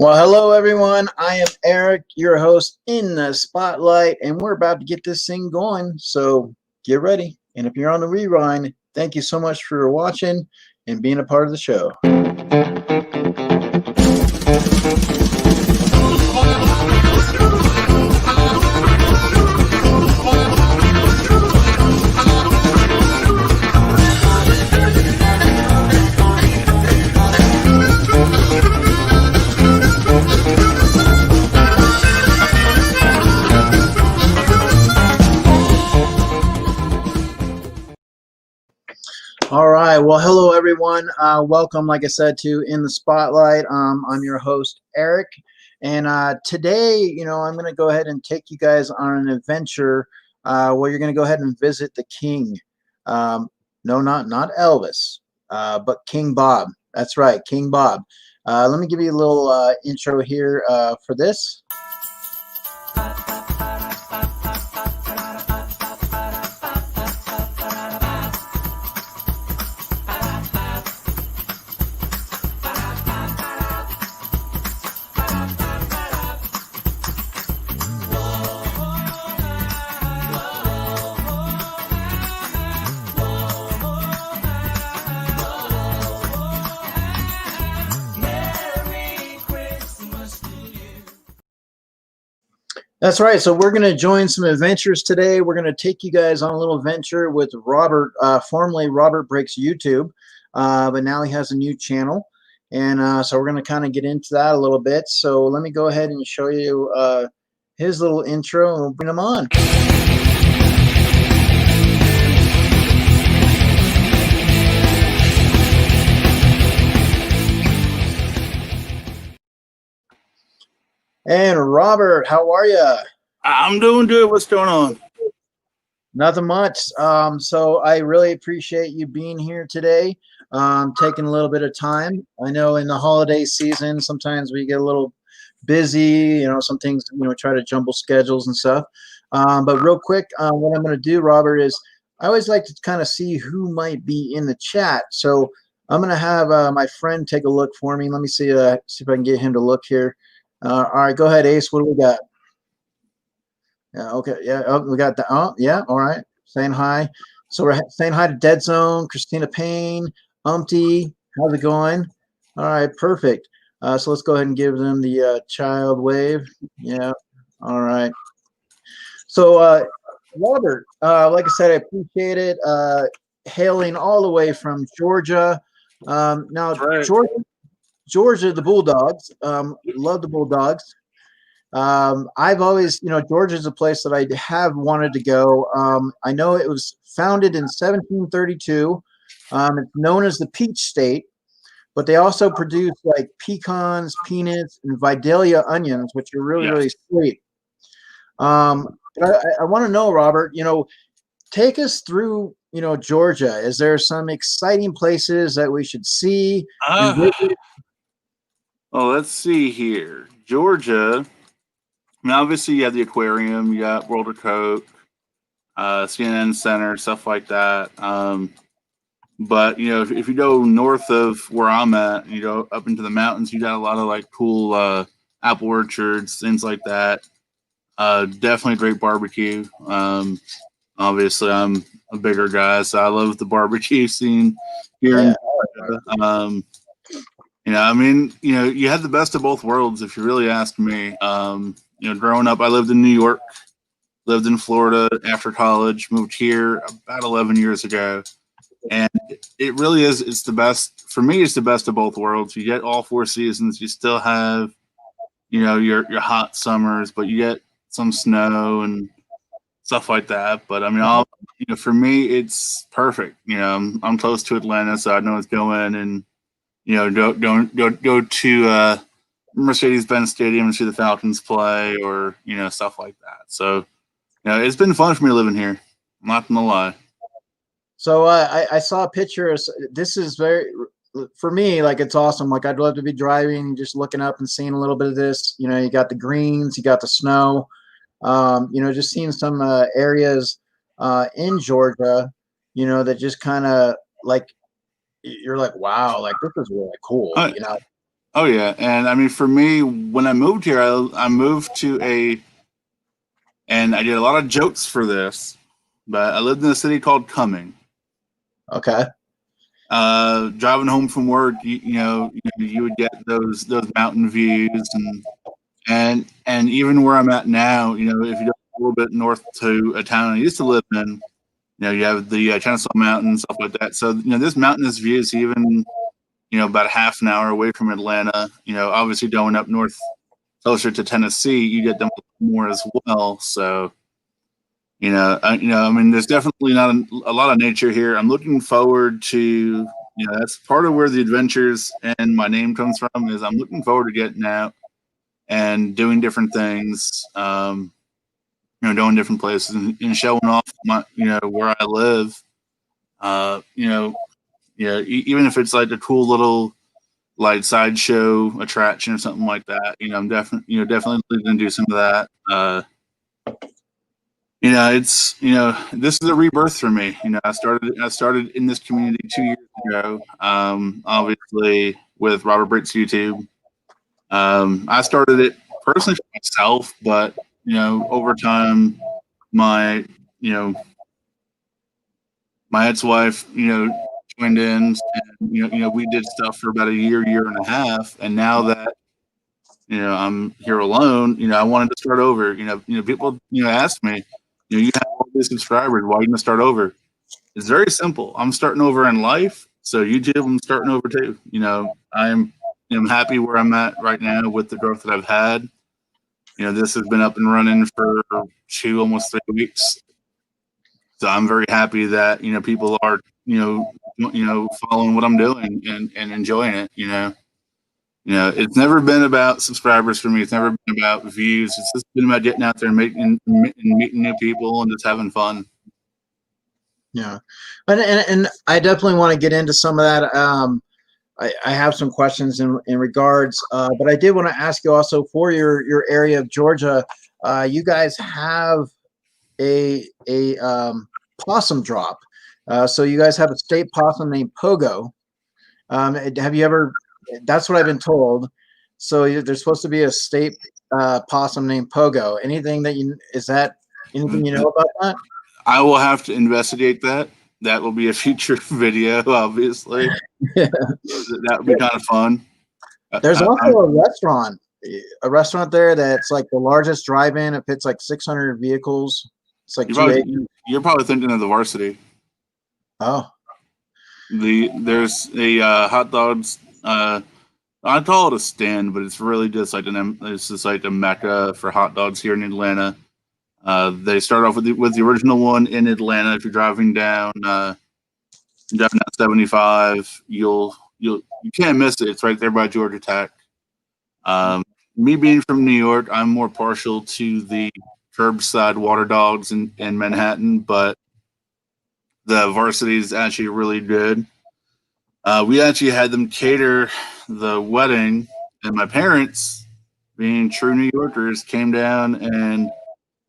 Well, hello everyone. I am Eric, your host in the spotlight, and we're about to get this thing going. So get ready. And if you're on the rewind, thank you so much for watching and being a part of the show. All right. Well, hello everyone. Welcome, like I said, to In the Spotlight. I'm your host, Eric. And today, I'm going to go ahead and take you guys on an adventure where you're going to go ahead and visit the King. No, not Elvis, but King Bob. That's right, King Bob. Let me give you a little intro here for this. That's right. So we're going to join some adventures today. We're going to take you guys on a little adventure with Robert, formerly Robert Breaks YouTube, but now he has a new channel. And so we're going to kind of get into that a little bit. So let me go ahead and show you his little intro, and we'll bring him on. And Robert, how are you? I'm doing good. What's going on? Nothing much. So I really appreciate you being here today, taking a little bit of time. I know in the holiday season, sometimes we get a little busy, some things, try to jumble schedules and stuff. But real quick, what I'm going to do, Robert, is I always like to kind of see who might be in the chat. So I'm going to have my friend take a look for me. Let me see if I can get him to look here. All right, go ahead, Ace. What do we got? Yeah, okay. Yeah, oh, we got that. Oh, yeah, all right. Saying hi. So we're saying hi to Dead Zone, Christina Payne, Umpty. How's it going? All right, perfect. So let's go ahead and give them the child wave. Yeah, all right. So, Robert, like I said, I appreciate it. Hailing all the way from Georgia. Now, Right. Georgia, the Bulldogs. Love the Bulldogs. I've always, Georgia is a place that I have wanted to go. I know it was founded in 1732. It's known as the Peach State, but they also produce like pecans, peanuts, and Vidalia onions, which are really, really sweet. But I want to know, Robert, take us through, Georgia. Is there some exciting places that we should see? Well, let's see here. Georgia. I mean, obviously, you have the aquarium, you got World of Coke, CNN Center, stuff like that. But if you go north of where I'm at, up into the mountains, you got a lot of like cool apple orchards, things like that. Definitely great barbecue. Obviously, I'm a bigger guy, so I love the barbecue scene here in Georgia. I mean, you had the best of both worlds, if you really ask me. Growing up, I lived in New York, lived in Florida after college, moved here about 11 years ago. And it really is, it's the best, for me, it's the best of both worlds. You get all four seasons. You still have, your hot summers, but you get some snow and stuff like that. But I mean, for me, it's perfect. I'm close to Atlanta, so I know it's going and, go to Mercedes-Benz Stadium and see the Falcons play or, stuff like that. So, it's been fun for me living here. I'm not going to lie. So I saw a picture. This is for me, like, it's awesome. Like, I'd love to be driving, just looking up and seeing a little bit of this. You got the greens, you got the snow. Just seeing some areas in Georgia, that just kind of like, you're like, wow, like, this is really cool. Oh yeah, and I mean for me, when I moved here, I moved to and I did a lot of jokes for this, but I lived in a city called Cumming. Okay. Driving home from work, you would get those mountain views, and even where I'm at now, if you go a little bit north to a town I used to live in, you have the Kennesaw Mountains, stuff like that. So this mountainous views, even about half an hour away from Atlanta. Obviously going up north closer to Tennessee, you get them more as well. So I mean, there's definitely not a lot of nature here. I'm looking forward to, that's part of where the adventures and my name comes from. Is I'm looking forward to getting out and doing different things, going different places and showing off my, where I live. Even if it's like a cool little like sideshow attraction or something like that, I'm definitely going to do some of that. It's this is a rebirth for me. I started in this community 2 years ago. Obviously with Robert Brick's YouTube. I started it personally for myself, but over time, my you know my ex-wife joined in, and we did stuff for about a year and a half, and now that I'm here alone, I wanted to start over. People ask me, you have all these subscribers, why are you gonna start over? It's very simple. I'm starting over in life, so YouTube, I'm starting over too. I'm happy where I'm at right now with the growth that I've had. This has been up and running for almost 3 weeks. So I'm very happy that people are following what I'm doing and enjoying it. It's never been about subscribers for me. It's never been about views. It's just been about getting out there and meeting new people and just having fun. Yeah, and I definitely want to get into some of that. I have some questions in regards, but I did want to ask you also for your area of Georgia. You guys have a possum drop. So you guys have a state possum named Pogo. Have you ever? That's what I've been told. So there's supposed to be a state possum named Pogo. Anything that is that anything you know about that? I will have to investigate that. That will be a future video, obviously. That would be kind of fun. There's also a restaurant there that's like the largest drive-in. It fits like 600 vehicles. It's like you're probably thinking of the Varsity. Oh, there's a hot dogs. I call it a stand, but it's really just like a mecca for hot dogs here in Atlanta. They start off with the original one in Atlanta. If you're driving down 75, you can't miss it. It's right there by Georgia Tech. Me being from New York, I'm more partial to the curbside water dogs in Manhattan, but the Varsity is actually really good. We actually had them cater the wedding, and my parents, being true New Yorkers, came down and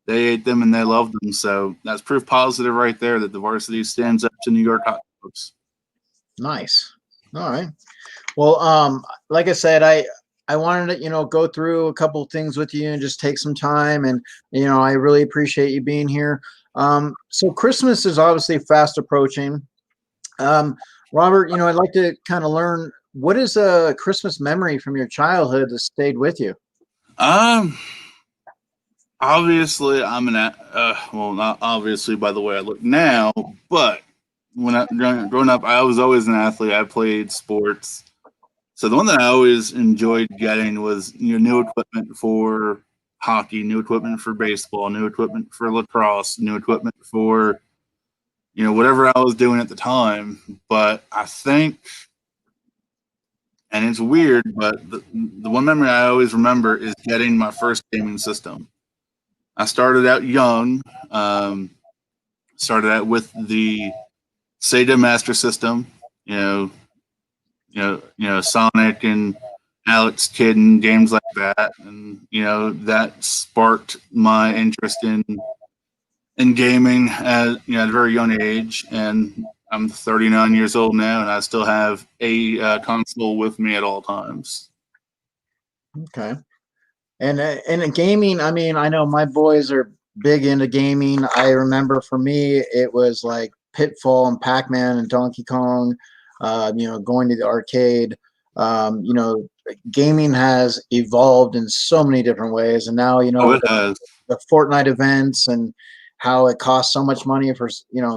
they ate them and they loved them. So that's proof positive right there that the Varsity stands up to New York hot dogs. Nice. All right. Well, like I said, I wanted to go through a couple of things with you and just take some time, and I really appreciate you being here. So Christmas is obviously fast approaching. Robert, I'd like to kind of learn, what is a Christmas memory from your childhood that stayed with you? Obviously, well, not obviously by the way I look now, but when growing up, I was always an athlete. I played sports. So the one that I always enjoyed getting was new equipment for hockey, new equipment for baseball, new equipment for lacrosse, new equipment for whatever I was doing at the time. But I think, and it's weird, but the one memory I always remember is getting my first gaming system. I started out young. Started out with the Sega Master System. Sonic and Alex Kidd and games like that, and that sparked my interest in gaming at a very young age. And I'm 39 years old now, and I still have a console with me at all times. Okay. And in gaming, I mean, I know my boys are big into gaming. I remember for me, it was like Pitfall and Pac-Man and Donkey Kong. Going to the arcade. Gaming has evolved in so many different ways, and now Oh, it the, has. the Fortnite events and how it costs so much money for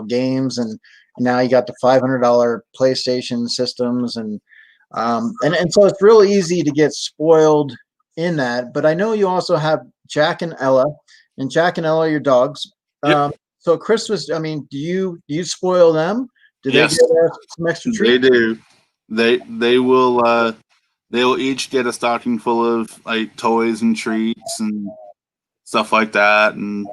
games, and now you got the $500 PlayStation systems, and so it's real easy to get spoiled in that. But I know you also have Jack and Ella, and Jack and Ella are your dogs. Yep. So Christmas, I mean, do you spoil them? Do they Yes, get some extra they treats? do. They will each get a stocking full of like toys and treats and stuff like that. And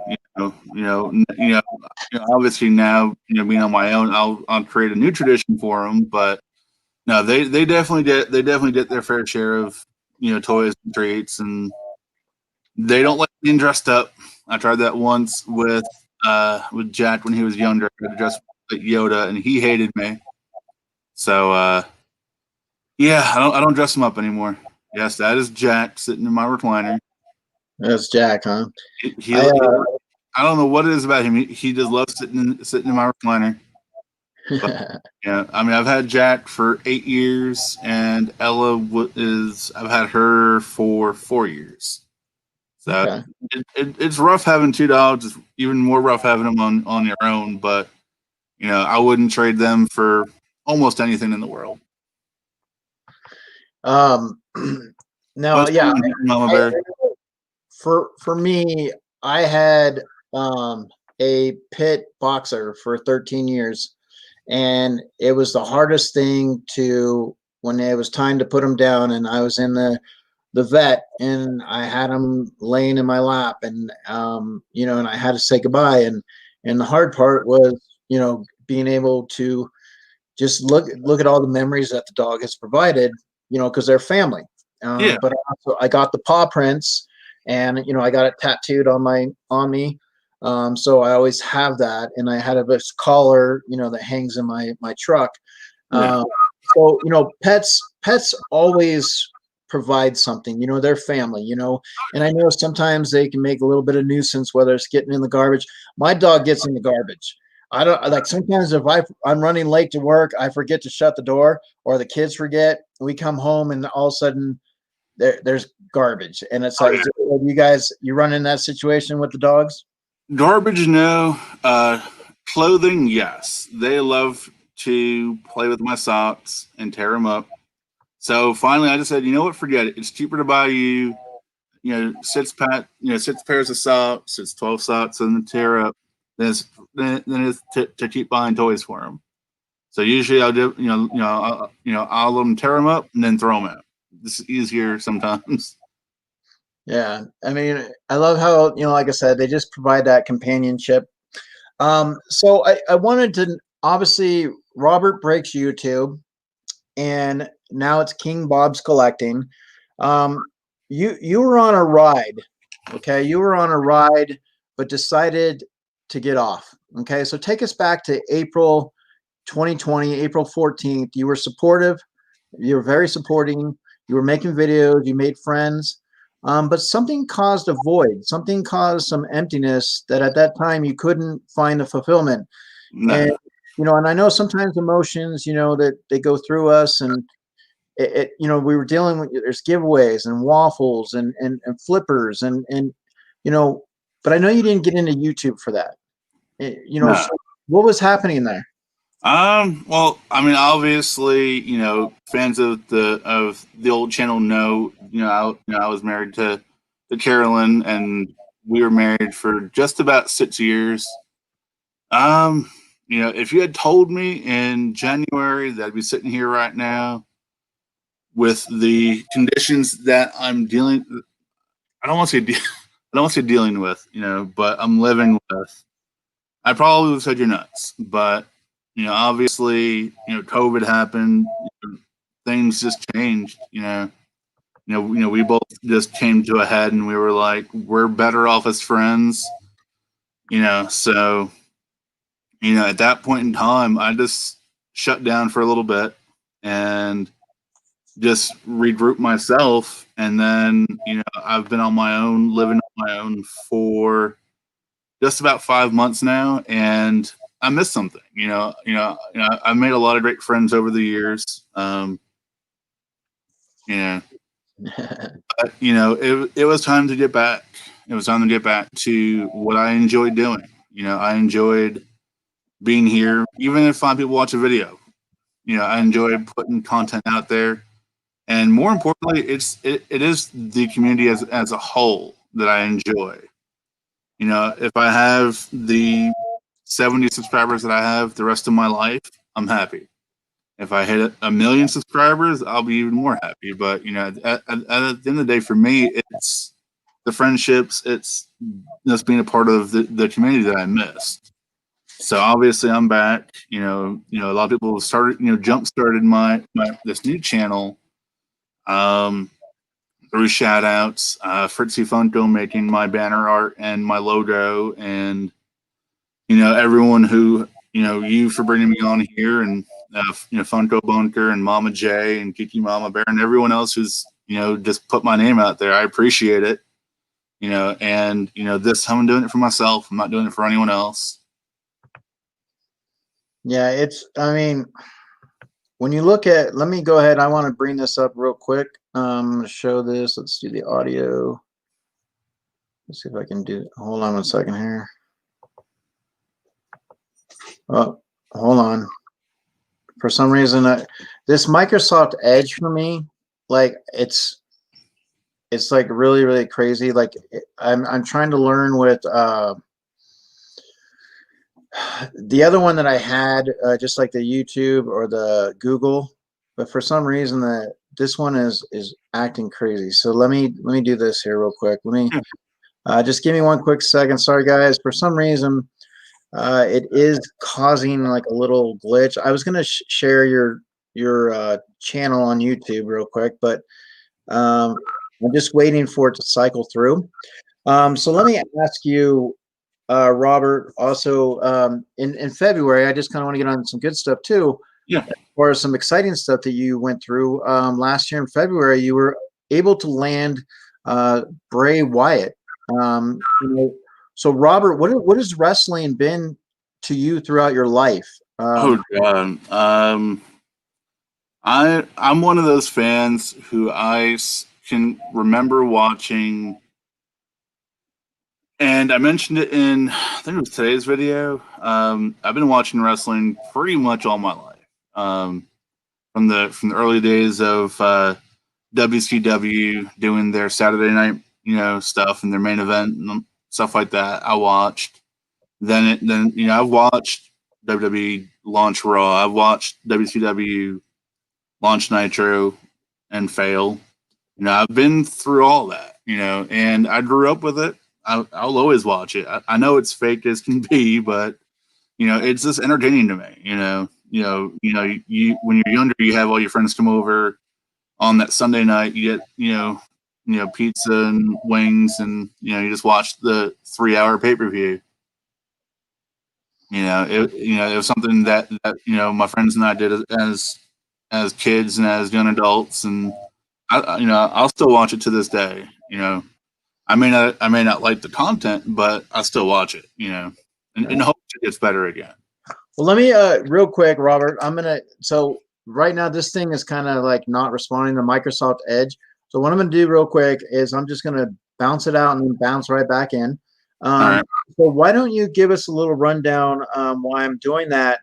obviously now, being on my own, I'll create a new tradition for them. But no, they definitely get their fair share of toys and treats, and they don't like being dressed up. I tried that once with Jack when he was younger. I had to dress like Yoda, and he hated me. So yeah, I don't dress him up anymore. Yes, that is Jack sitting in my recliner. That's Jack, huh? He I I don't know what it is about him. He just loves sitting in my recliner. But yeah, I mean, I've had Jack for 8 years, and Ella is I've had her for 4 years. So okay. it's rough having two dogs. It's even more rough having them on your own. But I wouldn't trade them for almost anything in the world. Um, no, What's yeah, going on, Mama I, Bear? for me, I had a pit boxer for 13 years, and it was the hardest thing to when it was time to put him down, and I was in the vet, and I had him laying in my lap, and and I had to say goodbye, and the hard part was being able to just look at all the memories that the dog has provided, because they're family. Yeah, But also I got the paw prints, and I got it tattooed on me. So I always have that, and I had this collar, that hangs in my truck. yeah. Um, so pets always provide something. They're family. And I know sometimes they can make a little bit of nuisance, whether it's getting in the garbage. My dog gets in the garbage. I don't like sometimes if I'm running late to work, I forget to shut the door, or the kids forget. We come home and all of a sudden there's garbage, and it's Oh, like, yeah. you run in that situation with the dogs? Garbage, no. Clothing, yes. They love to play with my socks and tear them up. So finally, I just said, you know what? Forget it. It's cheaper to buy six pairs of socks. It's 12 socks and the tear up. Then it's to keep buying toys for them. So usually I'll do, I'll let them tear them up and then throw them out. This is easier sometimes. Yeah, I mean, I love how, like I said, they just provide that companionship. So I wanted to, obviously, Robert Breaks YouTube, and now it's King Bob's Collecting. Um, you were on a ride, okay? You were on a ride, but decided to get off. Okay, so take us back to April 2020, April 14th. You were supportive. You were very supporting. You were making videos. You made friends. But something caused a void. Something caused some emptiness that at that time you couldn't find the fulfillment. And No, and I know sometimes emotions, that they go through us, and we were dealing with, there's giveaways and waffles and flippers and you know, but I know you didn't get into YouTube for that. no. So what was happening there? Well, I mean, obviously, fans of the old channel know, I was married to Carolyn, and we were married for just about 6 years. If you had told me in January that I'd be sitting here right now with the conditions that I'm dealing, I don't want to say, I don't want to say dealing with, but I'm living with, I probably would have said you're nuts. But obviously, COVID happened. Things just changed. We both just came to a head, and we were like, we're better off as friends. So at that point in time, I just shut down for a little bit, and just regroup myself. And then, I've been on my own, living on my own for just about 5 months now, and I miss something. I've made a lot of great friends over the years. Yeah, but, it was time to get back. It was time to get back to what I enjoyed doing. I enjoyed being here, even if 5 people watch a video. I enjoy putting content out there, and more importantly, it is the community as a whole that I enjoy. If I have the 70 subscribers that I have the rest of my life, I'm happy. If I hit 1 million subscribers, I'll be even more happy. But at the end of the day, for me, it's the friendships. It's just being a part of the community that I missed. So obviously, I'm back. A lot of people started, jump started my this new channel through shout outs. Fritzy Funko making my banner art and my logo, and everyone who you for bringing me on here, and Funko Bunker and Mama J and Kiki Mama Bear and everyone else who's just put my name out there. I appreciate it. And this I'm doing it for myself. I'm not doing it for anyone else. Yeah, I mean, when you look at, let me go ahead. I want to bring this up real quick. I'm going to show this. Let's do the audio. Let's see if I can do, hold on 1 second here. Oh, hold on. For some reason, this Microsoft Edge for me, like it's like really, really crazy. Like I'm trying to learn with the other one that I had, just like the YouTube or the Google, but for some reason this one is acting crazy. So let me do this here real quick. Let me just give me 1 quick second. Sorry guys, for some reason it is causing like a little glitch. I was gonna share your channel on YouTube real quick, but I'm just waiting for it to cycle through. So let me ask you, Robert, also in February, I just kind of want to get on some good stuff too. Yeah. Or some exciting stuff that you went through last year in February. You were able to land Bray Wyatt. So Robert, what has wrestling been to you throughout your life? Oh God. I'm one of those fans who can remember watching, and I mentioned it in, I think it was today's video. I've been watching wrestling pretty much all my life, from the early days of WCW doing their Saturday night stuff and their main event and stuff like that. I watched. Then I've watched WWE launch Raw. I've watched WCW launch Nitro and fail. I've been through all that, and I grew up with it. I'll always watch it. I know it's fake as can be, but it's just entertaining to me. You when you're younger, you have all your friends come over on that Sunday night. You get pizza and wings, and you just watch the 3-hour pay-per-view. It was something that my friends and I did as kids and as young adults, and I'll still watch it to this day. I may not like the content, but I still watch it. And hope it gets better again. Well, let me real quick, Robert. So right now this thing is kind of like not responding to Microsoft Edge. So what I'm gonna do real quick is I'm just gonna bounce it out and then bounce right back in. All right. So why don't you give us a little rundown why I'm doing that?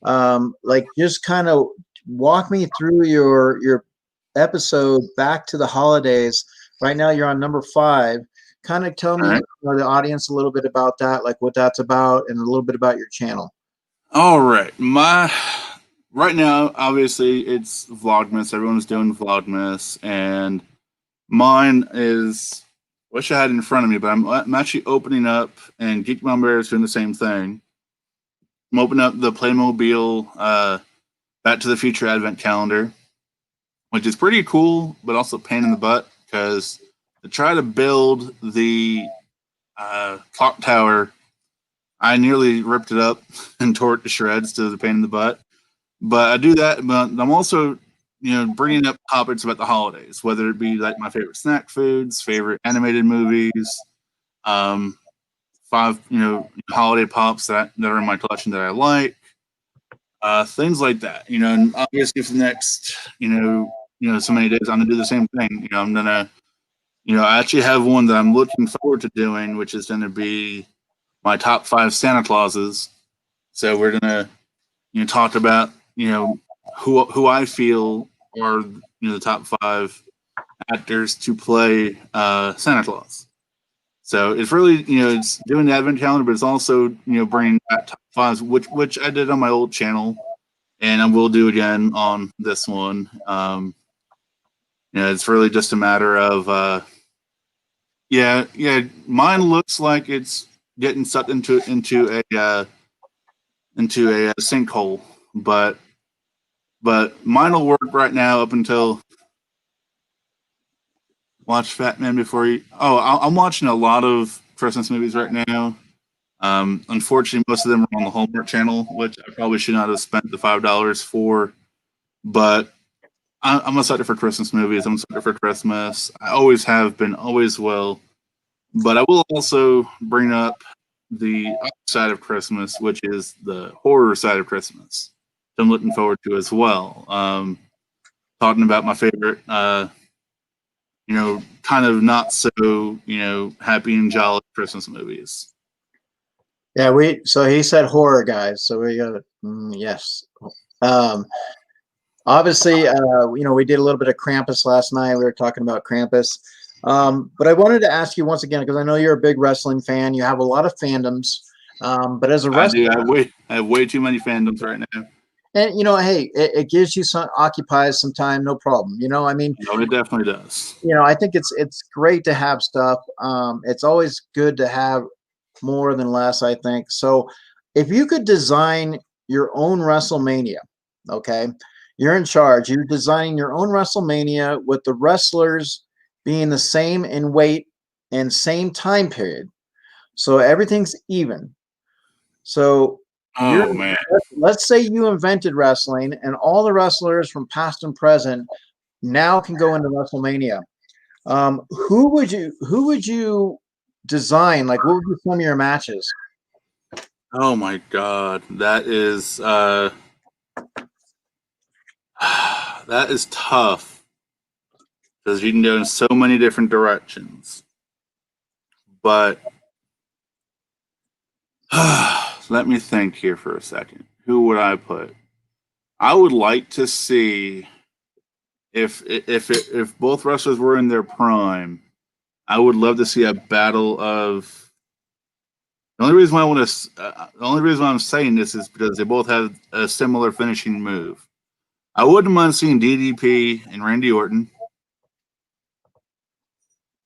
Like just kind of walk me through your episode back to the holidays. Right now you're on number 5. Kind of tell me, the audience a little bit about that, like what that's about, and a little bit about your channel. All right. Right now, obviously, it's Vlogmas. Everyone's doing Vlogmas, and mine is, wish I had it in front of me, but I'm actually opening up, and Geek Mom Bear is doing the same thing. I'm opening up the Playmobil Back to the Future Advent Calendar, which is pretty cool, but also a pain in the butt, because to try to build the clock tower, I nearly ripped it up and tore it to shreds to the pain in the butt. But I do that, but I'm also bringing up topics about the holidays, whether it be like my favorite snack foods, favorite animated movies, 5 holiday pops that are in my collection that I like, things like that. And obviously for the next so many days, I'm gonna do the same thing. I'm gonna I actually have one that I'm looking forward to doing, which is gonna be my top 5 Santa Clauses. So we're gonna talk about who I feel are the top 5 actors to play Santa Claus. So it's really it's doing the advent calendar, but it's also bringing back top 5s, which I did on my old channel, and I will do again on this one. It's really just a matter of mine looks like it's getting sucked into a sinkhole, but mine will work right now up until watch Fat Man before you. Oh, I'm watching a lot of Christmas movies right now. Unfortunately, most of them are on the Hallmark Channel, which I probably should not have spent the $5 for. But I'm a sucker for Christmas movies. I'm a sucker for Christmas. I always have been, always will. But I will also bring up the other side of Christmas, which is the horror side of Christmas. I'm looking forward to as well. Talking about my favorite, kind of not so, happy and jolly Christmas movies. Yeah, so he said horror, guys. So we got yes. Obviously, we did a little bit of Krampus last night. We were talking about Krampus. But I wanted to ask you once again, because I know you're a big wrestling fan. You have a lot of fandoms. But as a wrestler, I have way too many fandoms right now. And hey, it gives you occupies some time, no problem. I mean, it definitely does. I think it's great to have stuff. It's always good to have more than less, I think. So, if you could design your own WrestleMania, okay, you're in charge. You're designing your own WrestleMania with the wrestlers being the same in weight and same time period, so everything's even. So. Oh man! Let's say you invented wrestling, and all the wrestlers from past and present now can go into WrestleMania. Who would you design? Like, what would be some of your matches? Oh my God, that is that is tough because you can go in so many different directions. But let me think here for a second. Who would I put? I would like to see if both wrestlers were in their prime. I would love to see a battle of. The only reason why I'm saying this is because they both have a similar finishing move. I wouldn't mind seeing DDP and Randy Orton.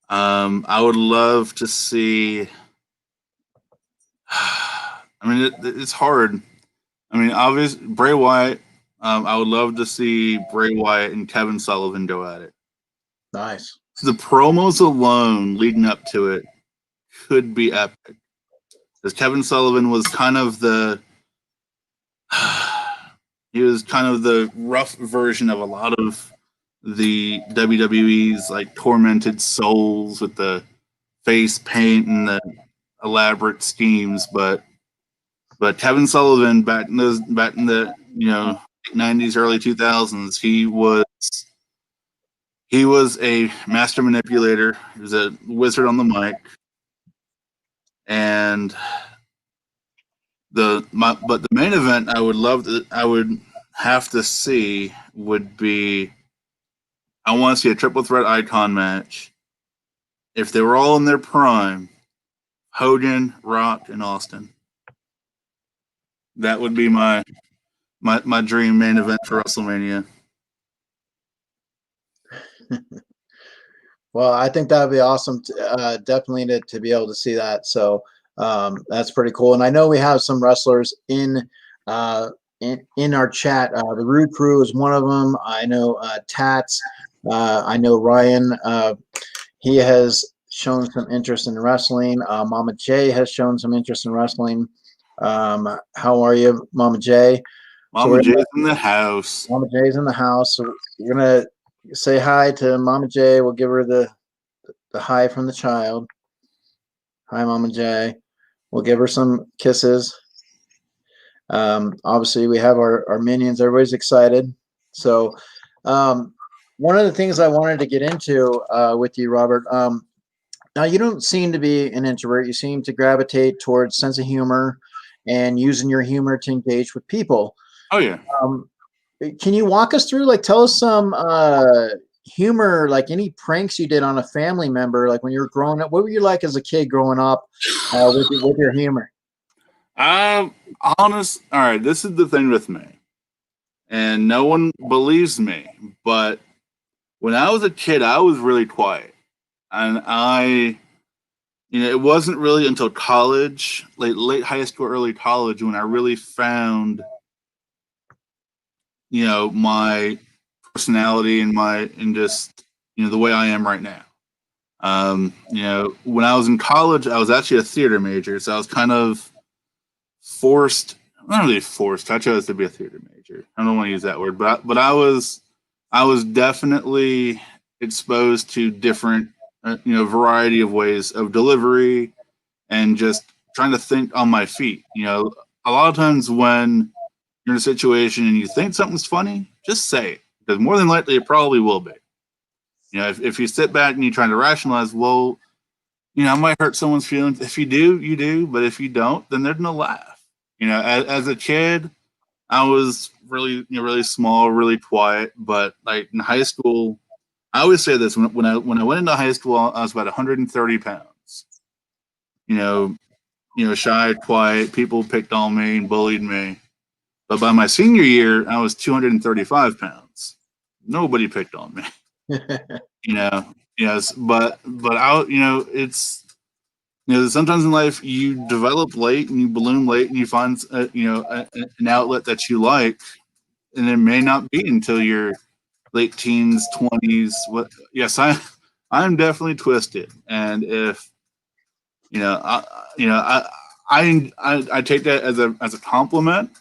I would love to see. I mean, it's hard. I mean, obviously, Bray Wyatt. I would love to see Bray Wyatt and Kevin Sullivan go at it. Nice. The promos alone leading up to it could be epic. Because Kevin Sullivan was kind of the rough version of a lot of the WWE's like tormented souls with the face paint and the elaborate schemes, but Kevin Sullivan back in the 90s, early 2000s, he was a master manipulator. He was a wizard on the mic, and the main event I would have to see would be, I want to see a triple threat icon match. If they were all in their prime, Hogan, Rock, and Austin. That would be my dream main event for WrestleMania. Well, I think that would be awesome. Definitely to be able to see that. So that's pretty cool. And I know we have some wrestlers in our chat. The Rude Crew is one of them. I know Tats. I know Ryan. He has shown some interest in wrestling. Mama J has shown some interest in wrestling. How are you, Mama J? Mama J's in the house. Mama J's in the house. So we're gonna say hi to Mama J. We'll give her the hi from the child. Hi, Mama J. We'll give her some kisses. Obviously, we have our minions. Everybody's excited. So, one of the things I wanted to get into with you, Robert. Now, you don't seem to be an introvert. You seem to gravitate towards sense of humor and using your humor to engage with people. Oh yeah. Can you walk us through, like, tell us some humor, like any pranks you did on a family member, like when you were growing up? What were you like as a kid growing up with your humor? All right, this is the thing with me, and no one believes me, but when I was a kid, I was really quiet, and it wasn't really until college, late high school, early college, when I really found, my personality and just, the way I am right now. When I was in college, I was actually a theater major, so I was kind of forced. Not really forced. I chose to be a theater major. I don't want to use that word, but I was definitely exposed to different, variety of ways of delivery and just trying to think on my feet. A lot of times when you're in a situation and you think something's funny, just say it, because more than likely it probably will be. If you sit back and you try to rationalize, well, I might hurt someone's feelings. If you do, you do. But if you don't, then they're gonna laugh. As a kid, I was really, really small, really quiet. But like in high school, I always say this: when I went into high school, I was about 130 pounds. Shy, quiet. People picked on me and bullied me. But by my senior year, I was 235 pounds. Nobody picked on me. Yes, but it's, sometimes in life you develop late and you bloom late and you find an outlet that you like, and it may not be until your late teens, 20s. Yes, I'm definitely twisted, and if I take that as a compliment.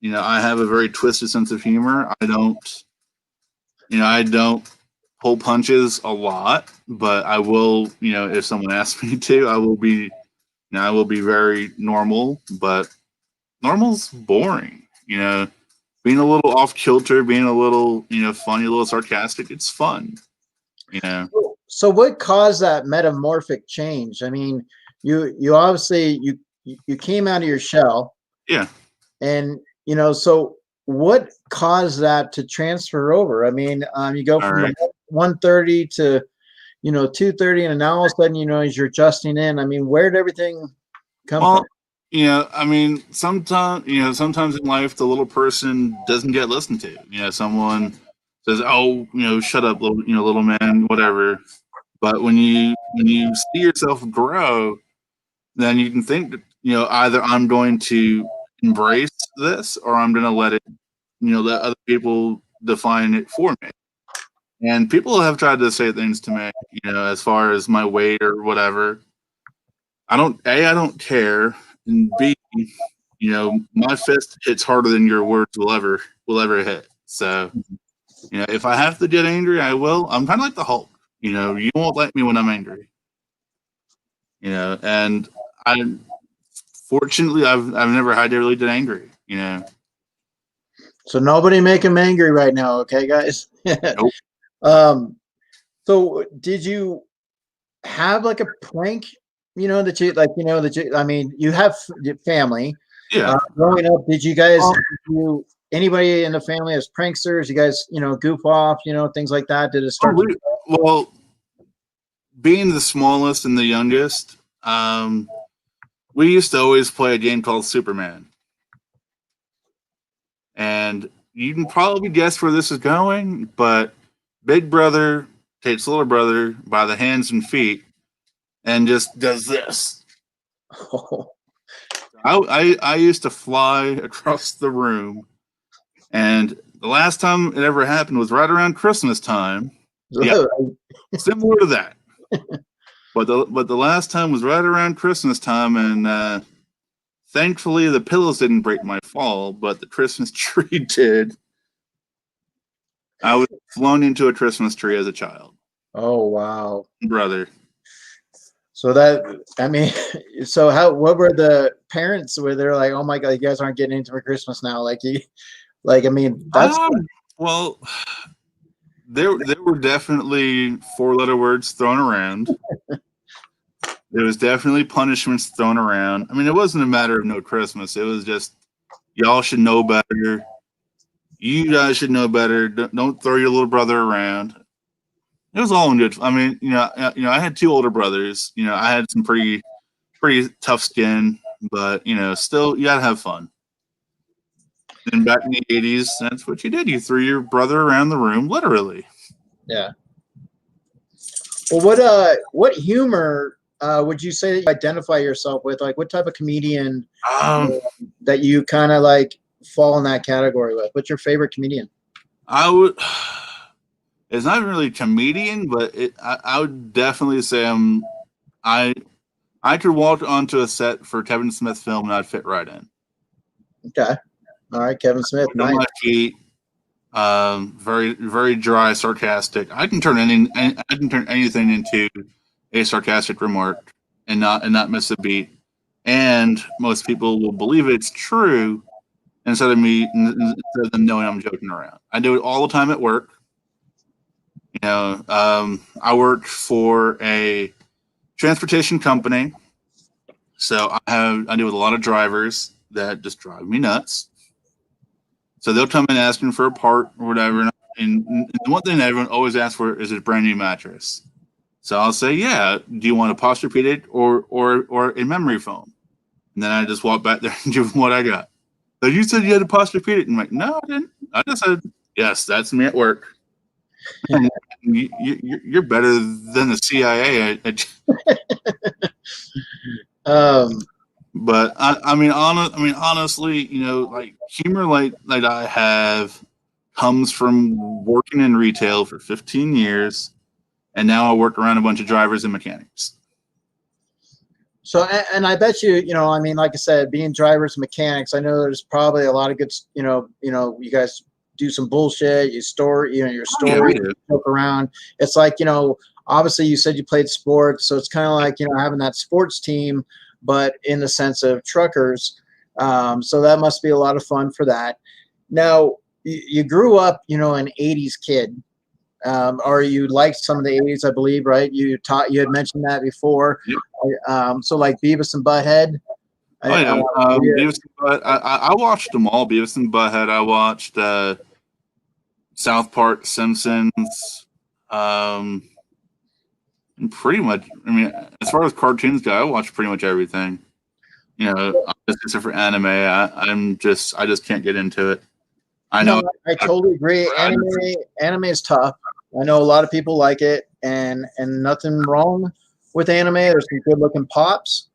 I have a very twisted sense of humor. I don't pull punches a lot, but I will, if someone asks me to, I will be very normal, but normal's boring, being a little off kilter, being a little, funny, a little sarcastic. It's fun, So what caused that metamorphic change? I mean, you obviously you came out of your shell. Yeah. And, so what caused that to transfer over? I mean, you go from 130 to, 230, and now all of a sudden, as you're adjusting in, I mean, where did everything come from? I mean, sometimes in life, the little person doesn't get listened to. Someone says, "Oh, shut up, little man," whatever. But when you see yourself grow, then you can think that, either I'm going to embrace this or I'm going to let it, let other people define it for me. And people have tried to say things to me, as far as my weight or whatever. I don't care, and B, my fist hits harder than your words will ever hit. So, if I have to get angry, I will. I'm kind of like the Hulk. You won't like me when I'm angry. And fortunately, I've never had to really get angry. So nobody make him angry right now, okay, guys? Nope. So did you have like a prank, that you like, I mean, you have family. Yeah. Growing up, did you guys, anybody in the family as pranksters? You guys, goof off, things like that? Did it start? Well, being the smallest and the youngest, we used to always play a game called Superman. And you can probably guess where this is going, but big brother takes little brother by the hands and feet and just does this. I used to fly across the room, and the last time it ever happened was right around Christmas time. Yeah, similar to that. But the last time was right around Christmas time, and Thankfully, the pillows didn't break my fall, but the Christmas tree did. I was flown into a Christmas tree as a child. Oh wow. Brother. So that, I mean, so what were the parents where they're like, oh my God, you guys aren't getting into for Christmas now? I mean, that's Well, there were definitely 4-letter words thrown around. There was definitely punishments thrown around. I mean, it wasn't a matter of no Christmas. It was just, y'all should know better. You guys should know better. Don't throw your little brother around. It was all in good. I mean, I had 2 older brothers. I had some pretty tough skin, but still, you gotta have fun. And back in the 80s, that's what you did. You threw your brother around the room, literally. yeah. Well, what humor would you say that you identify yourself with? Like, what type of comedian that you kind of like fall in that category with? What's your favorite comedian? I would. It's not really a comedian, but I would definitely say I could walk onto a set for Kevin Smith film and I'd fit right in. Okay. All right, Kevin Smith. On my feet, very very dry, sarcastic. I can turn anything into a sarcastic remark and not miss a beat. And most people will believe it's true instead of them knowing I'm joking around. I do it all the time at work. I work for a transportation company, so I deal with a lot of drivers that just drive me nuts. So they'll come in asking for a part or whatever, and the one thing that everyone always asks for is a brand new mattress. So I'll say, yeah, do you want a Posturepedic or a memory foam? And then I just walk back there and give them what I got. So you said you had a Posturepedic, and I'm like, no, I didn't. I just said, yes, that's me at work. You're better than the CIA. But I mean, honestly, like humor like I have comes from working in retail for 15 years, and now I work around a bunch of drivers and mechanics. So, and I bet you, I mean, like I said, being drivers and mechanics, I know there's probably a lot of good, you guys do some bullshit, you store, your story, joke around. It's like, obviously you said you played sports, so it's kind of like, having that sports team, but in the sense of truckers. So that must be a lot of fun for that. Now, you grew up, an 80s kid, or you liked some of the 80s, I believe, right? You had mentioned that before. Yep. So like Beavis and Butthead. Beavis and Butthead. I watched them all. Beavis and Butthead. I watched South Park, Simpsons. Pretty much. I mean, as far as cartoons go, I watch pretty much everything. Except for anime. I just can't get into it. I know. No, I totally agree. Anime is tough. I know a lot of people like it, and nothing wrong with anime. There's some good looking pops,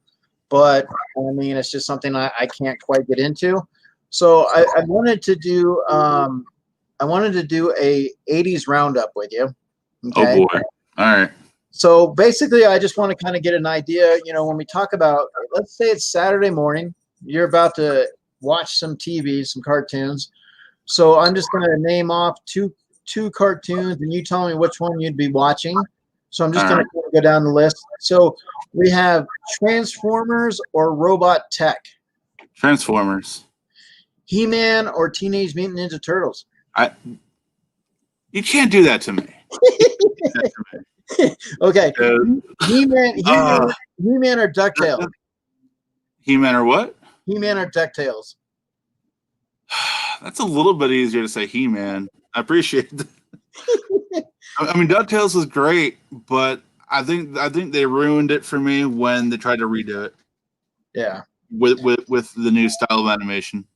but I mean, it's just something I can't quite get into. So I wanted to do a 80s roundup with you. Okay? Oh boy! All right. So basically, I just want to kind of get an idea. When we talk about, let's say it's Saturday morning, you're about to watch some TV, some cartoons. So I'm just going to name off two cartoons, and you tell me which one you'd be watching. So I'm just going to go down the list. So we have Transformers or Robot Tech. Transformers. He-Man or Teenage Mutant Ninja Turtles. You can't do that to me. Okay. He-Man or DuckTales. He-Man or what? He-Man or DuckTales. That's a little bit easier to say He-Man. I appreciate that. I mean, DuckTales was great, but I think they ruined it for me when they tried to redo it. Yeah. With the new style of animation.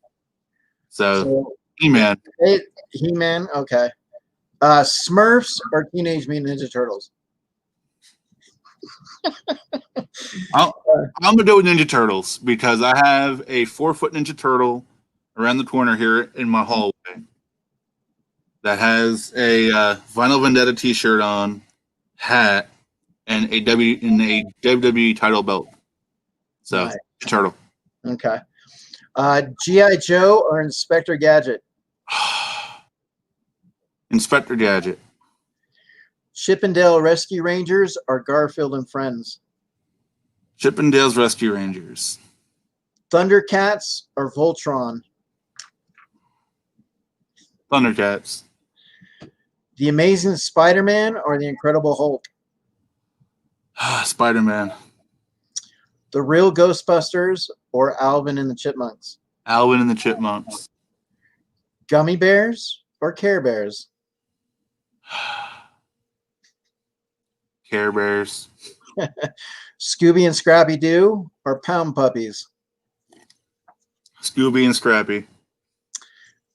So He-Man. He-Man, okay. Smurfs or Teenage Mutant Ninja Turtles? I'm gonna go with Ninja Turtles because I have a 4-foot Ninja Turtle around the corner here in my hallway that has a Vinyl Vendetta T-shirt on, hat, and a WWE title belt. So, nice. Turtle. Okay. G.I. Joe or Inspector Gadget? Inspector Gadget. Chippendale Rescue Rangers or Garfield and Friends? Chippendale's Rescue Rangers. Thundercats or Voltron? Thundercats. The Amazing Spider-Man or The Incredible Hulk? Spider-Man. The Real Ghostbusters or Alvin and the Chipmunks? Alvin and the Chipmunks. Gummy Bears or Care Bears? Care Bears. Scooby and Scrappy Doo or Pound Puppies? Scooby and Scrappy.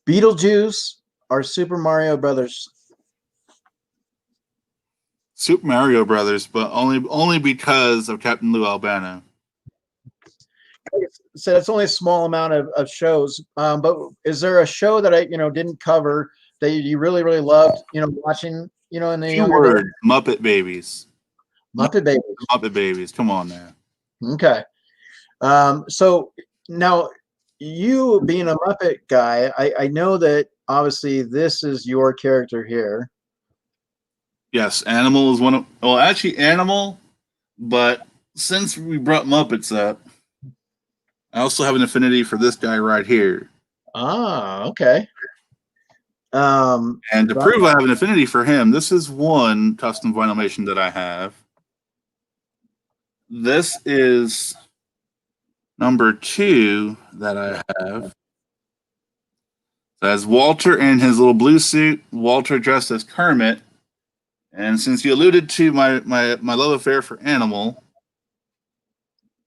Beetlejuice or Super Mario Brothers? Super Mario Brothers, but only because of Captain Lou Albano. So it's only a small amount of shows, but is there a show that I didn't cover that you really loved watching in the younger days? Muppet Babies. Muppet Babies. Muppet Babies. Come on now. Okay. So now you being a Muppet guy, I know that obviously this is your character here. Yes, Animal is actually Animal, but since we brought Muppets up, I also have an affinity for this guy right here. Ah, okay. And to prove I have an affinity for him, this is one custom Vinylmation that I have. This is number 2 that I have. So as Walter in his little blue suit, Walter dressed as Kermit. And since you alluded to my love affair for Animal,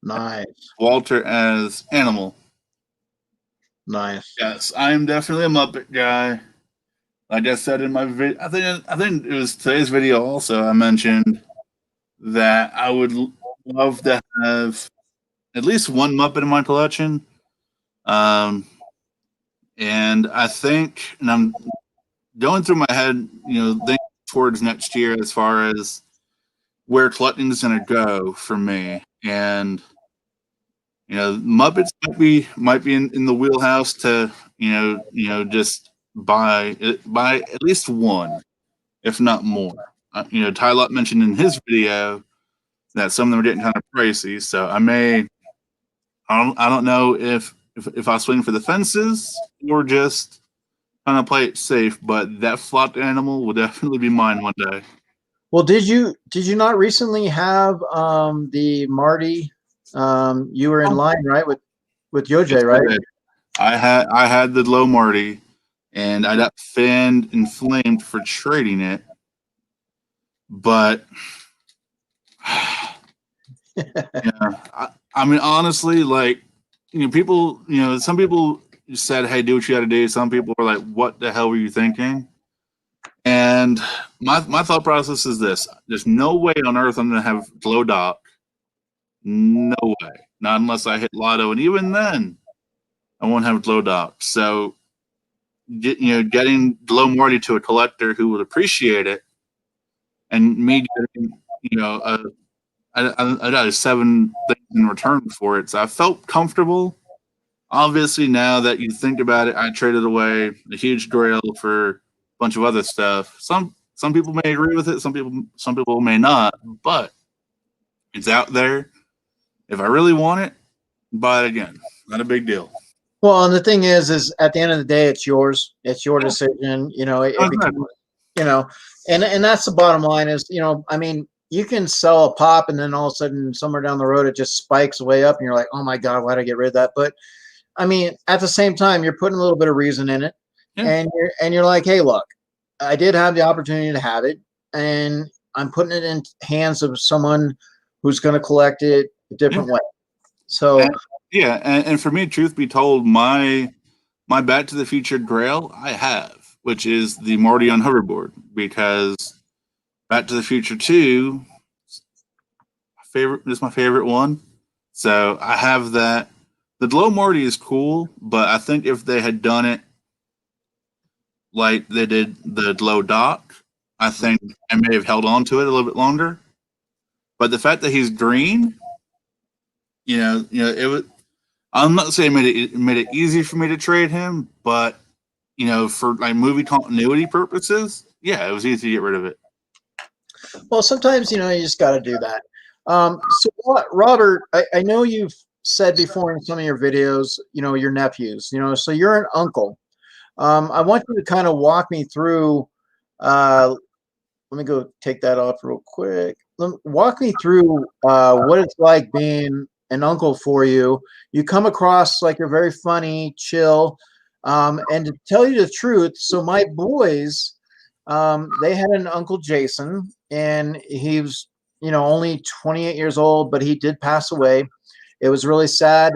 nice. Walter as Animal. Nice. Yes, I am definitely a Muppet guy. Like I said in my video, I think it was today's video also, I mentioned that I would love to have at least one Muppet in my collection. And I think, and I'm going through my head, thinking towards next year as far as where collecting is going to go for me. And, Muppets might be in the wheelhouse to, just buy at least one, if not more. Ty Lott mentioned in his video that some of them are getting kind of pricey. So I don't know if I swing for the fences or just kind of play it safe, but that flocked animal will definitely be mine one day. Well, did you not recently have the Marty? You were in line, right, with Yojay, right? I had the low Marty, and I got fanned and flamed for trading it, but I mean, honestly, like people, some people said, "Hey, do what you got to do." Some people were like, "What the hell were you thinking?" And my thought process is this: there's no way on earth I'm going to have Glow Doc. No way. Not unless I hit Lotto, and even then, I won't have Glow Doc. So, getting Glow Marty to a collector who would appreciate it, and me getting, I got 7 things in return for it, so I felt comfortable. Obviously, now that you think about it, I traded away a huge Grail for a bunch of other stuff. Some people may agree with it, some people may not, but it's out there. If I really want it, buy it again. Not a big deal. Well, and the thing is at the end of the day, it's yours. It's your decision. It becomes, and that's the bottom line is, I mean, you can sell a pop and then all of a sudden somewhere down the road, it just spikes way up and you're like, oh my God, why'd I get rid of that? But I mean, at the same time, you're putting a little bit of reason in it, and you're like, hey, look, I did have the opportunity to have it, and I'm putting it in hands of someone who's going to collect it a different way. So, and for me, truth be told, my Back to the Future Grail I have, which is the Marty on hoverboard, because Back to the Future 2 is my favorite one. So I have that. The Glow Marty is cool, but I think if they had done it like they did the Glow Doc, I think I may have held on to it a little bit longer. But the fact that he's green, it was. I'm not saying it made it easy for me to trade him, but for like movie continuity purposes, yeah, it was easy to get rid of it. Well, sometimes you just got to do that. So, Robert, I know you've said before in some of your videos, your nephews, so you're an uncle. I want you to kind of walk me through. Let me go take that off real quick. Walk me through what it's like being an uncle for you. You come across like you're very funny, chill, and to tell you the truth, so my boys, they had an uncle Jason, and he was, only 28 years old, but he did pass away. It was really sad.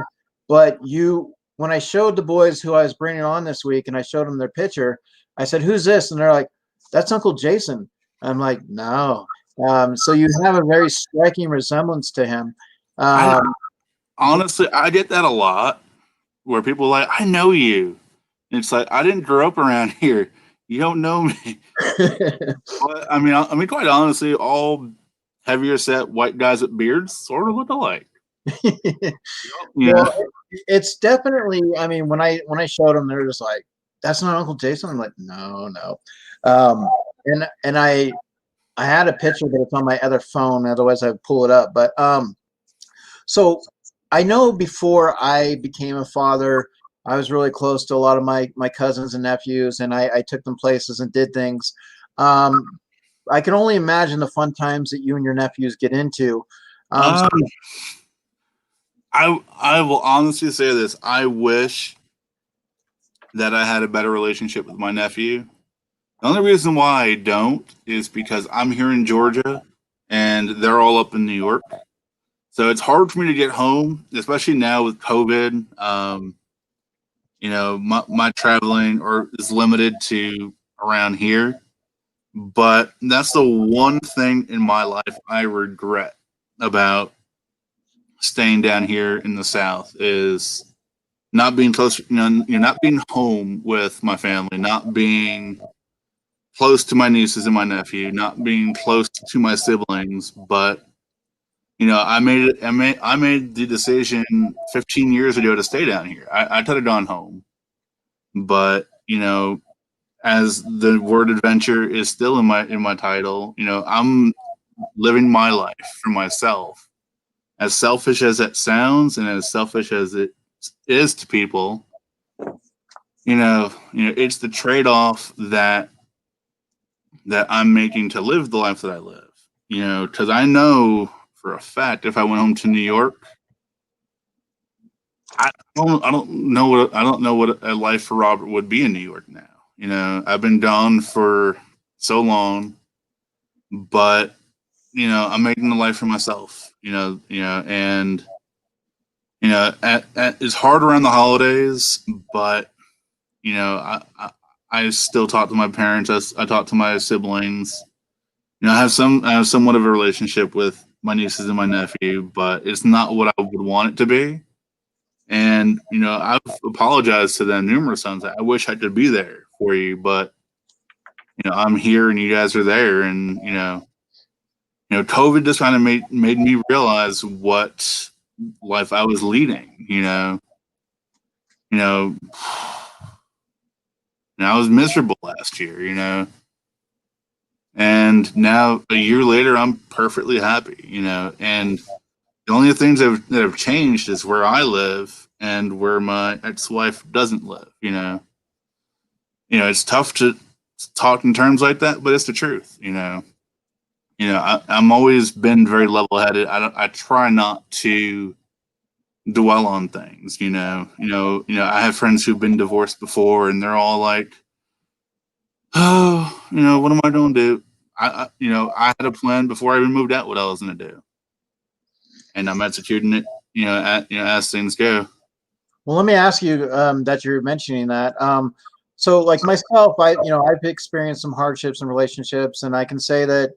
But when I showed the boys who I was bringing on this week, and I showed them their picture, I said, "Who's this?" And they're like, "That's Uncle Jason." I'm like, "No." So you have a very striking resemblance to him. I Um, honestly, I get that a lot, where people are like, "I know you," and it's like, I didn't grow up around here. You don't know me. But I mean, quite honestly, all heavier set white guys with beards sort of look alike. Yeah. well, it's definitely. I mean, when I showed them, they're just like, "That's not Uncle Jason." I'm like, "No, no." And I had a picture, but it's on my other phone. Otherwise, I'd pull it up. But so I know before I became a father, I was really close to a lot of my cousins and nephews, and I took them places and did things. Um, I can only imagine the fun times that you and your nephews get into. So Um, I will honestly say this. I wish that I had a better relationship with my nephew. The only reason why I don't is because I'm here in Georgia and they're all up in New York. So it's hard for me to get home, especially now with COVID. My traveling or is limited to around here. But that's the one thing in my life I regret about staying down here in the South is not being close, you're not being home with my family, not being close to my nieces and my nephew, not being close to my siblings. But I made the decision 15 years ago to stay down here. I could have gone home, but as the word adventure is still in my title, I'm living my life for myself. As selfish as it sounds, and as selfish as it is to people, it's the trade-off that I'm making to live the life that I live. Because I know for a fact if I went home to New York, I don't know what a life for Robert would be in New York now. I've been gone for so long, but I'm making the life for myself. And it's hard around the holidays, but I still talk to my parents. I talk to my siblings. I have somewhat of a relationship with my nieces and my nephew, but it's not what I would want it to be. And I've apologized to them numerous times. I wish I could be there for you, but I'm here and you guys are there, and COVID just kind of made me realize what life I was leading. You know, and I was miserable last year. And now a year later, I'm perfectly happy. And the only things that have changed is where I live and where my ex-wife doesn't live. It's tough to talk in terms like that, but it's the truth. I'm always been very level-headed. I try not to dwell on things. I have friends who've been divorced before, and they're all like, "Oh, what am I going to do?" I had a plan before I even moved out what I was going to do, and I'm executing it. As things go. well, let me ask you that you're mentioning that. So like myself, I've experienced some hardships in relationships, and I can say that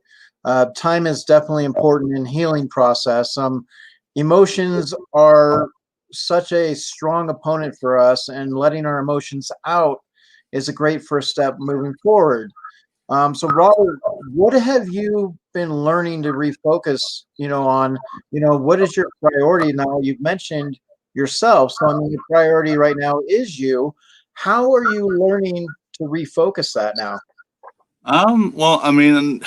time is definitely important in healing process. Emotions are such a strong opponent for us, and letting our emotions out is a great first step moving forward. So Robert, what have you been learning to refocus, on, what is your priority now? You've mentioned yourself. So I mean, the priority right now is you. How are you learning to refocus that now? Well, I really,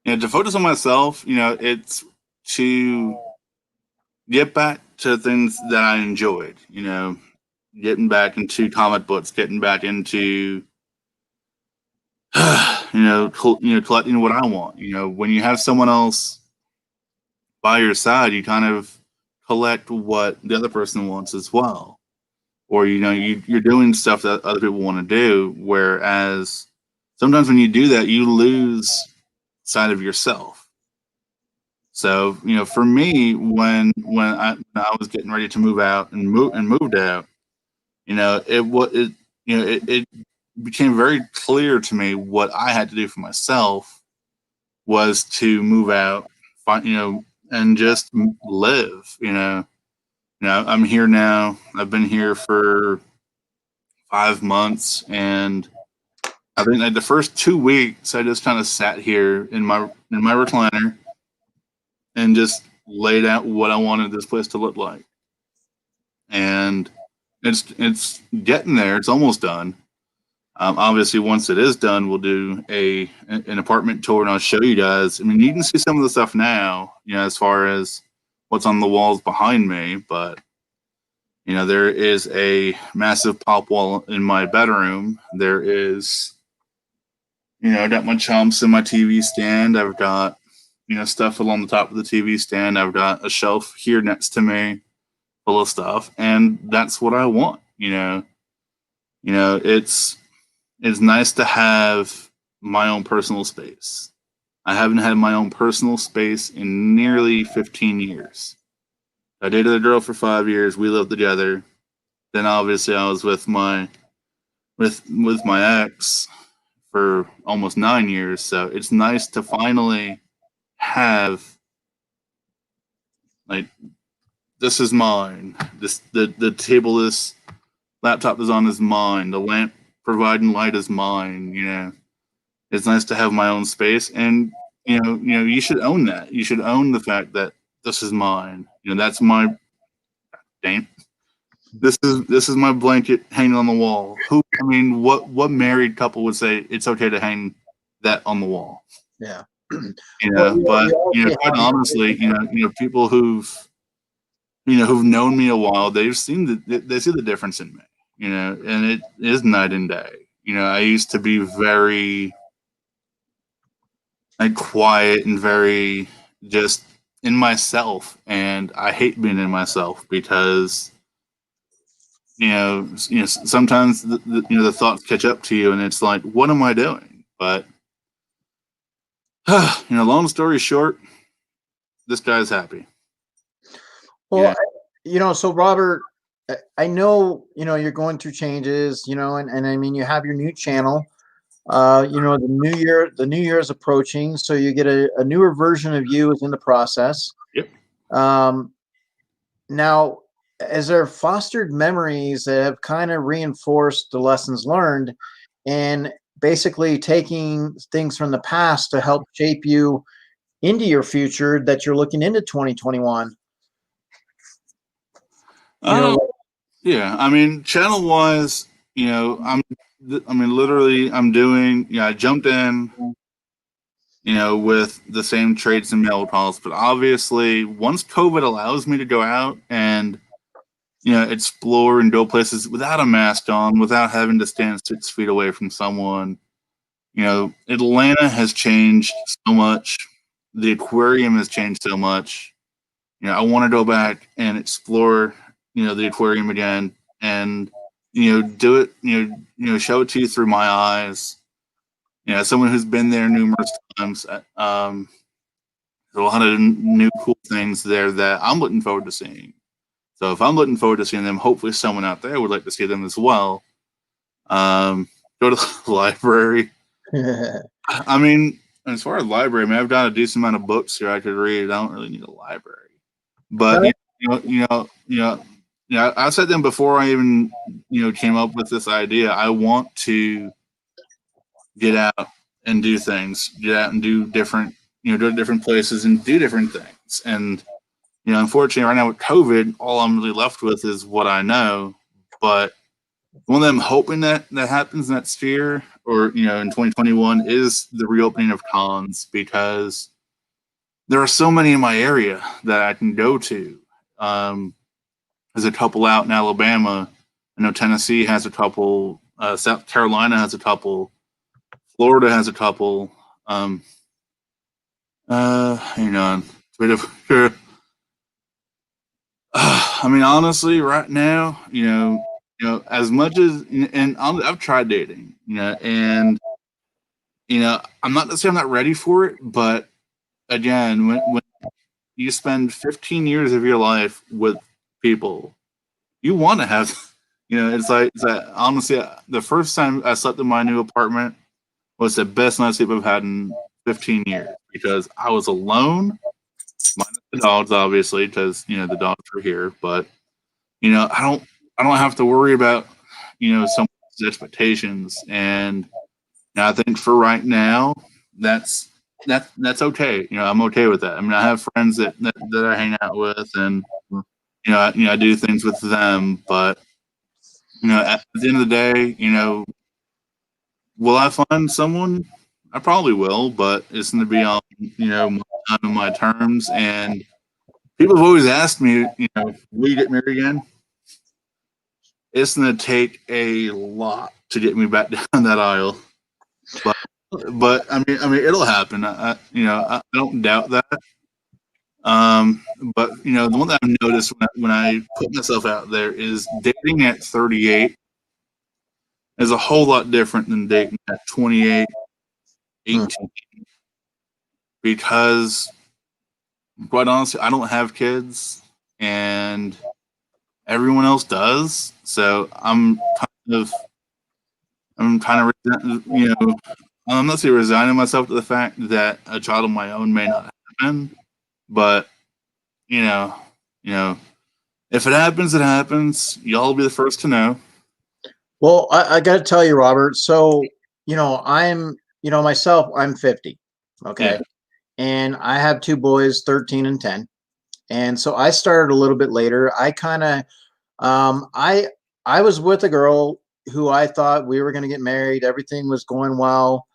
to focus on myself, it's to get back to things that I enjoyed, getting back into comic books, getting back into, collecting what I want. When you have someone else by your side, you kind of collect what the other person wants as well. Or, you're doing stuff that other people want to do. Whereas sometimes when you do that, you lose sight of yourself. So, for me, when I was getting ready to move out and moved out, it became very clear to me what I had to do for myself was to move out, find, and just live. I'm here now. I've been here for 5 months, and I think like the first 2 weeks, I just kind of sat here in my recliner and just laid out what I wanted this place to look like. And it's getting there. It's almost done. Obviously, once it is done, we'll do an apartment tour, and I'll show you guys. I mean, you can see some of the stuff now, as far as what's on the walls behind me. But there is a massive pop wall in my bedroom. There is, I got my chumps in my TV stand. I've got, stuff along the top of the TV stand. I've got a shelf here next to me full of stuff, and that's what I want. It's nice to have my own personal space. I haven't had my own personal space in nearly 15 years. I dated a girl for 5 years. We lived together. Then obviously I was with my ex for almost 9 years. So it's nice to finally have, like, this is mine. The table this laptop is on is mine. The lamp providing light is mine. It's nice to have my own space, and you should own that. You should own the fact that this is mine. That's my damn. This is my blanket hanging on the wall. What married couple would say it's okay to hang that on the wall? Yeah. But quite honestly, people who've known me a while, they see the difference in me. And it is night and day. I used to be very quiet and very just in myself, and I hate being in myself because sometimes the thoughts catch up to you, and it's like, what am I doing? But long story short, this guy's happy. Well, so Robert, I know, you're going through changes, and I mean, you have your new channel. The new year is approaching, so you get a newer version of you is in the process. Yep. Now, as there fostered memories that have kind of reinforced the lessons learned, and basically taking things from the past to help shape you into your future that you're looking into 2021. Yeah, I mean, channel wise, literally, I'm doing. I jumped in, with the same trades and mail calls, but obviously, once COVID allows me to go out and explore and go places without a mask on, without having to stand 6 feet away from someone, Atlanta has changed so much. The aquarium has changed so much. I want to go back and explore, the aquarium again, and do it, show it to you through my eyes. Someone who's been there numerous times. There's a lot of new cool things there that I'm looking forward to seeing. So if I'm looking forward to seeing them, hopefully someone out there would like to see them as well. Go to the library. I mean, as far as library, I've got a decent amount of books here I could read. I don't really need a library. But I said them before I even came up with this idea. I want to get out and do things, get out and do different, go to different places and do different things. And unfortunately, right now with COVID, all I'm really left with is what I know. But one that I'm hoping that happens next year, or in 2021, is the reopening of cons, because there are so many in my area that I can go to. There's a couple out in Alabama. I know Tennessee has a couple. South Carolina has a couple. Florida has a couple. Hang on. I mean, honestly, right now, as much as, and I've tried dating, and I'm not to say I'm not ready for it, but again, when you spend 15 years of your life with people, you want to have, it's like honestly, the first time I slept in my new apartment was the best night's sleep I've had in 15 years, because I was alone, minus the dogs, obviously, because the dogs were here, but I don't have to worry about someone's expectations, and I think for right now, that's okay. I'm okay with that. I mean, I have friends that I hang out with, and I do things with them, but at the end of the day, will I find someone? I probably will, but it's going to be on my time and my terms. And people have always asked me, will you get married again? It's going to take a lot to get me back down that aisle, but I mean, it'll happen. I don't doubt that. But the one that I've noticed when I put myself out there is dating at 38 is a whole lot different than dating at 28, 18, because quite honestly, I don't have kids, and everyone else does. So I'm kind of, I'm not saying resigning myself to the fact that a child of my own may not happen, but if it happens, it happens. Y'all will be the first to know. Well, I got to tell you, Robert. So, I'm, myself, I'm 50. Okay. Yeah. And I have two boys, 13 and 10. And so I started a little bit later. I kind of, I was with a girl who I thought we were going to get married. Everything was going well.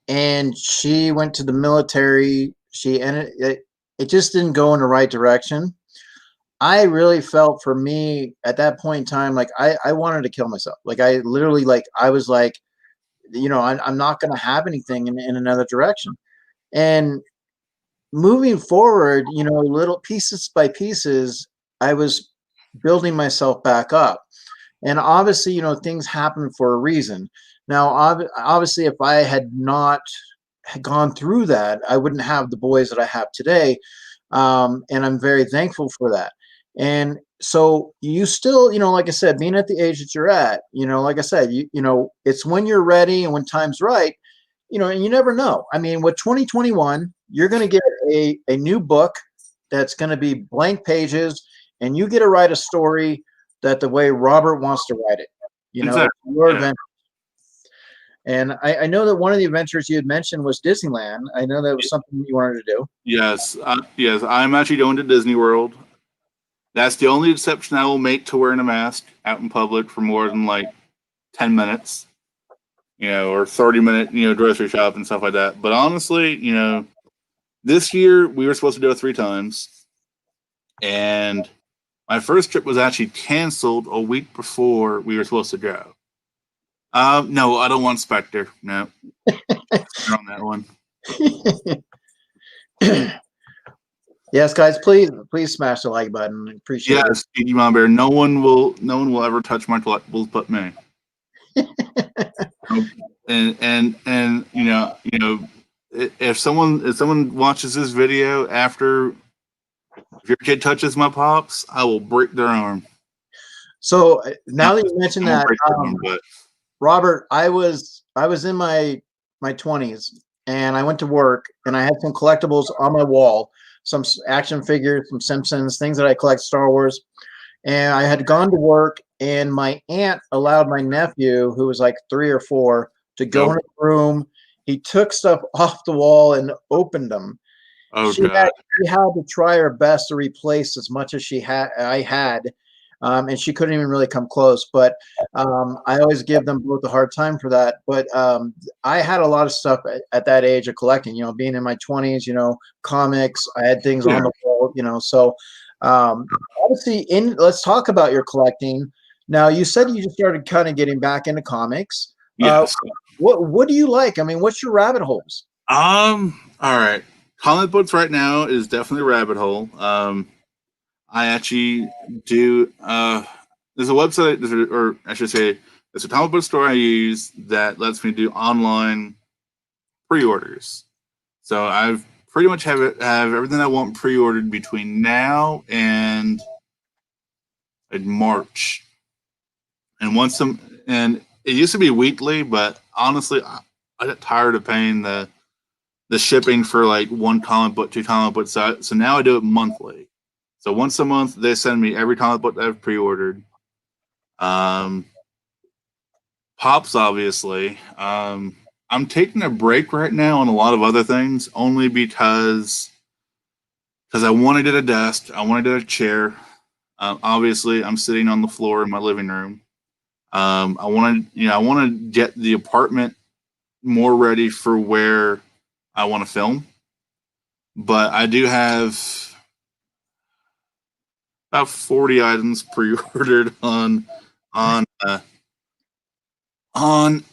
And she went to the military. She ended it just didn't go in the right direction. I really felt, for me at that point in time, like I wanted to kill myself. Like I literally, like I was like, I'm not going to have anything in another direction. And moving forward, little pieces by pieces, I was building myself back up. And obviously, things happen for a reason. Now, obviously, if I had not gone through that, I wouldn't have the boys that I have today. And I'm very thankful for that. And so you still, like I said, being at the age that you're at, like I said, it's when you're ready and when time's right, and you never know. I mean, with 2021, you're going to get a new book that's going to be blank pages, and you get to write a story that the way Robert wants to write it, Exactly. your adventure. And I know that one of the adventures you had mentioned was Disneyland. I know that was something you wanted to do. Yes. Yes. I'm actually going to Disney World. That's the only exception I will make to wearing a mask out in public for more than like 10 minutes, or 30-minute, grocery shop and stuff like that. But honestly, this year we were supposed to do it 3 times. And my first trip was actually canceled a week before we were supposed to go. No, I don't want Spectre. No. On that one. Yes, guys, please smash the like button. Appreciate it. Yes, Digimon Bear. No one will ever touch my collectibles but me. and if someone watches this video after, if your kid touches my pops, I will break their arm. So now that you mentioned that, Robert, I was in my 20s, and I went to work, and I had some collectibles on my wall, some action figures, some Simpsons, things that I collect, Star Wars. And I had gone to work, and my aunt allowed my nephew, who was like 3 or 4, to go in a room. He took stuff off the wall and opened them. Oh she had God. she had to try her best to replace as much as I had, and she couldn't even really come close. But I always give them both a hard time for that. But I had a lot of stuff at that age of collecting. Being in my 20s, comics. I had things Yeah. on the wall. So obviously, let's talk about your collecting. Now, you said you just started kind of getting back into comics. Yes. What do you like? I mean, what's your rabbit holes? All right. Comic books right now is definitely a rabbit hole. I actually do. There's a website, or I should say, there's a comic book store I use that lets me do online pre-orders. So I've pretty much have everything I want pre-ordered between now and March. And and it used to be weekly, but honestly, I got tired of paying the shipping for like one comic book, two comic books. So now I do it monthly. So once a month, they send me every comic book that I've pre-ordered. Pops, obviously. I'm taking a break right now on a lot of other things, only because I want to get a desk, I want to get a chair. Obviously, I'm sitting on the floor in my living room. I want to get the apartment more ready for where I want to film. But I do have about 40 items pre-ordered on uh, on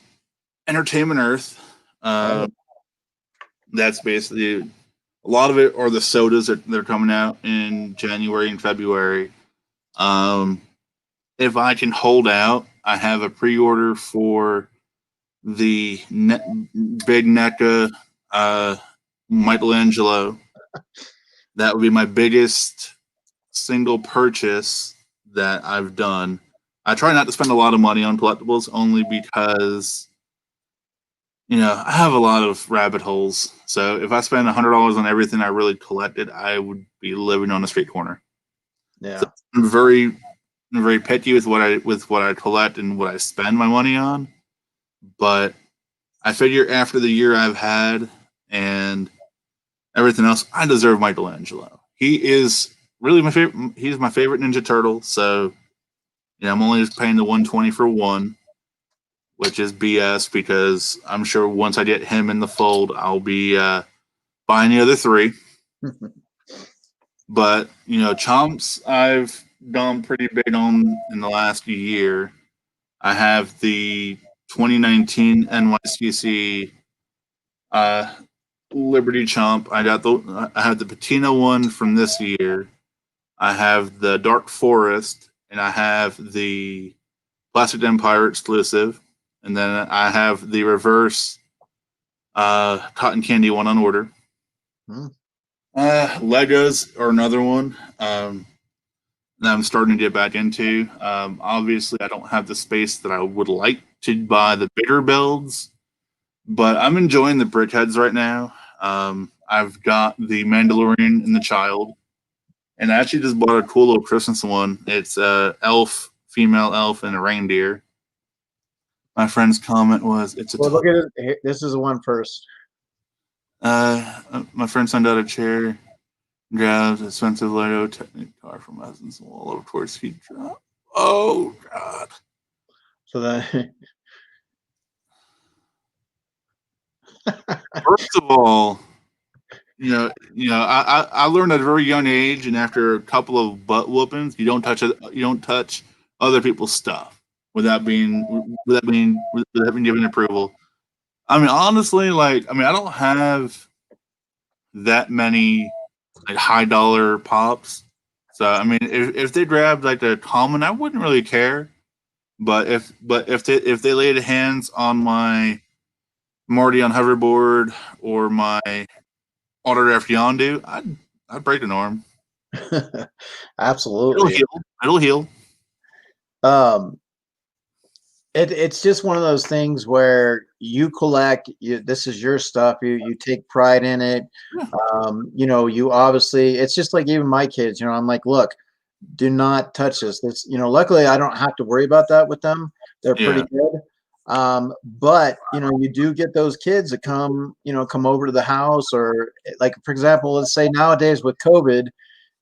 Entertainment Earth. That's basically a lot of it, or the sodas that they're coming out in January and February. If I can hold out, I have a pre-order for the big NECA Michelangelo. That would be my biggest single purchase that I've done. I try not to spend a lot of money on collectibles only because I have a lot of rabbit holes. So if I spend $100 on everything I really collected, I would be living on a street corner. Yeah. So I'm very picky with what I collect and what I spend my money on. But I figure after the year I've had and everything else, I deserve Michelangelo. He is really my favorite. He's my favorite Ninja Turtle. So I'm only just paying the 120 for one, which is BS because I'm sure once I get him in the fold, I'll be buying the other three. But Chomps, I've gone pretty big on in the last year. I have the 2019 NYCC Liberty Chomp. I have the Patina one from this year. I have the Dark Forest, and I have the Plastic Empire exclusive, and then I have the reverse Cotton Candy one on order. Legos are another one that I'm starting to get back into. Obviously, I don't have the space that I would like to buy the bigger builds, but I'm enjoying the brickheads right now. I've got the Mandalorian and the Child, and I actually just bought a cool little Christmas one. It's a elf, female elf, and a reindeer. My friend's comment was, "It's a." Well, look at it. This is the one first. My friend sent out a chair, grabs a expensive Lego Technic car from us and all over towards feet drop. Oh God! So then, First of all, I learned at a very young age, and after a couple of butt whoopings, you don't touch other people's stuff without being given approval. I mean, honestly, I don't have that many like high dollar pops. So I mean, if they grabbed like the common, I wouldn't really care. But if they laid hands on my Marty on hoverboard or my autographed Yondu, I'd break an arm. absolutely. It'll heal. Um, it's just one of those things where you collect. This is your stuff. You take pride in it. You obviously. It's just like even my kids. I'm like, look, do not touch this. Luckily I don't have to worry about that with them. They're pretty good. But you do get those kids that come over to the house, or like, for example, let's say nowadays with COVID,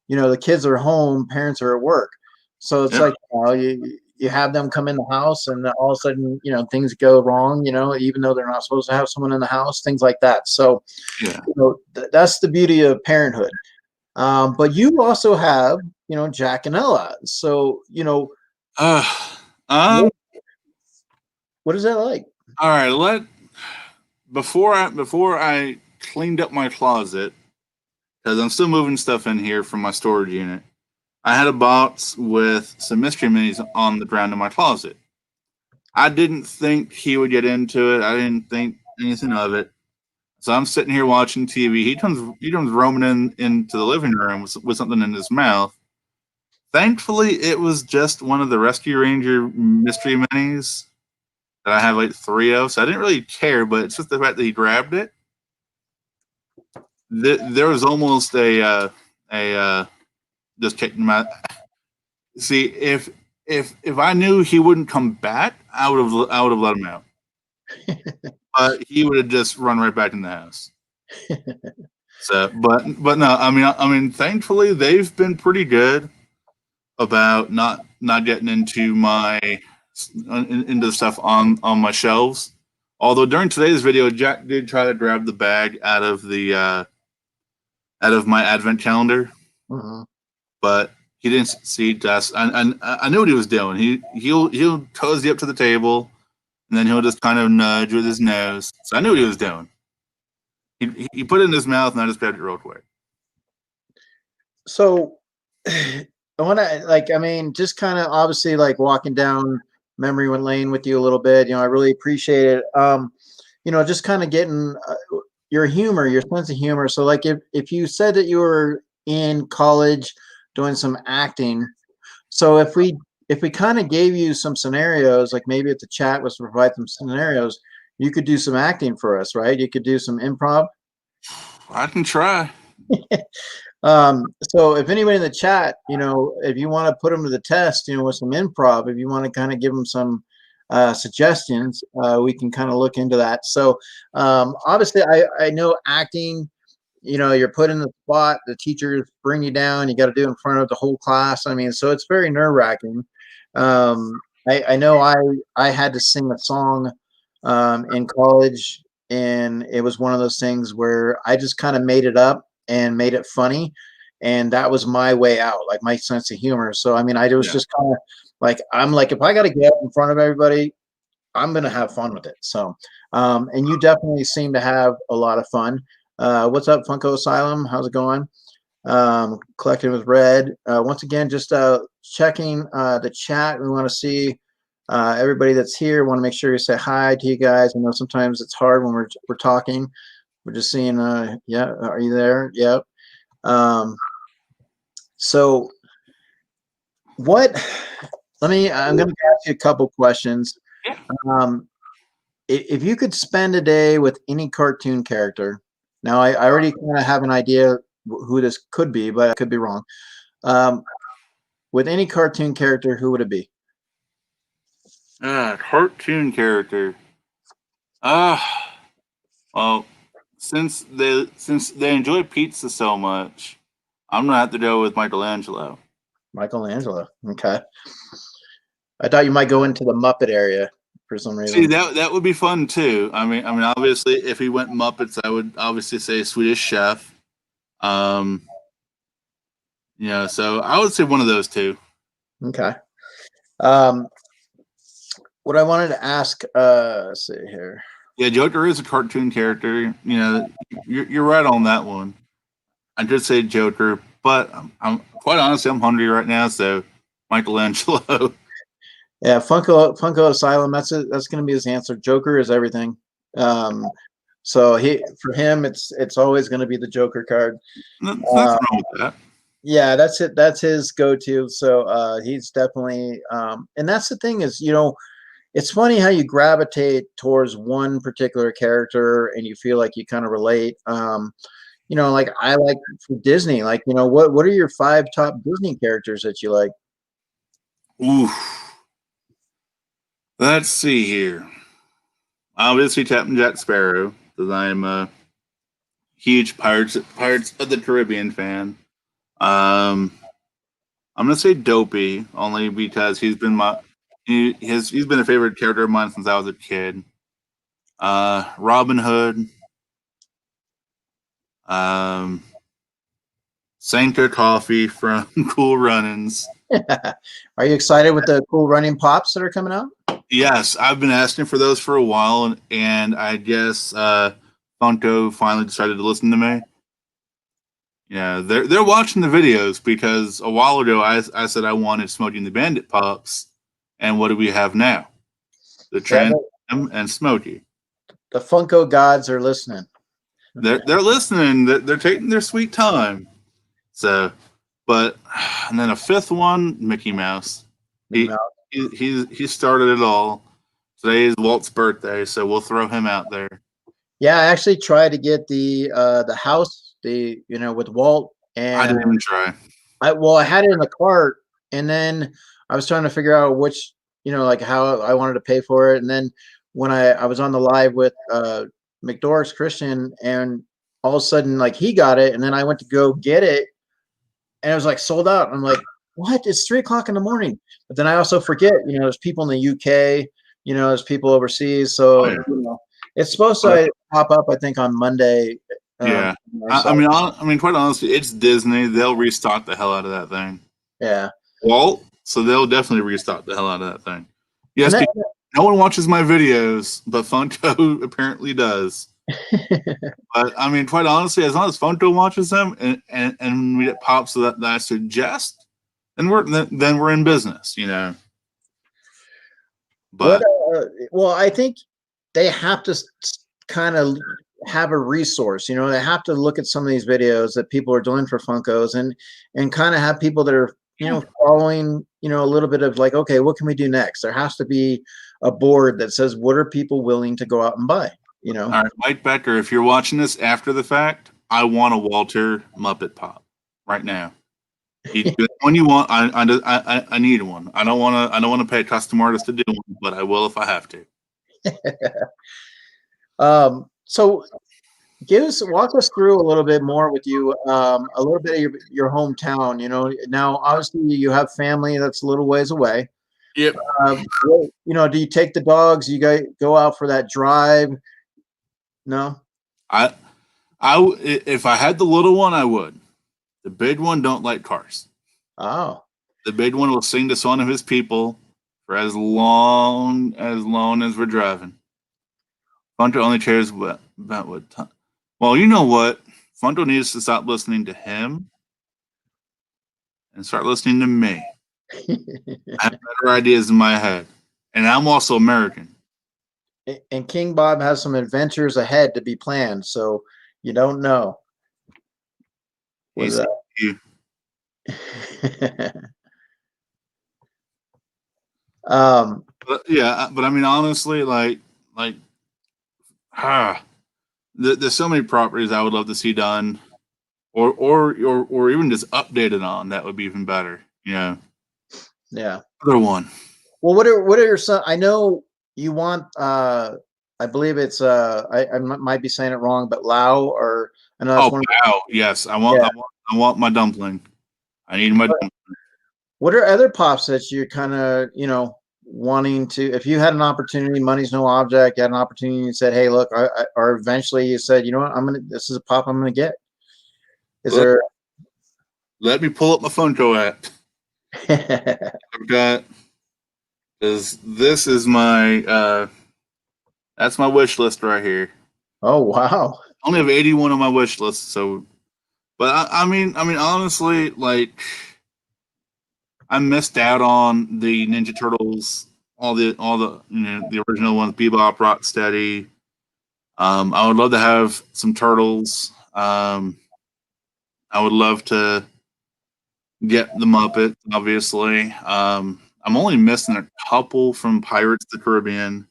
the kids are home, parents are at work. So it's Yeah. like, you have them come in the house, and then all of a sudden, things go wrong, even though they're not supposed to have someone in the house, things like that. So, Yeah. that's the beauty of parenthood. But you also have, Jack and Ella. So, Uh, what, um. what is that like? All right. Before I cleaned up my closet, because I'm still moving stuff in here from my storage unit. I had a box with some mystery minis on the ground in my closet. I didn't think he would get into it. I didn't think anything of it. So I'm sitting here watching TV. He comes roaming into the living room with something in his mouth. Thankfully, it was just one of the Rescue Ranger mystery minis that I have like 3 of. So I didn't really care, but it's just the fact that he grabbed it. There was almost a just kicking him out. See, if I knew he wouldn't come back, I would have let him out. But he would have just run right back in the house. So, but no, I mean, thankfully they've been pretty good about not getting into into the stuff on my shelves. Although during today's video, Jack did try to grab the bag out of my advent calendar, Mhm. but he didn't succeed. I knew what he was doing. He'll cozy up to the table, and then he'll just kind of nudge with his nose. So I knew what he was doing. He put it in his mouth, and I just grabbed it real quick. So, I want to, like, I mean, just kind of obviously like walking down memory lane with you a little bit. I really appreciate it. Just kind of getting your humor, your sense of humor. So, like, if you said that you were in college doing some acting, so if we kind of gave you some scenarios, like maybe if the chat was to provide some scenarios, you could do some acting for us, right? You could do some improv. I can try. So if anybody in the chat, if you want to put them to the test, with some improv, if you want to kind of give them some suggestions, we can kind of look into that. So obviously, I know acting. You're put in the spot. The teachers bring you down. You got to do it in front of the whole class. I mean, so it's very nerve wracking. I know I had to sing a song in college, and it was one of those things where I just kind of made it up and made it funny, and that was my way out, like my sense of humor. So I mean, I was Yeah. just kind of like, I'm like, if I got to get up in front of everybody, I'm gonna have fun with it. So, and you definitely seem to have a lot of fun. What's up, Funko Asylum? How's it going? Collecting with Red. Once again, just checking the chat. We want to see everybody that's here. Want to make sure you say hi to you guys. I know sometimes it's hard when we're talking. We're just seeing. Yeah, are you there? Yep. So what? I'm going to ask you a couple questions. Um, if you could spend a day with any cartoon character, now I already kind of have an idea who this could be, but I could be wrong. With any cartoon character, who would it be? Cartoon character. Well, since they enjoy pizza so much, I'm gonna have to go with Michelangelo. Michelangelo. Okay. I thought you might go into the Muppet area for some See, reason. that would be fun too. I mean, obviously, if he went Muppets, I would obviously say Swedish Chef. Um, so I would say one of those two. Okay. Um, what I wanted to ask, let's see here. Yeah, Joker is a cartoon character. You're right on that one. I did say Joker, but I'm quite honestly, I'm hungry right now, so Michelangelo. Yeah, Funko Asylum. That's it. That's going to be his answer. Joker is everything. So for him, it's always going to be the Joker card. Nothing wrong with that. Yeah, that's it. That's his go-to. So he's definitely. And that's the thing is, it's funny how you gravitate towards one particular character and you feel like you kind of relate. Like I like for Disney. Like, what are your 5 top Disney characters that you like? Ooh. Let's see here. Obviously, Captain Jack Sparrow, because I am a huge Pirates of the Caribbean fan. I'm gonna say Dopey only because he's been he's been a favorite character of mine since I was a kid. Robin Hood, Sanka Coffee from Cool Runnings. Are you excited with the cool running pops that are coming out? Yes, I've been asking for those for a while, and I guess Funko finally decided to listen to me. Yeah, they're watching the videos because a while ago I said I wanted Smokey and the Bandit pops, and what do we have now? The Trans and Smokey. The Funko gods are listening. They're listening. They're taking their sweet time. So, but and then a fifth one, Mickey Mouse. He started it all. Today is Walt's birthday, so we'll throw him out there. Yeah, I actually tried to get the house, with Walt, and I didn't even try. I had it in the cart, and then I was trying to figure out which, like how I wanted to pay for it, and then when I was on the live with McDorks Christian, and all of a sudden like he got it, and then I went to go get it, and it was like sold out. I'm like, what? It's 3:00 in the morning. But then I also forget, there's people in the UK, there's people overseas. So, it's supposed to pop up, I think, on Monday. Yeah. I mean, quite honestly, it's Disney. They'll restock the hell out of that thing. Yeah. Walt, so they'll definitely restock the hell out of that thing. Yes, no one watches my videos, but Funko apparently does. But I mean, quite honestly, as long as Funko watches them and we get pops that I suggest, then we're in business, But well, I think they have to kind of have a resource. They have to look at some of these videos that people are doing for Funkos and kind of have people that are following a little bit of like, okay, what can we do next? There has to be a board that says what are people willing to go out and buy. All right, Mike Becker, if you're watching this after the fact, I want a Walter Muppet pop right now. When you want, I need one. I don't want to pay a custom artist to do one, but I will if I have to. So walk us through a little bit more with you, a little bit of your hometown. Now obviously you have family that's a little ways away. Yep. Do you take the dogs? You guys go out for that drive? No. If I had the little one, I would. The big one don't like cars. Oh. The big one will sing to one of his people for as long as we're driving. Funko only cares about what time. Well, you know what? Funko needs to stop listening to him and start listening to me. I have better ideas in my head. And I'm also American. And King Bob has some adventures ahead to be planned, so you don't know. He's you. But I mean, honestly, there's so many properties I would love to see done, or even just updated on. That would be even better. Yeah. Other one. Well, what are your son? I know you want. I believe it's. I might be saying it wrong, but Lao or I know that's one. Lao. Yes, I want my dumpling. I need my dumpling. What are other pops that you're kind of wanting to? If you had an opportunity, money's no object. You had an opportunity, and said, "Hey, look," or eventually you said, "You know what? This is a pop I'm gonna get." Let me pull up my Funko app. I've got. This is my that's my wish list right here. Oh wow! I only have 81 on my wish list, so. But I mean, honestly, like I missed out on the Ninja Turtles, all the the original ones, Bebop, Rocksteady. I would love to have some Turtles. I would love to get the Muppets, obviously. I'm only missing a couple from Pirates of the Caribbean.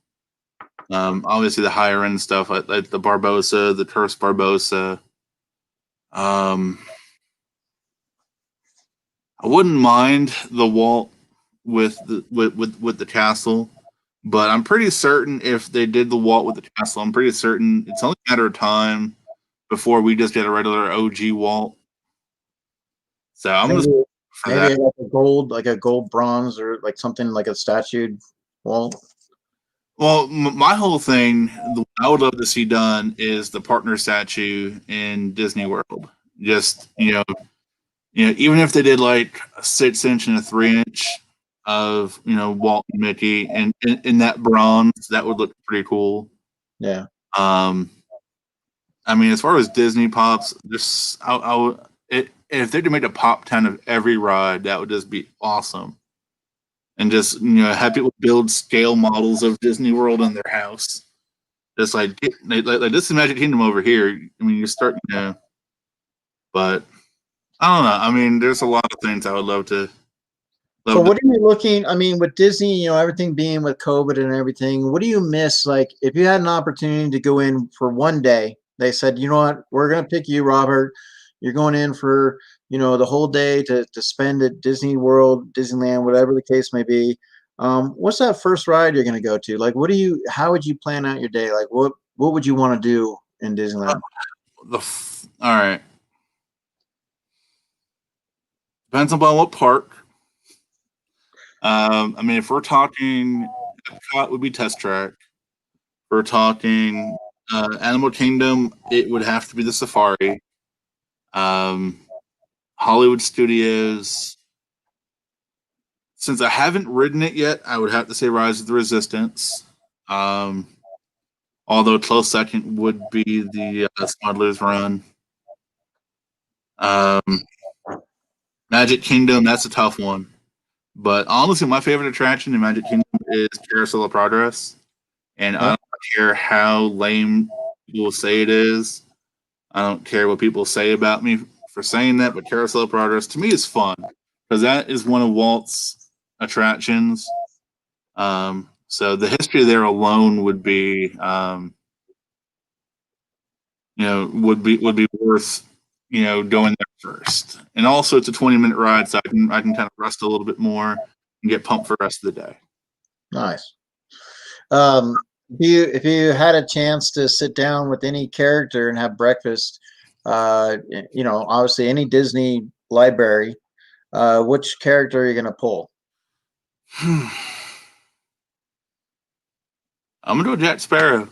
Obviously the higher end stuff like the Barbossa, the Curse Barbossa. I wouldn't mind the Walt with the castle, But I'm pretty certain if they did the Walt with the castle, I'm pretty certain it's only a matter of time before we just get a regular OG Walt. So I'm just Maybe for maybe that. like a gold bronze or like something like a statue wall. Well, my whole thing, I would love to see done is the partner statue in Disney World. Just even if they did like a 6 inch and a 3 inch of Walt and Mickey, and in that bronze, that would look pretty cool. Yeah. Um, I mean, as far as Disney pops, if they could make a pop 10 of every ride, that would just be awesome. And just have people build scale models of Disney World in their house. Just like this is Magic Kingdom over here. I mean, you start, but I don't know. I mean, there's a lot of things I would love to. So what are you looking? I mean, with Disney, everything being with COVID and everything, what do you miss? Like, if you had an opportunity to go in for one day, they said, you know what, we're gonna pick you, Robert. You're going in for the whole day to spend at Disney World, Disneyland, whatever the case may be. What's that first ride you're gonna go to? Like, how would you plan out your day? Like, what would you want to do in Disneyland? All right. Depends upon what park. I mean, if we're talking, Epcot would be Test Track. If we're talking Animal Kingdom, it would have to be the Safari. Hollywood Studios. Since I haven't ridden it yet, I would have to say Rise of the Resistance. Although close second would be the Smuggler's Run. Magic Kingdom, that's a tough one. But honestly, my favorite attraction in Magic Kingdom is Carousel of Progress. And I don't care how lame people say it is. I don't care what people say about me for saying that, but Carousel of Progress to me is fun because that is one of Walt's attractions. So the history there alone would be, would be worth, going there first. And also, it's a 20-minute ride, so I can kind of rest a little bit more and get pumped for the rest of the day. Nice. If you had a chance to sit down with any character and have breakfast, obviously any Disney library, which character are you going to pull? I'm gonna do Jack Sparrow.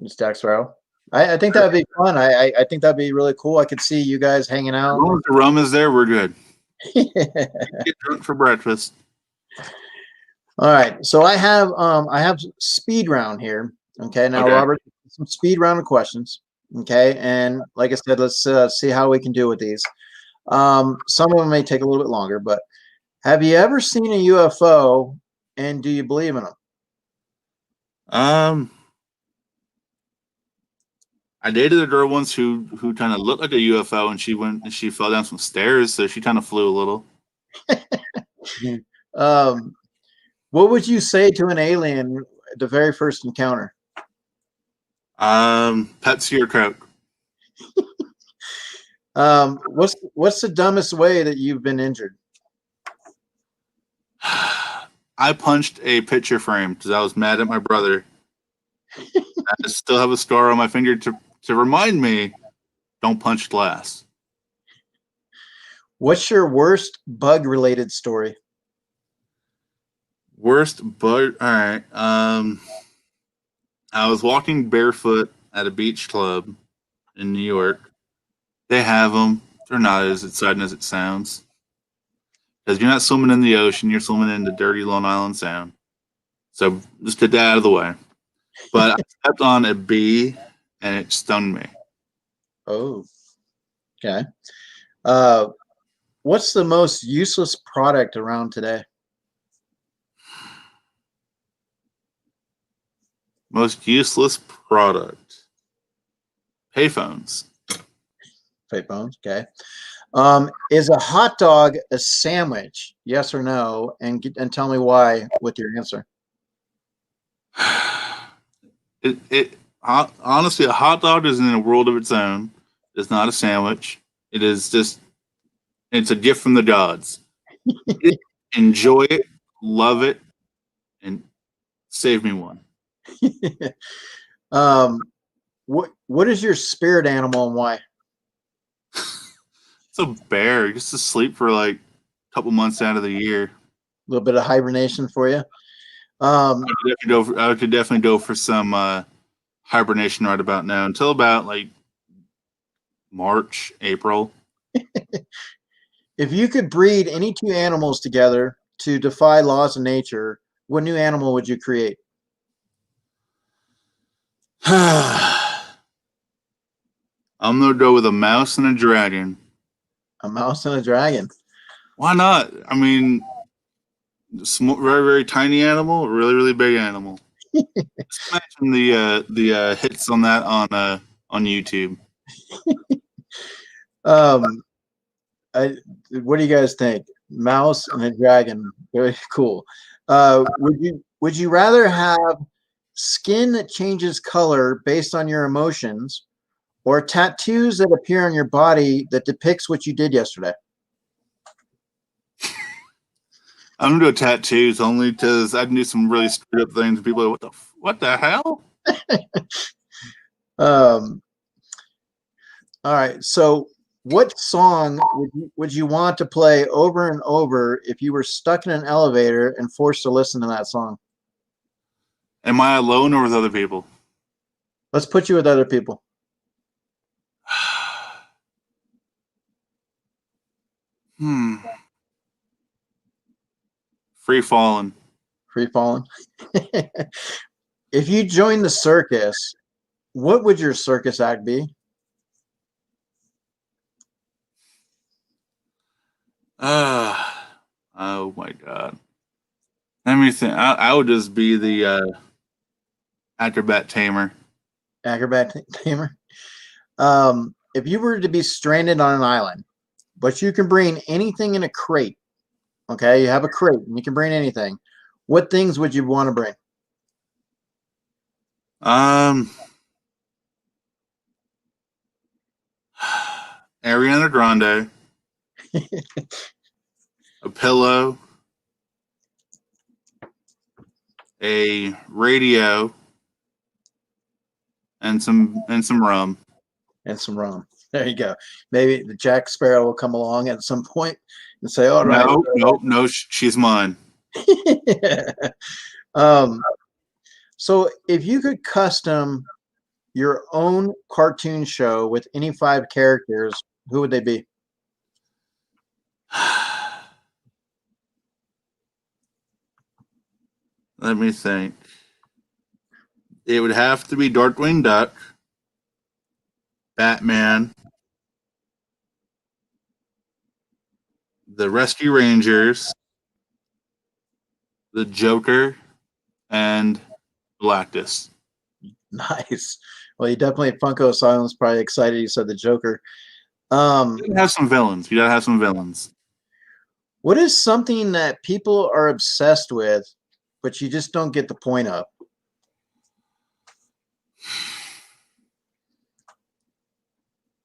It's Jack Sparrow. I think that'd be fun. I think that'd be really cool. I could see you guys hanging out. As long as the rum is there, we're good. Get drunk for breakfast. All right. So I have speed round here. Okay. Now, okay. Robert, some speed round of questions. Okay. And like I said, let's see how we can do with these. Some of them may take a little bit longer, but have you ever seen a UFO and do you believe in them? I dated a girl once who kind of looked like a UFO, and she fell down some stairs, so she kind of flew a little. What would you say to an alien at the very first encounter? Pepsi or Coke. What's the dumbest way that you've been injured? I punched a picture frame because I was mad at my brother. I still have a scar on my finger to remind me, don't punch glass. What's your worst bug-related story? Worst bug? All right. I was walking barefoot at a beach club in New York. They have them. They're not as exciting as it sounds. Because you're not swimming in the ocean, you're swimming in the dirty Long Island Sound. So just get that out of the way. But I stepped on a bee and it stung me. Oh, okay. What's the most useless product around today? Most useless product. Payphones. Payphones, okay. Is a hot dog a sandwich? Yes or no? And tell me why with your answer. Honestly, a hot dog is in a world of its own. It's not a sandwich. It is just, it's a gift from the gods. Enjoy it, love it, and Save me one. What is your spirit animal and why? It's a bear. He gets to sleep for like a couple months out of the year. A little bit of hibernation for you. I could definitely go for some hibernation right about now until about like March, April. If you could breed any two animals together to defy laws of nature, what new animal would you create? I'm gonna go with a mouse and a dragon. A mouse and a dragon. Why not? I mean, very very tiny animal, really really big animal. Just imagine the hits on that on YouTube. What do you guys think? Mouse and a dragon. Very cool. Would you rather have skin that changes color based on your emotions, or tattoos that appear on your body that depicts what you did yesterday? I'm gonna do tattoos only because I can do some really screwed up things. And people are like, what the hell? All right. So, what song would you want to play over and over if you were stuck in an elevator and forced to listen to that song? Am I alone or with other people? Let's put you with other people. Free falling. Free falling. If you joined the circus, what would your circus act be? Oh my god. Let me think. I would just be the acrobat tamer. Acrobat tamer. If you were to be stranded on an island, but you can bring anything in a crate, okay? You have a crate and you can bring anything. What things would you want to bring? Ariana Grande, a pillow, a radio, and some rum. And some rum. There you go. Maybe the Jack Sparrow will come along at some point and say, "All right, no, she's mine." So if you could custom your own cartoon show with any 5 characters, who would they be? Let me think. It would have to be Darkwing Duck, Batman, the Rescue Rangers, the Joker, and Galactus. Nice. Well, you definitely Funko Asylum's probably excited you said the Joker. You gotta have some villains. You gotta have some villains. What is something that people are obsessed with, but you just don't get the point of?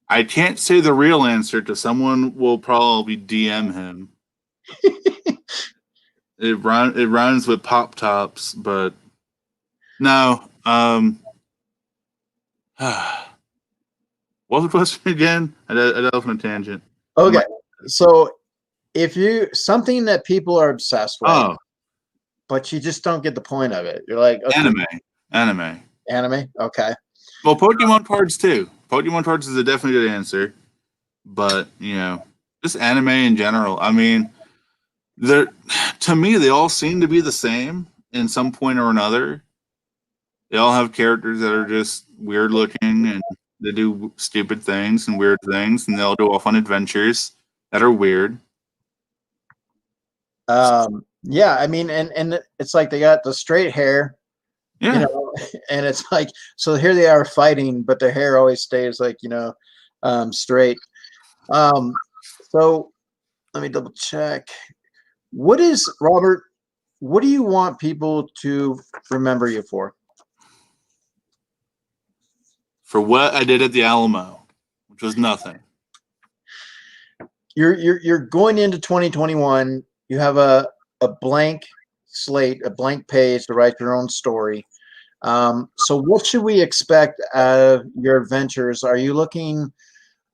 I can't say the real answer to someone will probably DM him. It rhymes with Pop Tops, but no. What's the question again? I got off on a tangent. Okay, so if you something that people are obsessed with, but you just don't get the point of it, you're like, okay, anime. Okay. Well, Pokemon cards too. Pokemon cards is a definitely good answer, but just anime in general. I mean, to me they all seem to be the same in some point or another. They all have characters that are just weird looking and they do stupid things and weird things, and they'll go off on adventures that are weird. Yeah, I mean, and it's like they got the straight hair, yeah, and it's like, so here they are fighting, but their hair always stays like, straight. So let me double check. Robert, what do you want people to remember you for? For what I did at the Alamo, which was nothing. You're going into 2021. You have a blank slate, a blank page to write your own story. So what should we expect out of your adventures? Are you looking,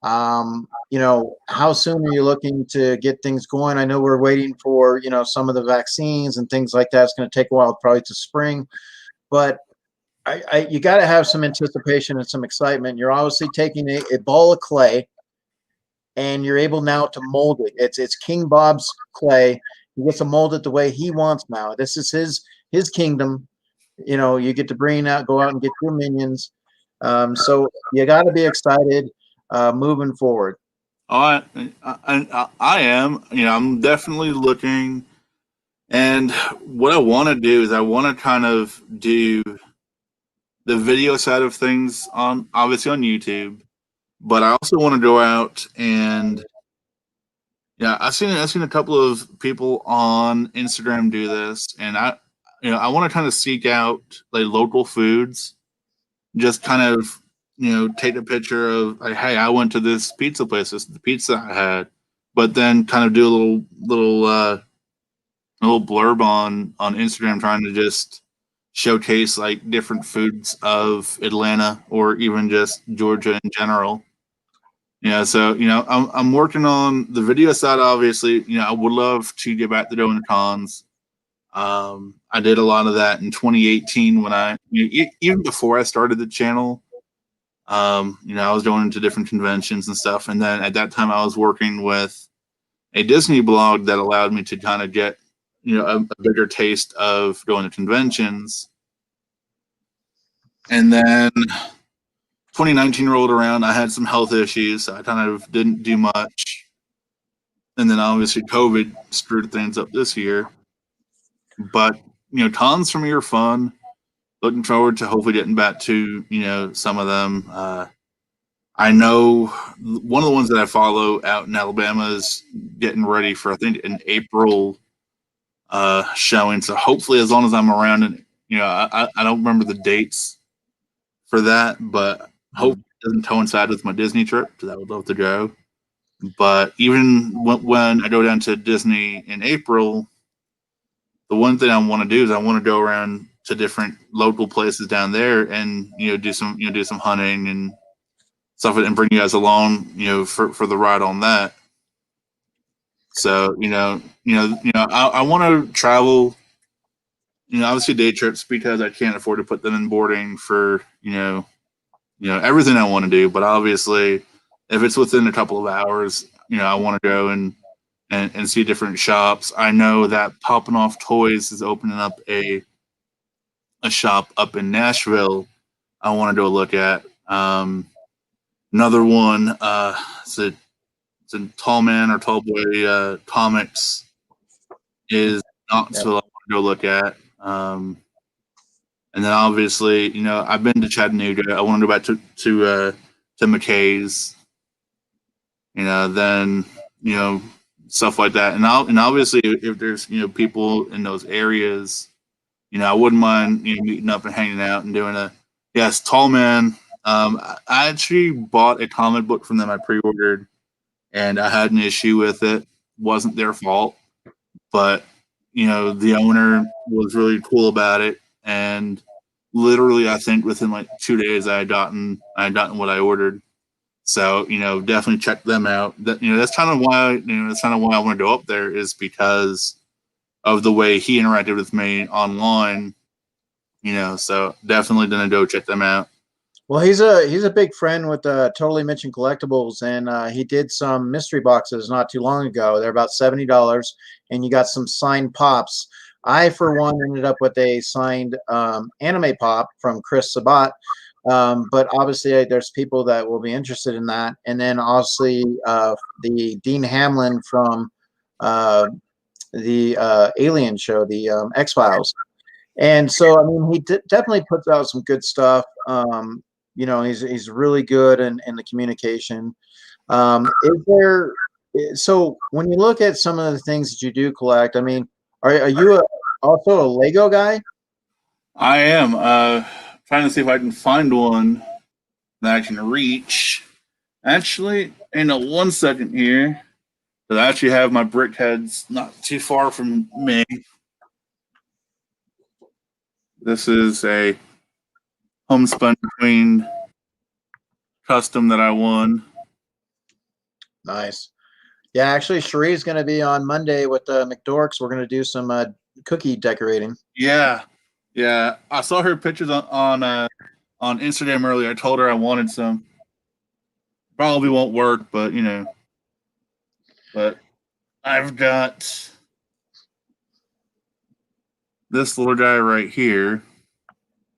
how soon are you looking to get things going? I know we're waiting for, some of the vaccines and things like that. It's going to take a while, probably to spring, but you got to have some anticipation and some excitement. You're obviously taking a ball of clay and you're able now to mold it. It's King Bob's clay. He gets to mold it the way he wants now. This is his kingdom. You get to go out and get your minions. So you got to be excited moving forward. I am. I'm definitely looking, and what I want to do is I want to kind of do the video side of things on obviously on YouTube, but I also want to go out and I've seen a couple of people on Instagram do this, and I want to kind of seek out like local foods, just kind of take a picture of like, hey, I went to this pizza place, this is the pizza I had, but then kind of do a little blurb on Instagram, trying to just showcase like different foods of Atlanta or even just Georgia in general. So I'm working on the video side. Obviously, I would love to get back to doing the cons. I did a lot of that in 2018 when even before I started the channel. I was going to different conventions and stuff, and then at that time I was working with a Disney blog that allowed me to kind of get a bigger taste of going to conventions. And then 2019 rolled around. I had some health issues, so I kind of didn't do much. And then obviously COVID screwed things up this year. But cons for me are fun. Looking forward to hopefully getting back to some of them. I know one of the ones that I follow out in Alabama is getting ready for, I think, an April showing. So hopefully, as long as I'm around, and I don't remember the dates for that, but hopefully it doesn't coincide with my Disney trip, because I would love to go. But even when I go down to Disney in April, the one thing I want to do is I want to go around to different local places down there and do some hunting and stuff, and bring you guys along for the ride on that. So I want to travel. Obviously day trips, because I can't afford to put them in boarding for everything I want to do. But obviously, if it's within a couple of hours, I want to go and see different shops. I know that Popping Off Toys is opening up a shop up in Nashville. I want to go look at. Another one, it's a Tall Man or Tall Boy Comics is Knoxville. Yep. I want to go look at. And then obviously, I've been to Chattanooga. I want to go back to McKay's. Then stuff like that. And obviously, if there's people in those areas, I wouldn't mind meeting up and hanging out and doing Tall Man. I actually bought a comic book from them. I pre-ordered, and I had an issue with it. Wasn't their fault, but the owner was really cool about it, and literally, I think within like 2 days, I had gotten what I ordered. So definitely check them out. That's kind of why I want to go up there, is because of the way he interacted with me online. So definitely gonna go check them out. Well, he's a big friend with Totally Mitchin Collectibles, and he did some mystery boxes not too long ago. They're about $70, and you got some signed pops. I, for one, ended up with a signed anime pop from Chris Sabat, but obviously there's people that will be interested in that. And then obviously the Dean Hamlin from the Alien show, the X-Files. And so, I mean, he definitely puts out some good stuff. He's really good in the communication. So when you look at some of the things that you do collect, I mean, are you also a Lego guy? I am trying to see if I can find one that I can reach. Actually, in 1 second here, because I actually have my brick heads not too far from me. This is a homespun queen custom that I won. Nice. Yeah, actually, Cherie's going to be on Monday with McDorks. We're going to do some cookie decorating. Yeah, yeah. I saw her pictures on Instagram earlier. I told her I wanted some. Probably won't work, but you know. But I've got this little guy right here.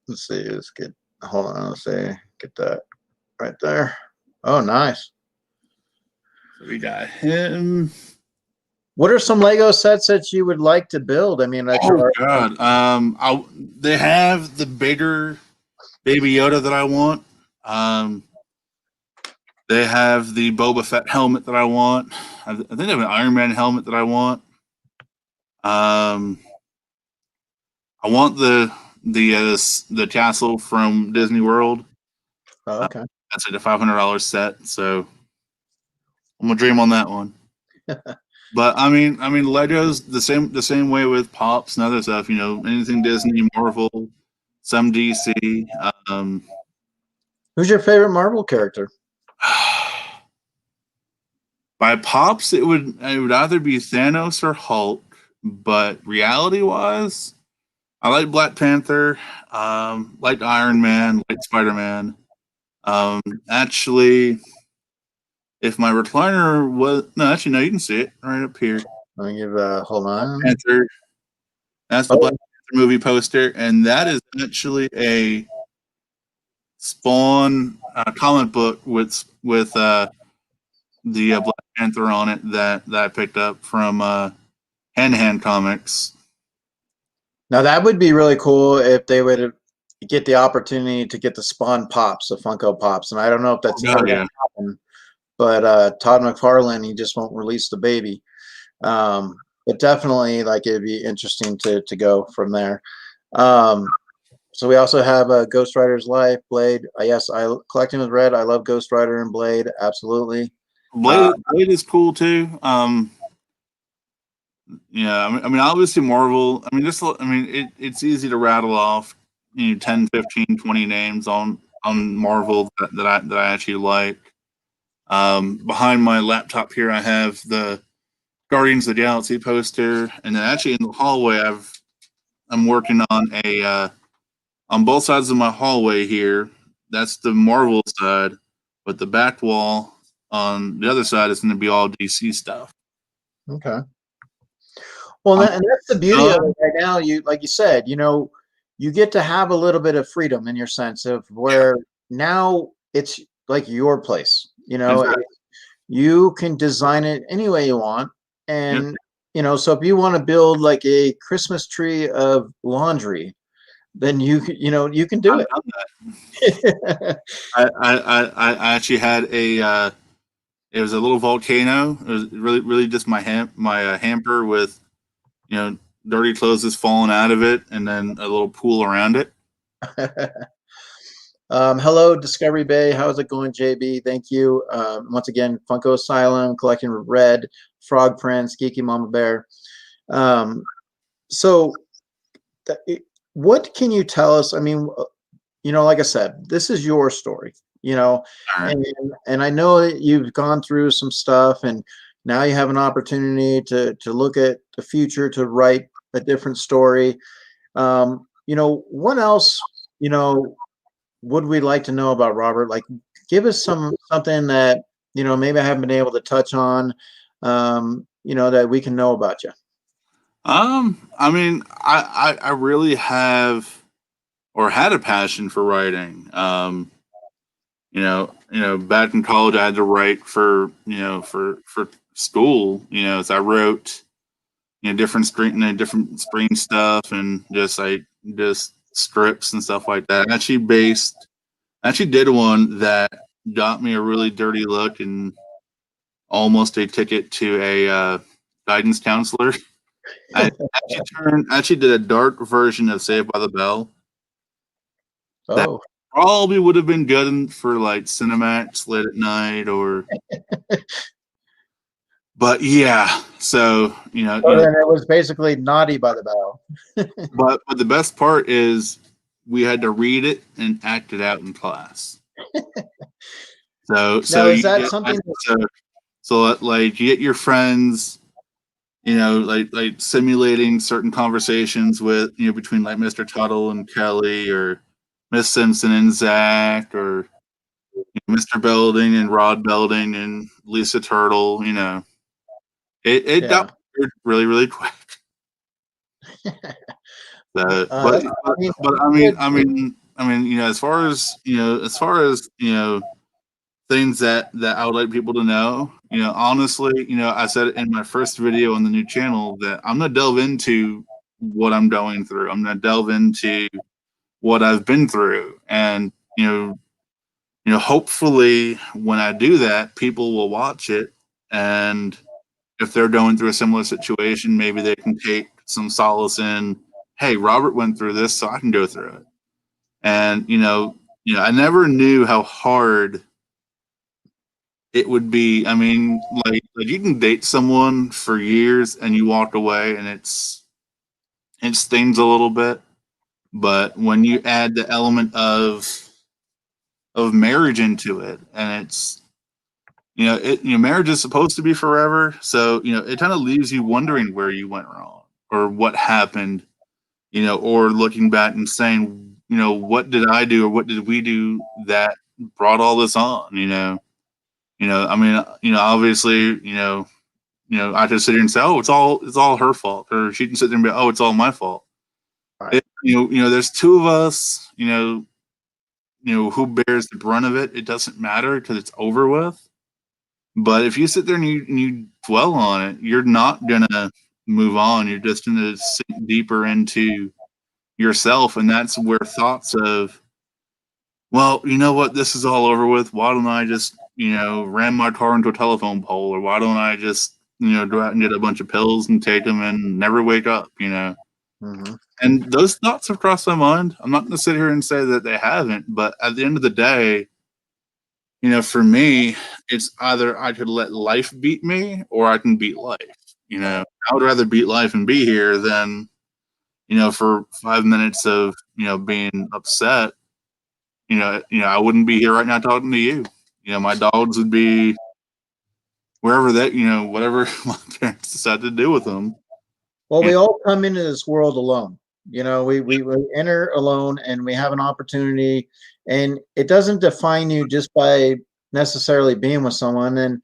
Let's see. Let's get. Hold on. Let's see. Get that right there. Oh, nice. So we got him. What are some Lego sets that you would like to build? I mean, Oh God. They have the bigger Baby Yoda that I want. They have the Boba Fett helmet that I want. I think they have an Iron Man helmet that I want. I want the castle from Disney World. Oh, okay. That's like a $500 set, so I'm gonna dream on that one. But I mean, Legos the same way with Pops and other stuff. You know, anything Disney, Marvel, some DC. Who's your favorite Marvel character? By Pops, it would either be Thanos or Hulk. But reality wise, I like Black Panther, like Iron Man, like Spider Man. Actually, if my recliner was no, you can see it right up here. Let me give. Hold on. Panther. That's the Black Panther movie poster, and that is actually a Spawn comic book with the Black Panther on it that I picked up from Hand to Hand Comics. Now that would be really cool if they would get the opportunity to get the Spawn Pops, the Funko Pops, and I don't know if that's ever going to happen. But Todd McFarlane, he just won't release the baby. But definitely, like it'd be interesting to go from there. So we also have Ghost Rider's Life, Blade. Yes, I collecting with Red. I love Ghost Rider and Blade. Absolutely. Blade is cool too. Yeah, I mean, obviously Marvel. I mean, it's easy to rattle off, 10, 15, 20 names on Marvel that I actually like. Behind my laptop here, I have the Guardians of the Galaxy poster, and then actually in the hallway, I'm working on on both sides of my hallway here. That's the Marvel side, but the back wall on the other side is going to be all DC stuff. Okay. Well, and that's the beauty of it right now. You, like you said, you get to have a little bit of freedom in your sense of where now it's like your place. Exactly. You can design it any way you want, and so if you want to build like a Christmas tree of laundry, then you can do it. I actually had it was a little volcano. It was really just my hamper with dirty clothes just falling out of it, and then a little pool around it. Hello, Discovery Bay. How's it going, JB? Thank you. Once again, Funko Asylum, Collecting Red, Frog Prince, Geeky Mama Bear. What can you tell us? I mean, like I said, this is your story, Right. and I know that you've gone through some stuff, and now you have an opportunity to look at the future, to write a different story. What else, would we like to know about Robert? Like, give us something that, maybe I haven't been able to touch on, that we can know about you. I mean, I really have or had a passion for writing. Back in college, I had to write for school. So I wrote, different screen stuff and just scripts and stuff like that. I actually did one that got me a really dirty look and almost a ticket to a guidance counselor. I actually did a dark version of Saved by the Bell. That probably would have been good for like Cinemax late at night, or But yeah, so So then it was basically Naughty by the Bell. but the best part is we had to read it and act it out in class. So Now, is you that get something? like you get your friends, like simulating certain conversations with between like Mr. Tuttle and Kelly, or Miss Simpson and Zach, or Mr. Belding and Rod Belding and Lisa Turtle. It got Yeah. weird really really quick. But I mean, as far as things that I would like people to know, honestly, I said in my first video on the new channel that I'm gonna delve into what I'm going through. I'm gonna delve into what I've been through, and hopefully when I do that, people will watch it, and if they're going through a similar situation, maybe they can take some solace in, hey, Robert went through this, so I can go through it. And I never knew how hard it would be. I mean, like you can date someone for years and you walk away and it stings a little bit, but when you add the element of marriage into it, and it's marriage is supposed to be forever, so it kind of leaves you wondering where you went wrong or what happened, or looking back and saying, what did I do or what did we do that brought all this on, I mean, obviously, I could sit here and say, oh, it's all her fault, or she can sit there and be, oh, it's all my fault. Right. There's two of us, who bears the brunt of it. It doesn't matter because it's over with. But if you sit there and you dwell on it, you're not gonna move on. You're just gonna sink deeper into yourself, and that's where thoughts of, well, you know what, this is all over with. Why don't I just ram my car into a telephone pole, or why don't I just go out and get a bunch of pills and take them and never wake up, Mm-hmm. And those thoughts have crossed my mind. I'm not going to sit here and say that they haven't, but at the end of the day, for me, it's either I could let life beat me or I can beat life. I would rather beat life and be here than, for 5 minutes of, being upset. I wouldn't be here right now talking to you. My dogs would be wherever that, whatever my parents decide to do with them. Well, we all come into this world alone. We enter alone, and we have an opportunity, and it doesn't define you just by necessarily being with someone. And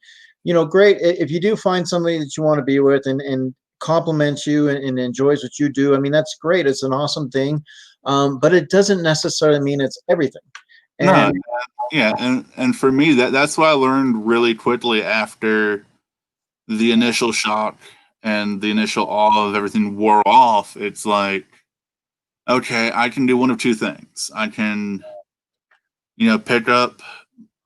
great if you do find somebody that you want to be with and compliments you and enjoys what you do. I mean, that's great. It's an awesome thing, but it doesn't necessarily mean it's everything. And No, yeah, and for me, that's what I learned really quickly after the initial shock and the initial awe of everything wore off. It's like, okay, I can do one of two things. I can, pick up,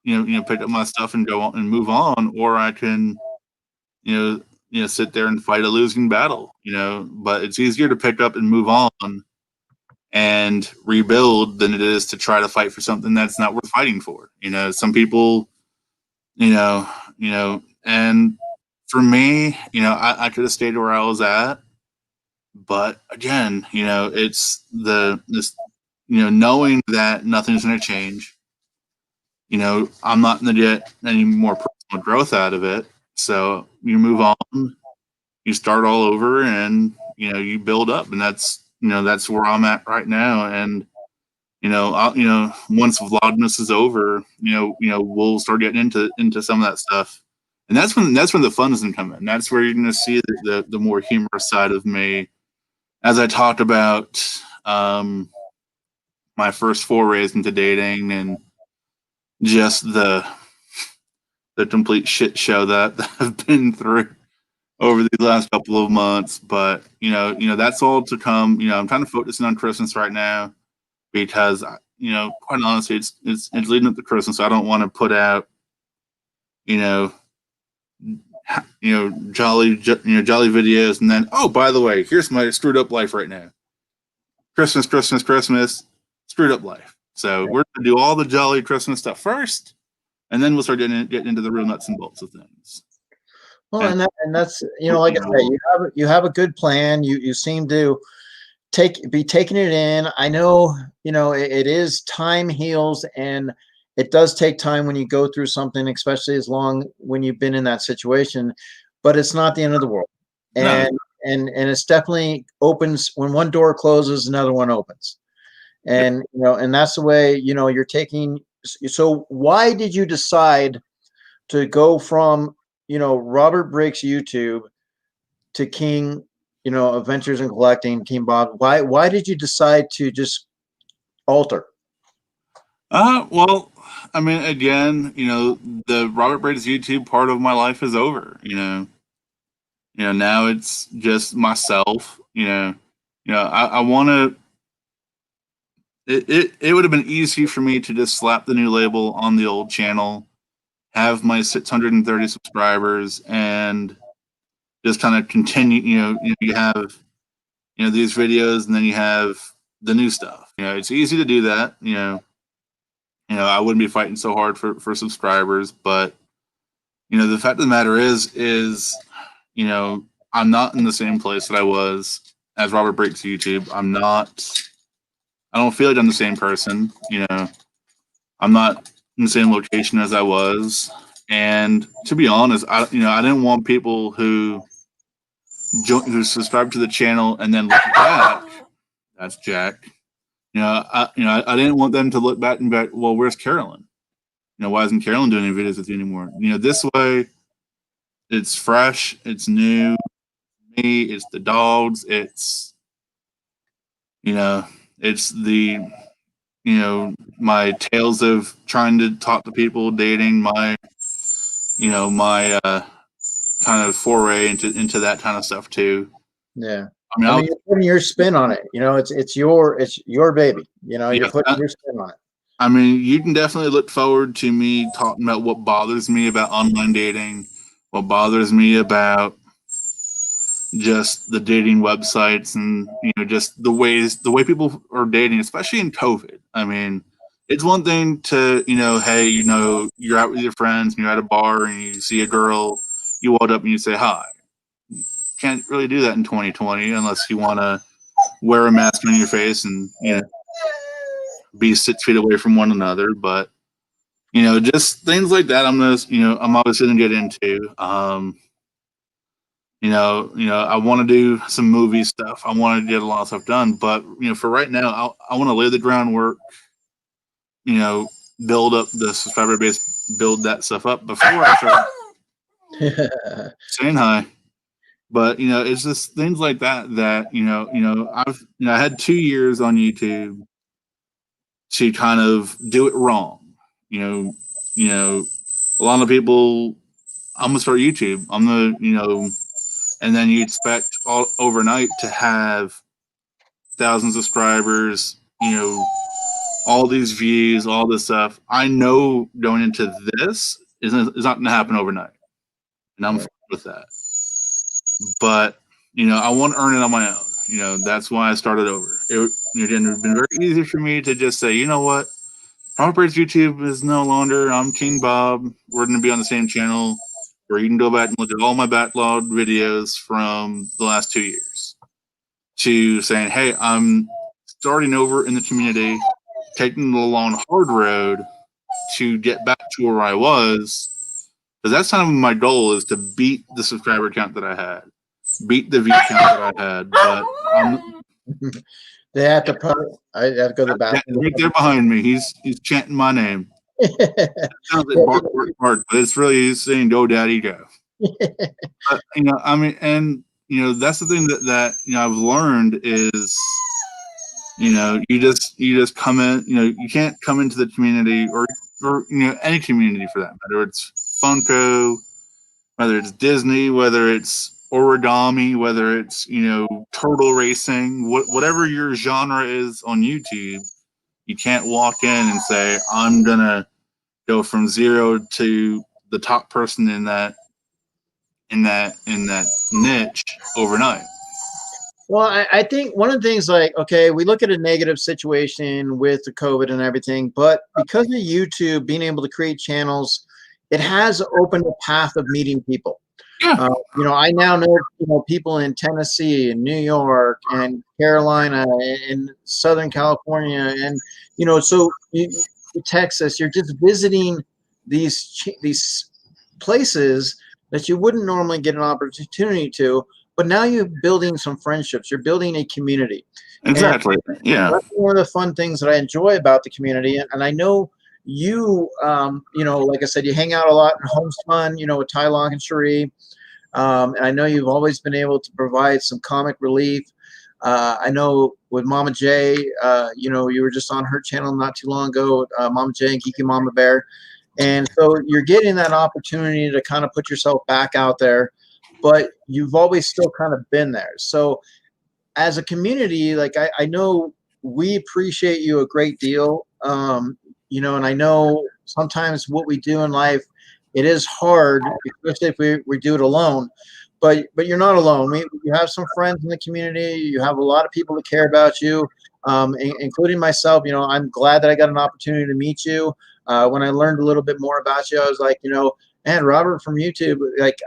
pick up my stuff and go on and move on, or I can, sit there and fight a losing battle. But it's easier to pick up and move on and rebuild than it is to try to fight for something that's not worth fighting for. Some people, and for me, I could have stayed where I was at, but again, it's this, knowing that nothing's going to change. I'm not going to get any more personal growth out of it. So you move on, you start all over, and you build up, and that's where I'm at right now. And once Vlogmas is over, we'll start getting into some of that stuff, and that's when the fun is going to come in. That's where you're going to see the more humorous side of me, as I talked about my first forays into dating and just the complete shit show that I've been through over these last couple of months. But that's all to come. I'm trying to focus on Christmas right now, because quite honestly, it's leading up to Christmas. So I don't want to put out jolly videos, and then, oh, by the way, here's my screwed up life right now. Christmas, screwed up life. So we're gonna do all the jolly Christmas stuff first, and then we'll start getting into the real nuts and bolts of things. Well, And and that's, like I said, you have a good plan. You seem to be taking it in. I know, it is time heals, and it does take time when you go through something, especially as long when you've been in that situation, but it's not the end of the world. no, And it's definitely opens when one door closes, another one opens. yeah. And, and that's the way, you're taking. So why did you decide to go from, Robert Breaks YouTube to King, Adventures in Collecting, King Bob? Why did you decide to just alter? Well, I mean, again, the Robert Brady's YouTube part of my life is over. Now it's just myself. I want to. It would have been easy for me to just slap the new label on the old channel, have my 630 subscribers, and just kind of continue. You have these videos, and then you have the new stuff. It's easy to do that. I wouldn't be fighting so hard for subscribers, but the fact of the matter is I'm not in the same place that I was as Robert Breaks YouTube. I don't feel like I'm the same person. I'm not in the same location as I was. And to be honest, I didn't want people who subscribe to the channel and then look back. That's Jack. I didn't want them to look back and be like, well, where's Carolyn? Why isn't Carolyn doing any videos with you anymore? This way, it's fresh, it's new. Me, it's the dogs, it's it's the my tales of trying to talk to people, dating, my my kind of foray into that kind of stuff too. Yeah. I mean, you're putting your spin on it. It's your baby. You're putting your spin on it. I mean, you can definitely look forward to me talking about what bothers me about online dating, what bothers me about just the dating websites, and just the way people are dating, especially in COVID. I mean, it's one thing to hey, you're out with your friends and you're at a bar and you see a girl, you walk up and you say hi. Can't really do that in 2020 unless you want to wear a mask on your face and be 6 feet away from one another. But just things like that. I'm obviously gonna get into. I want to do some movie stuff. I want to get a lot of stuff done. But for right now, I want to lay the groundwork. Build up the subscriber base, build that stuff up before I start saying hi. But it's just things like that I had 2 years on YouTube to kind of do it wrong. A lot of people, I'm gonna start YouTube. I'm the and then you expect overnight to have 1,000 subscribers, all these views, all this stuff. I know going into this is not going to happen overnight, and I'm fine with that. But I want to earn it on my own. That's why I started over. It would have been very easy for me to just say, you know what, Robert Breaks YouTube is no longer. I'm King Bob. We're going to be on the same channel, where you can go back and look at all my backlogged videos from the last 2 years, to saying, hey, I'm starting over in the community, taking the long, hard road to get back to where I was. Because that's kind of my goal, is to beat the subscriber count that I had, beat the view count that I had. But they have to I have to go to the bathroom. Right there behind me, he's chanting my name. Sounds like bark, bark, bark, but it's really saying "Go, Daddy, go." But, I mean, and that's the thing that I've learned is, you just come in. You can't come into the community or any community for that matter. It's Funko, whether it's Disney, whether it's origami, whether it's turtle racing, whatever your genre is on YouTube. You can't walk in and say, I'm gonna go from 0 to the top person in that niche overnight. Well, I think one of the things, like, okay, we look at a negative situation with the COVID and everything, but because of YouTube being able to create channels, it has opened a path of meeting people. Yeah. I now know people in Tennessee and New York and Carolina and Southern California, and so Texas. You're just visiting these places that you wouldn't normally get an opportunity to, but now you're building some friendships. You're building a community. Exactly. Yeah. That's one of the fun things that I enjoy about the community. And I know you, like I said, you hang out a lot in Homespun, with Ty Locke and Cherie. And I know you've always been able to provide some comic relief. I know with Mama J, you were just on her channel not too long ago, Mama J and Geeky Mama Bear. And so you're getting that opportunity to kind of put yourself back out there, but you've always still kind of been there. So as a community, like I know we appreciate you a great deal. And I know sometimes what we do in life, it is hard, especially if we do it alone. But you're not alone. You have some friends in the community. You have a lot of people that care about you, including myself. I'm glad that I got an opportunity to meet you. When I learned a little bit more about you, I was like, man, Robert from YouTube, like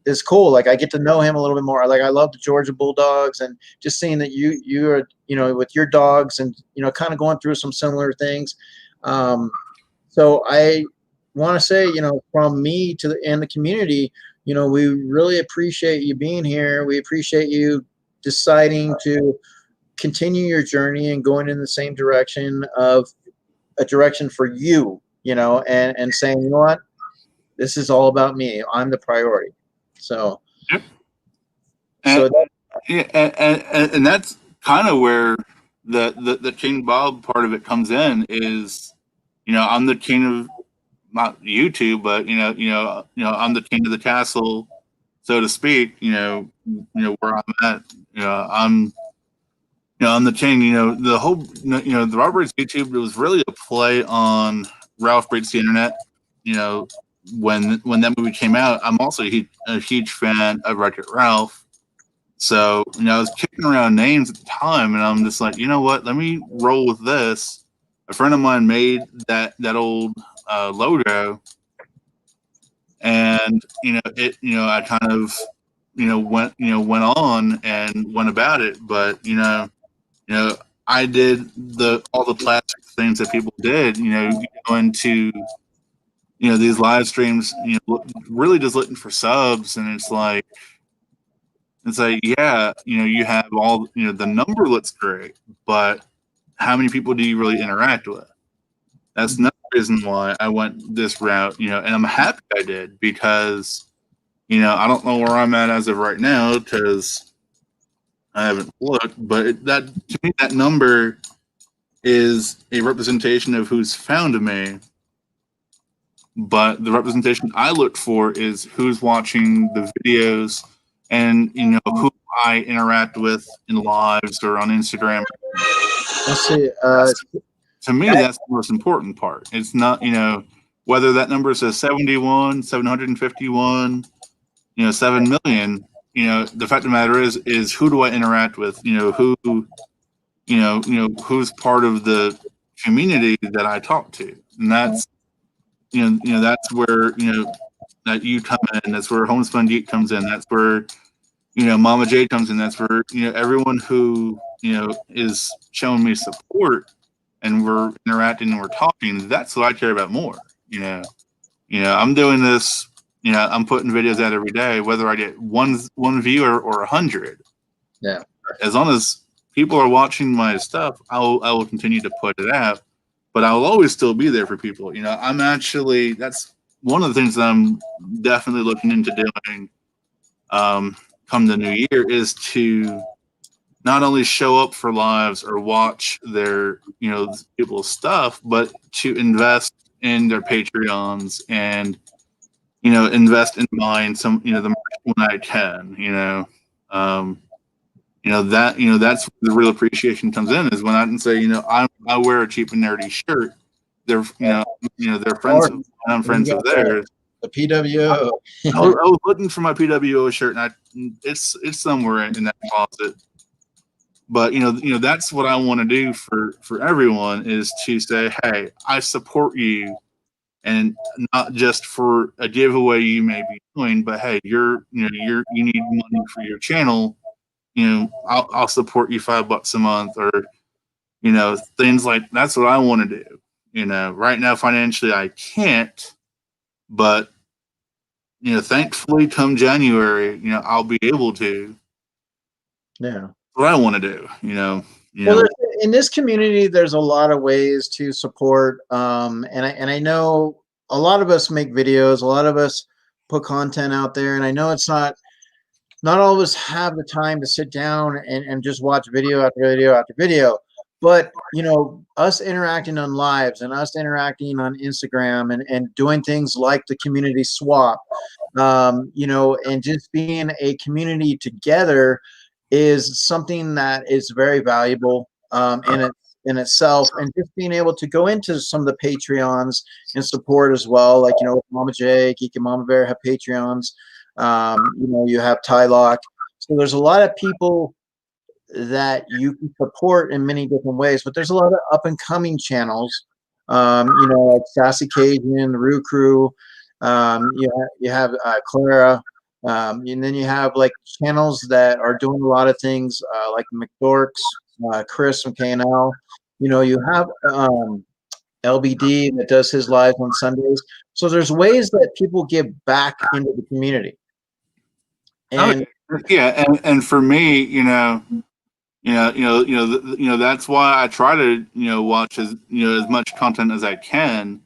is cool. Like I get to know him a little bit more. Like I love the Georgia Bulldogs, and just seeing that you are with your dogs and kind of going through some similar things. So I want to say from me to the community, we really appreciate you being here. We appreciate you deciding to continue your journey and going in the same direction of a direction for you, and saying, you know what, this is all about me. I'm the priority. So, Yep. so And that's kind of where the King Bob part of it comes in. Is I'm the king of not YouTube, but I'm the king of the castle, so to speak. Where I'm at. I'm the king. The whole the Roberts YouTube, it was really a play on Ralph Breaks the Internet. When that movie came out, I'm also a huge fan of Wreck-It Ralph. So, I was kicking around names at the time, and I'm just like, you know what? Let me roll with this. A friend of mine made that old logo, and I kind of went on and went about it. But I did all the plastic things that people did. Go into these live streams, really just looking for subs, and it's like, yeah, you have all, the number looks great, but how many people do you really interact with? That's another reason why I went this route, and I'm happy I did, because, I don't know where I'm at as of right now, because I haven't looked, but to me, that number is a representation of who's found me. But the representation I look for is who's watching the videos, and who I interact with in lives or on Instagram. let's see. To me, that's the most important part. It's not whether that number says 71, 751, 7 million. The fact of the matter is who do I interact with? Who's part of the community that I talk to, and that's that's where that you come in. That's where Homespun Geek comes in. That's where Mama J comes in. That's where everyone who is showing me support, and we're interacting and we're talking. That's what I care about more. I'm doing this. I'm putting videos out every day, whether I get one viewer or 100. Yeah. As long as people are watching my stuff, I will continue to put it out. But I will always still be there for people. That's one of the things that I'm definitely looking into doing come the new year, is to not only show up for lives or watch their, people's stuff, but to invest in their Patreons and, invest in mine some, the merch when I can, that's where the real appreciation comes in, is when I can say, I wear a cheap and nerdy shirt. They're, they're friends of, and I'm friends of theirs. The PWO. I was looking for my PWO shirt, and it's somewhere in that closet. But that's what I want to do for everyone, is to say, hey, I support you and not just for a giveaway you may be doing, but hey, you need money for your channel. I'll support you $5 a month, or things like that's what I want to do. Right now financially I can't, but thankfully come January, I'll be able to. Yeah. What I want to do, Well, in this community, there's a lot of ways to support, and I know a lot of us make videos, a lot of us put content out there, and I know it's not all of us have the time to sit down and just watch video after video after video. But us interacting on lives and us interacting on Instagram and doing things like the community swap, and just being a community together is something that is very valuable in itself, and just being able to go into some of the Patreons and support as well, like Mama J, Geek and Mama Bear have Patreons. You have Tylock, so there's a lot of people that you can support in many different ways, but there's a lot of up and coming channels, like Sassy Cajun, the Roo Crew, you have Clara, and then you have like channels that are doing a lot of things, like McDorks, Chris from KNL. You have LBD that does his lives on Sundays. So there's ways that people give back into the community. And and for me, that's why I try to watch as much content as I can.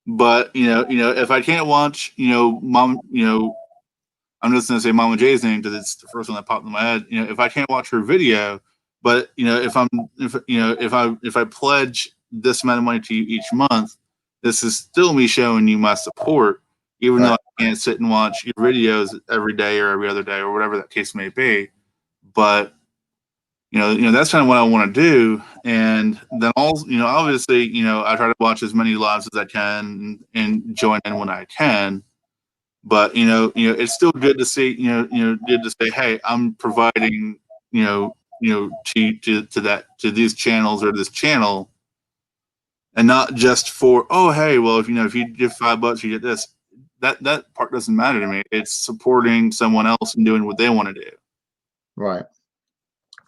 But if I can't watch Mom, I'm just gonna say Mama J's name because it's the first one that popped in my head. If I can't watch her video, but if I pledge this amount of money to you each month, this is still me showing you my support, even though I can't sit and watch your videos every day or every other day or whatever that case may be. But that's kind of what I want to do. And then also, obviously, I try to watch as many lives as I can and join in when I can. But it's still good to see, good to say, hey, I'm providing, to these channels or this channel, and not just for, oh, hey, well, if you give $5, you get this. That part doesn't matter to me. It's supporting someone else and doing what they want to do. Right.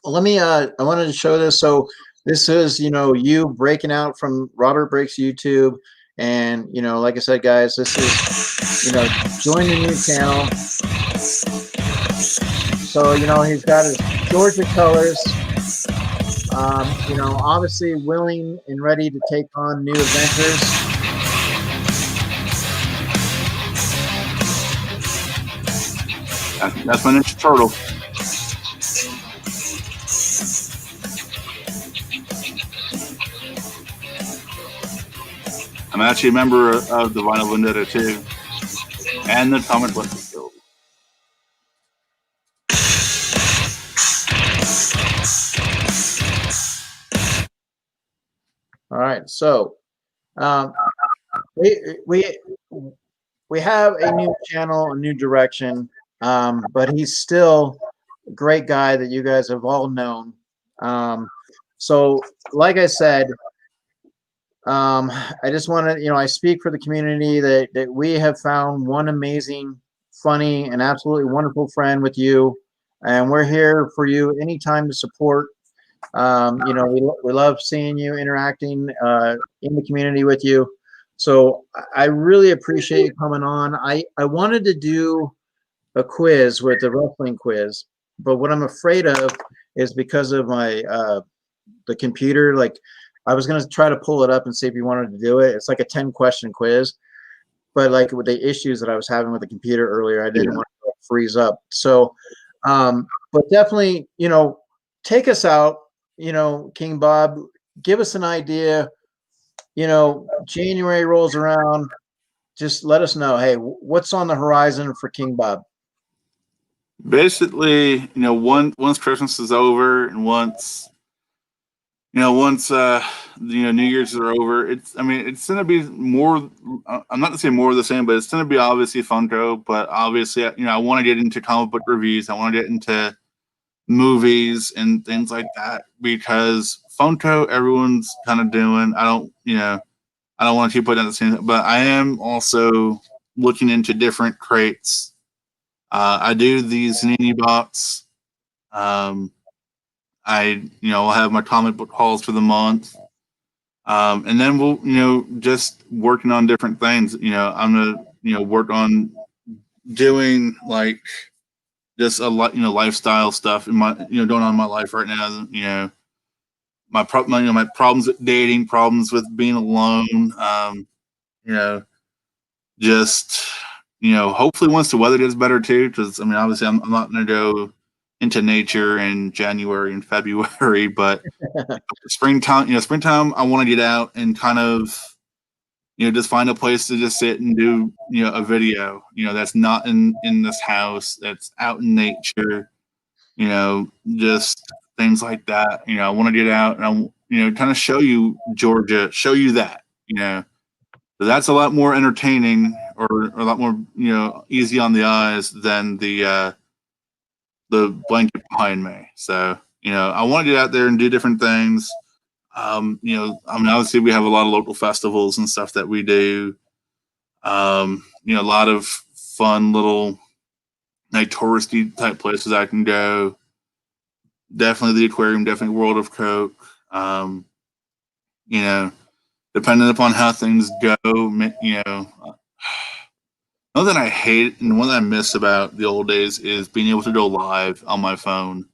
Well, let me. I wanted to show this. So this is, you breaking out from Robert Breaks YouTube. And, like I said, guys, this is, join the new channel. So, he's got his Georgia colors, obviously willing and ready to take on new adventures. That's my Ninja Turtle. I'm actually a member of the Vinyl Vendetta too, and the Comic Book Guild. All right, so we have a new channel, a new direction, but he's still a great guy that you guys have all known. So, like I said, I just want to, I speak for the community that we have found one amazing, funny, and absolutely wonderful friend with you, and we're here for you anytime to support. We love seeing you interacting in the community with you. So I really appreciate you coming on. I wanted to do a quiz with the wrestling quiz, but what I'm afraid of is because of my the computer, like, I was going to try to pull it up and see if you wanted to do it. It's like a 10-question quiz, but like with the issues that I was having with the computer earlier, I didn't want to freeze up. So, but definitely, take us out, King Bob, give us an idea. January rolls around, just let us know, hey, what's on the horizon for King Bob? Basically, once Christmas is over and once New Year's are over, it's going to be more, I'm not to say more of the same, but it's going to be obviously Funko, but obviously, I want to get into comic book reviews. I want to get into movies and things like that, because Funko, everyone's kind of doing. I I don't want to keep putting at the same time, but I am also looking into different crates. I do these Zanini box. I'll have my comic book hauls for the month. And then we'll, just working on different things. I'm gonna, work on doing like just a lot, lifestyle stuff in my, going on in my life right now. My problems with dating, problems with being alone. You know, just hopefully once the weather gets better too, because I mean, obviously, I'm not gonna go into nature in January and February, but springtime, I want to get out and kind of, just find a place to just sit and do, a video, that's not in this house, that's out in nature, just things like that. I want to get out and kind of show you Georgia, show you that, so that's a lot more entertaining or a lot more, easy on the eyes than the blanket behind me. So, I want to get out there and do different things. I mean, obviously we have a lot of local festivals and stuff that we do. A lot of fun little like touristy type places I can go. Definitely the aquarium, definitely World of Coke. Depending upon how things go, one that I hate and one that I miss about the old days is being able to go live on my phone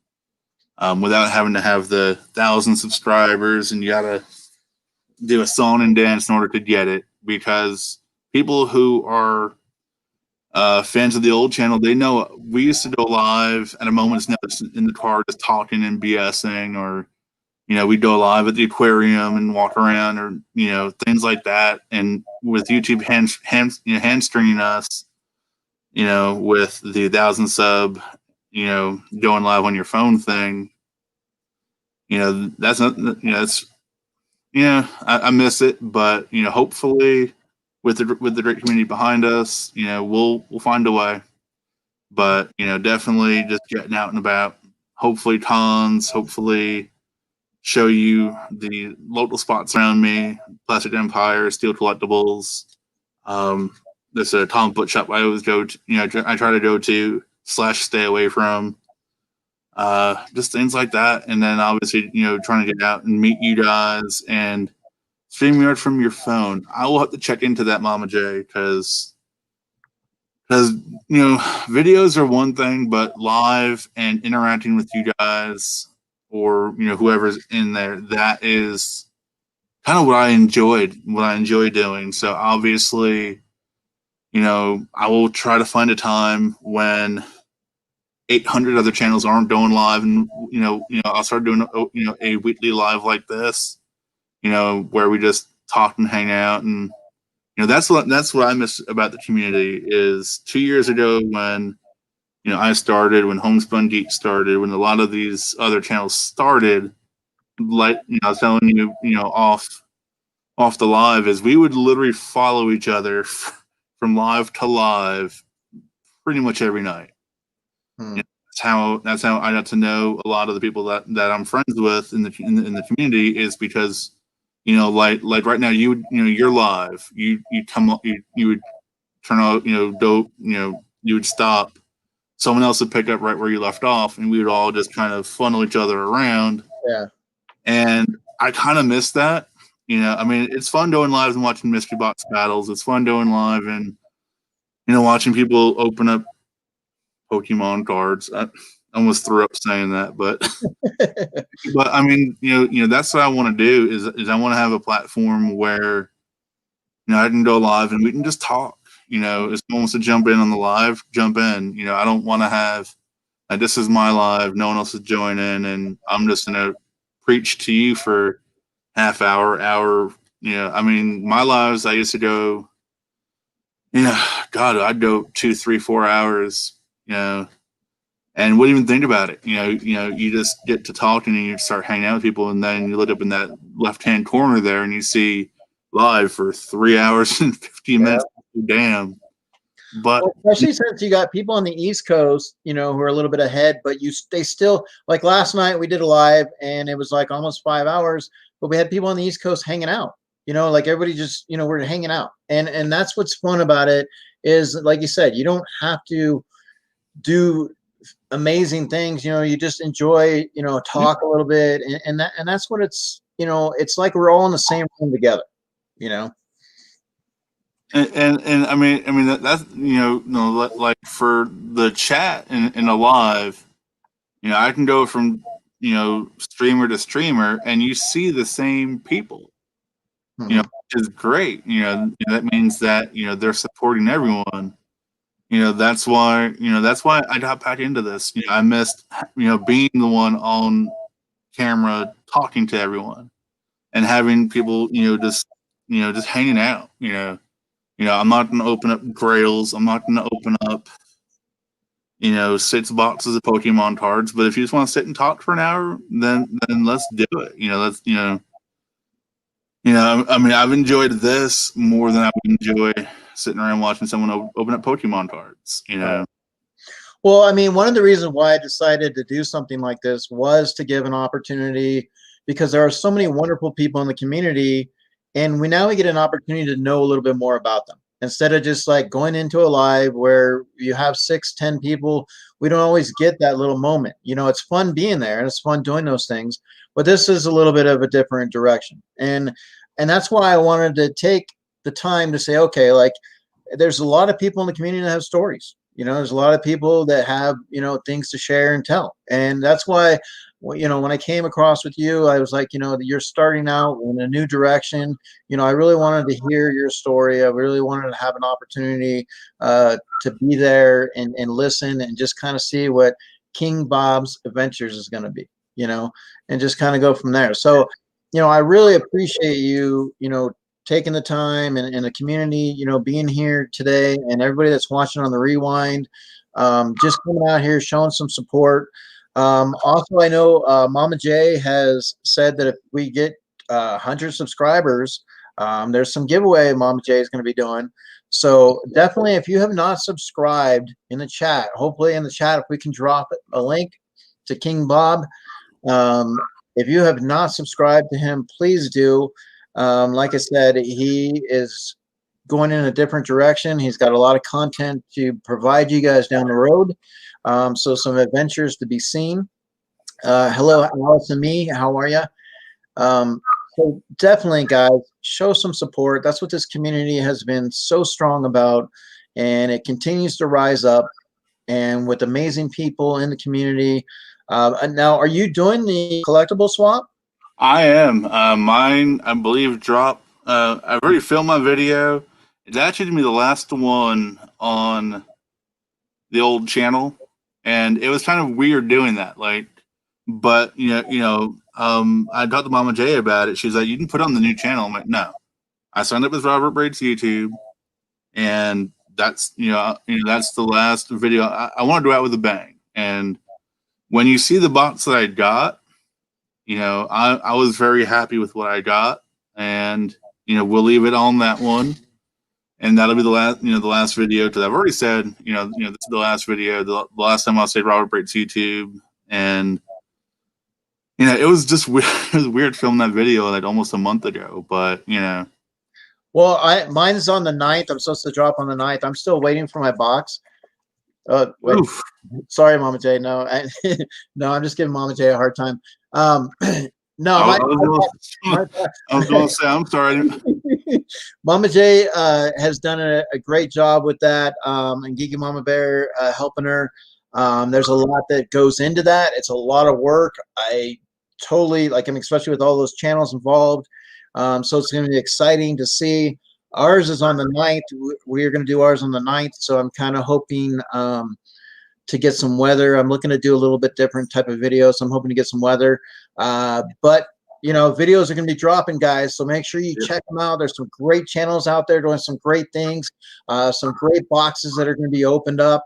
without having to have the 1,000 subscribers and you gotta do a song and dance in order to get it. Because people who are fans of the old channel, they know we used to go live at a moment's notice in the car just talking and BSing, or we'd go live at the aquarium and walk around, or things like that. And with YouTube hamstringing us, with the 1,000 sub, going live on your phone thing, that's not, I miss it. But hopefully with the great community behind us, we'll find a way. But definitely just getting out and about. Hopefully cons. Hopefully show you the local spots around me: Plastic Empire, Steel Collectibles. There's a comic book shop I always go to. I try to go to / stay away from. Just things like that, and then obviously trying to get out and meet you guys and StreamYard from your phone. I will have to check into that, Mama J, because videos are one thing, but live and interacting with you guys or whoever's in there, that is kind of what I enjoy doing. So obviously, I will try to find a time when 800 other channels aren't going live, and I'll start doing a weekly live like this, where we just talk and hang out. And that's what I miss about the community is 2 years ago when I started, when Homespun Geek started, when a lot of these other channels started, like I was telling you, off the live, is we would literally follow each other from live to live pretty much every night. That's how I got to know a lot of the people that I'm friends with in the community, is because like right now you're live, you come up, you would turn out, dope, you would stop, someone else would pick up right where you left off, and we would all just kind of funnel each other around. Yeah. And I kind of miss that. I mean, it's fun going live and watching mystery box battles. It's fun going live and watching people open up Pokemon cards. I almost threw up saying that, but but I mean, that's what I want to do is I want to have a platform where I can go live and we can just talk. If someone wants to jump in on the live, jump in. I don't want to have this is my live, no one else is joining, and I'm just gonna preach to you for half hour. I mean, my lives, I used to go, God, I'd go 2, 3, 4 hours, and wouldn't even think about it. You just get to talking and you start hanging out with people, and then you look up in that left-hand corner there and you see live for 3 hours and 15 minutes. Damn. But especially since you got people on the East Coast, who are a little bit ahead, but they still, like last night we did a live and it was like almost 5 hours, but we had people on the East Coast hanging out. like everybody just, we're hanging out. And that's what's fun about it is, like you said, you don't have to do amazing things. You just enjoy, talk a little bit, and that's what it's like we're all in the same room together, you know. And I mean that's like for the chat and the live, I can go from streamer to streamer, and you see the same people, Mhm. which is great. That means that they're supporting everyone. That's why I got back into this. I missed being the one on camera talking to everyone and having people just hanging out. I'm not going to open up Grails. I'm not going to open up, 6 boxes of Pokemon cards. But if you just want to sit and talk for an hour, then let's do it. I mean, I've enjoyed this more than I would enjoy sitting around watching someone open up Pokemon cards. Well, I mean, one of the reasons why I decided to do something like this was to give an opportunity, because there are so many wonderful people in the community, and we get an opportunity to know a little bit more about them. Instead of just like going into a live where you have 6, 10 people, we don't always get that little moment. It's fun being there and it's fun doing those things, but this is a little bit of a different direction. And that's why I wanted to take the time to say, okay, like there's a lot of people in the community that have stories. There's a lot of people that have, things to share and tell. And that's why, when I came across with you, I was like, you're starting out in a new direction. I really wanted to hear your story. I really wanted to have an opportunity to be there and listen and just kind of see what King Bob's Adventures is going to be, and just kind of go from there. So, I really appreciate you, taking the time and the community, being here today, and everybody that's watching on the rewind, just coming out here, showing some support. Also, I know Mama J has said that if we get 100 subscribers, there's some giveaway Mama J is going to be doing. So definitely, if you have not subscribed in the chat, hopefully in the chat, if we can drop a link to King Bob. If you have not subscribed to him, please do. Like I said, he is going in a different direction. He's got a lot of content to provide you guys down the road. So some adventures to be seen. Hello, Alice and me. How are you? So definitely, guys, show some support. That's what this community has been so strong about, and it continues to rise up. And with amazing people in the community. Now, are you doing the collectible swap? I am. Mine, I believe, dropped. I've already filmed my video. It's actually gonna be the last one on the old channel, and it was kind of weird doing that. But I talked to Mama J about it. She's like, "You can put it on the new channel." I'm like, "No." I signed up with Robert Braid's YouTube, and that's that's the last video. I want to go out with a bang. And when you see the box that I got, I was very happy with what I got, and we'll leave it on that one, and that'll be the last video, because I've already said this is the last video, the last time I'll say Robert Braid's YouTube, and it was just weird. It was weird filming that video like almost a month ago, but Well, mine's on the 9th. I'm supposed to drop on the 9th. I'm still waiting for my box. Wait, sorry, Mama J. No, no, I'm just giving Mama J a hard time. No, I was going to say, I'm sorry. Mama J has done a great job with that, and Geeky Mama Bear helping her. There's a lot that goes into that. It's a lot of work. I totally especially with all those channels involved. So it's going to be exciting to see. Ours is on the 9th. We're going to do ours on the 9th. So I'm kind of hoping to get some weather. I'm looking to do a little bit different type of video. So I'm hoping to get some weather. But videos are going to be dropping, guys. So make sure you check them out. There's some great channels out there doing some great things, some great boxes that are going to be opened up.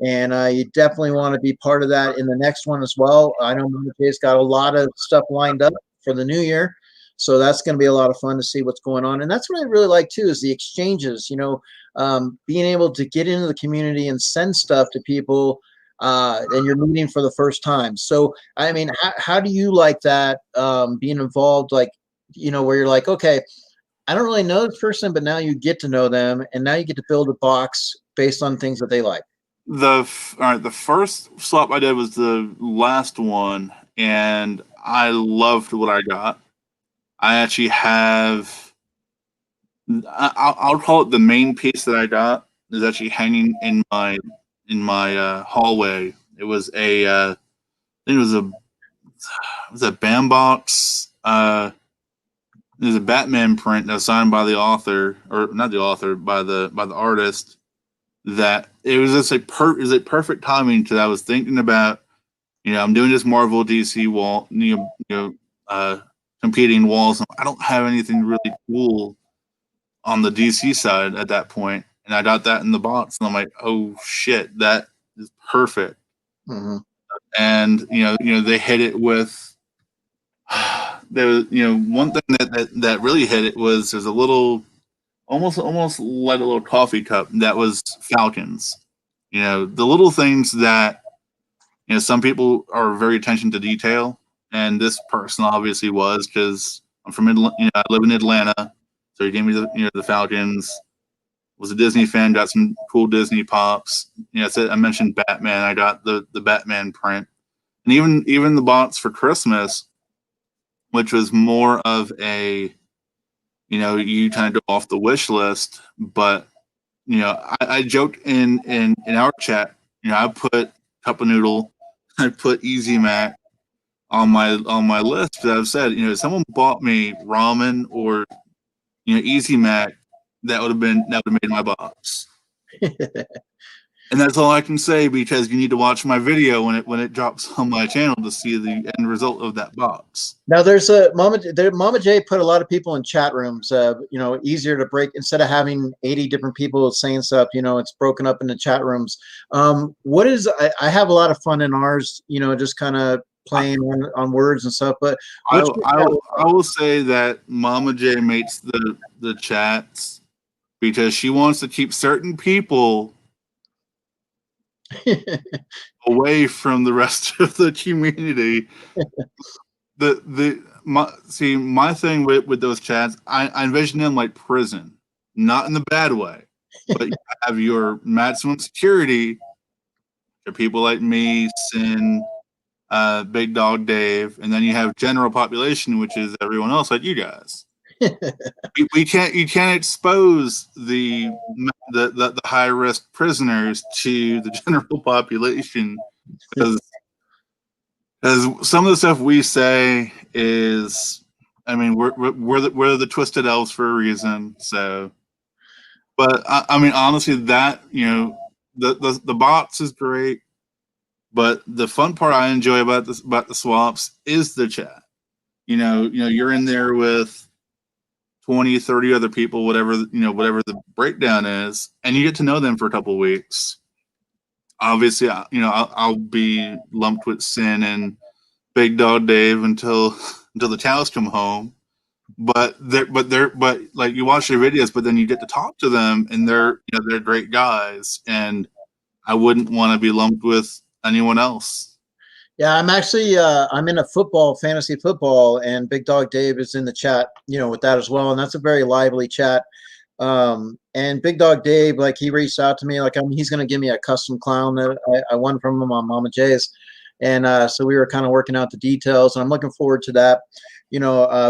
And you definitely want to be part of that in the next one as well. I know Mama J's got a lot of stuff lined up for the new year. So that's going to be a lot of fun to see what's going on. And that's what I really like, too, is the exchanges, being able to get into the community and send stuff to people and you're meeting for the first time. So, I mean, how do you like that, being involved, where you're like, okay, I don't really know this person, but now you get to know them, and now you get to build a box based on things that they like. The first swap I did was the last one, and I loved what I got. I actually have. I'll call it the main piece that I got is actually hanging in my hallway. It was I think it was a Bambox. There's a Batman print that was signed by the author, or not the author, by the artist. That it was just perfect timing because I was thinking about, I'm doing this Marvel DC wall, competing walls. I don't have anything really cool on the DC side at that point, and I got that in the box, and I'm like, oh shit, that is perfect. Mm-hmm. And they hit it with. There was, one thing that really hit it was there's a little, almost like a little coffee cup that was Falcons. The little things that some people are very attention to detail, and this person obviously was because I'm from I live in Atlanta, so he gave me the Falcons. Was a Disney fan, got some cool Disney pops. I mentioned Batman. I got the Batman print, and even the box for Christmas, which was more of a, you kind of go off the wish list. But, I joked in our chat, I put Cup of Noodle, I put Easy Mac on my list. But I've said, if someone bought me ramen or, Easy Mac, that would have made my box. And that's all I can say, because you need to watch my video when it drops on my channel to see the end result of that box. Now there's Mama J put a lot of people in chat rooms, easier to break instead of having 80 different people saying stuff, it's broken up into chat rooms. I have a lot of fun in ours, just kind of playing on words and stuff, but I will say that Mama J makes the chats because she wants to keep certain people away from the rest of the community. My thing with those chats, I envision them like prison, not in the bad way, but you have your maximum security for people like me, Sin, Big Dog Dave, and then you have general population, which is everyone else like you guys. You can't expose the high risk prisoners to the general population, because some of the stuff we say is, we're the twisted elves for a reason. So, but honestly, that the box is great, but the fun part I enjoy about the swaps is the chat. You're in there with 20, 30 other people, whatever the breakdown is, and you get to know them for a couple of weeks. Obviously, I'll be lumped with Sin and Big Dog Dave until the cows come home. But like, you watch their videos, but then you get to talk to them, and they're great guys, and I wouldn't want to be lumped with anyone else. Yeah, I'm actually I'm in a fantasy football, and Big Dog Dave is in the chat, with that as well, and that's a very lively chat. And Big Dog Dave, like, he reached out to me, like, he's going to give me a custom clown that I won from him on Mama J's, and so we were kind of working out the details, and I'm looking forward to that.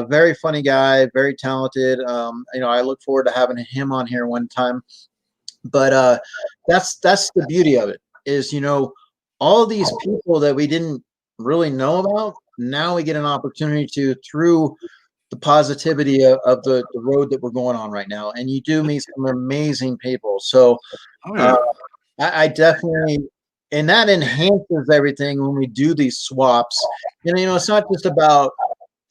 Very funny guy, very talented. I look forward to having him on here one time. But that's the beauty of it, is all of these people that we didn't really know about, now we get an opportunity to, through the positivity of the road that we're going on right now. And you do meet some amazing people. So I definitely, and that enhances everything when we do these swaps. It's not just about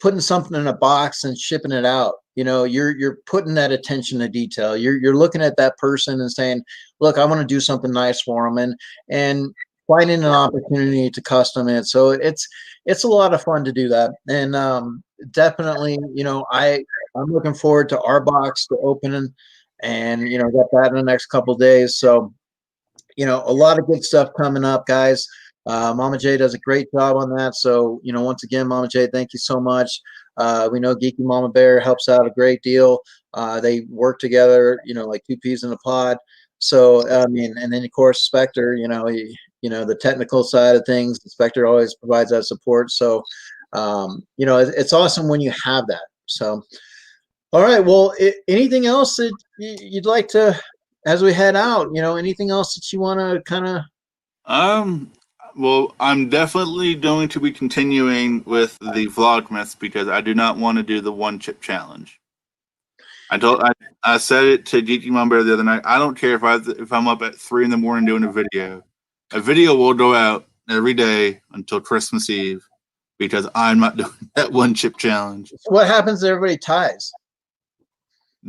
putting something in a box and shipping it out. You're putting that attention to detail. You're looking at that person and saying, look, I want to do something nice for them. And finding an opportunity to custom it. So it's a lot of fun to do that. And definitely, I'm looking forward to our box to opening, and got that in the next couple of days. So, a lot of good stuff coming up, guys. Mama J does a great job on that. So, once again, Mama J, thank you so much. We know Geeky Mama Bear helps out a great deal. They work together, like two peas in a pod. So I mean, and then of course Spectre, the technical side of things, Spectre always provides that support. So it's awesome when you have that. So all right, well, anything else that you'd like to, as we head out, anything else that you want to kind of? Well, I'm definitely going to be continuing with the Vlogmas because I do not want to do the one chip challenge. I said it to Geeky Mom Bear the other night. I don't care if I'm up at 3 in the morning doing a video. A video will go out every day until Christmas Eve because I'm not doing that one chip challenge. What happens if everybody ties?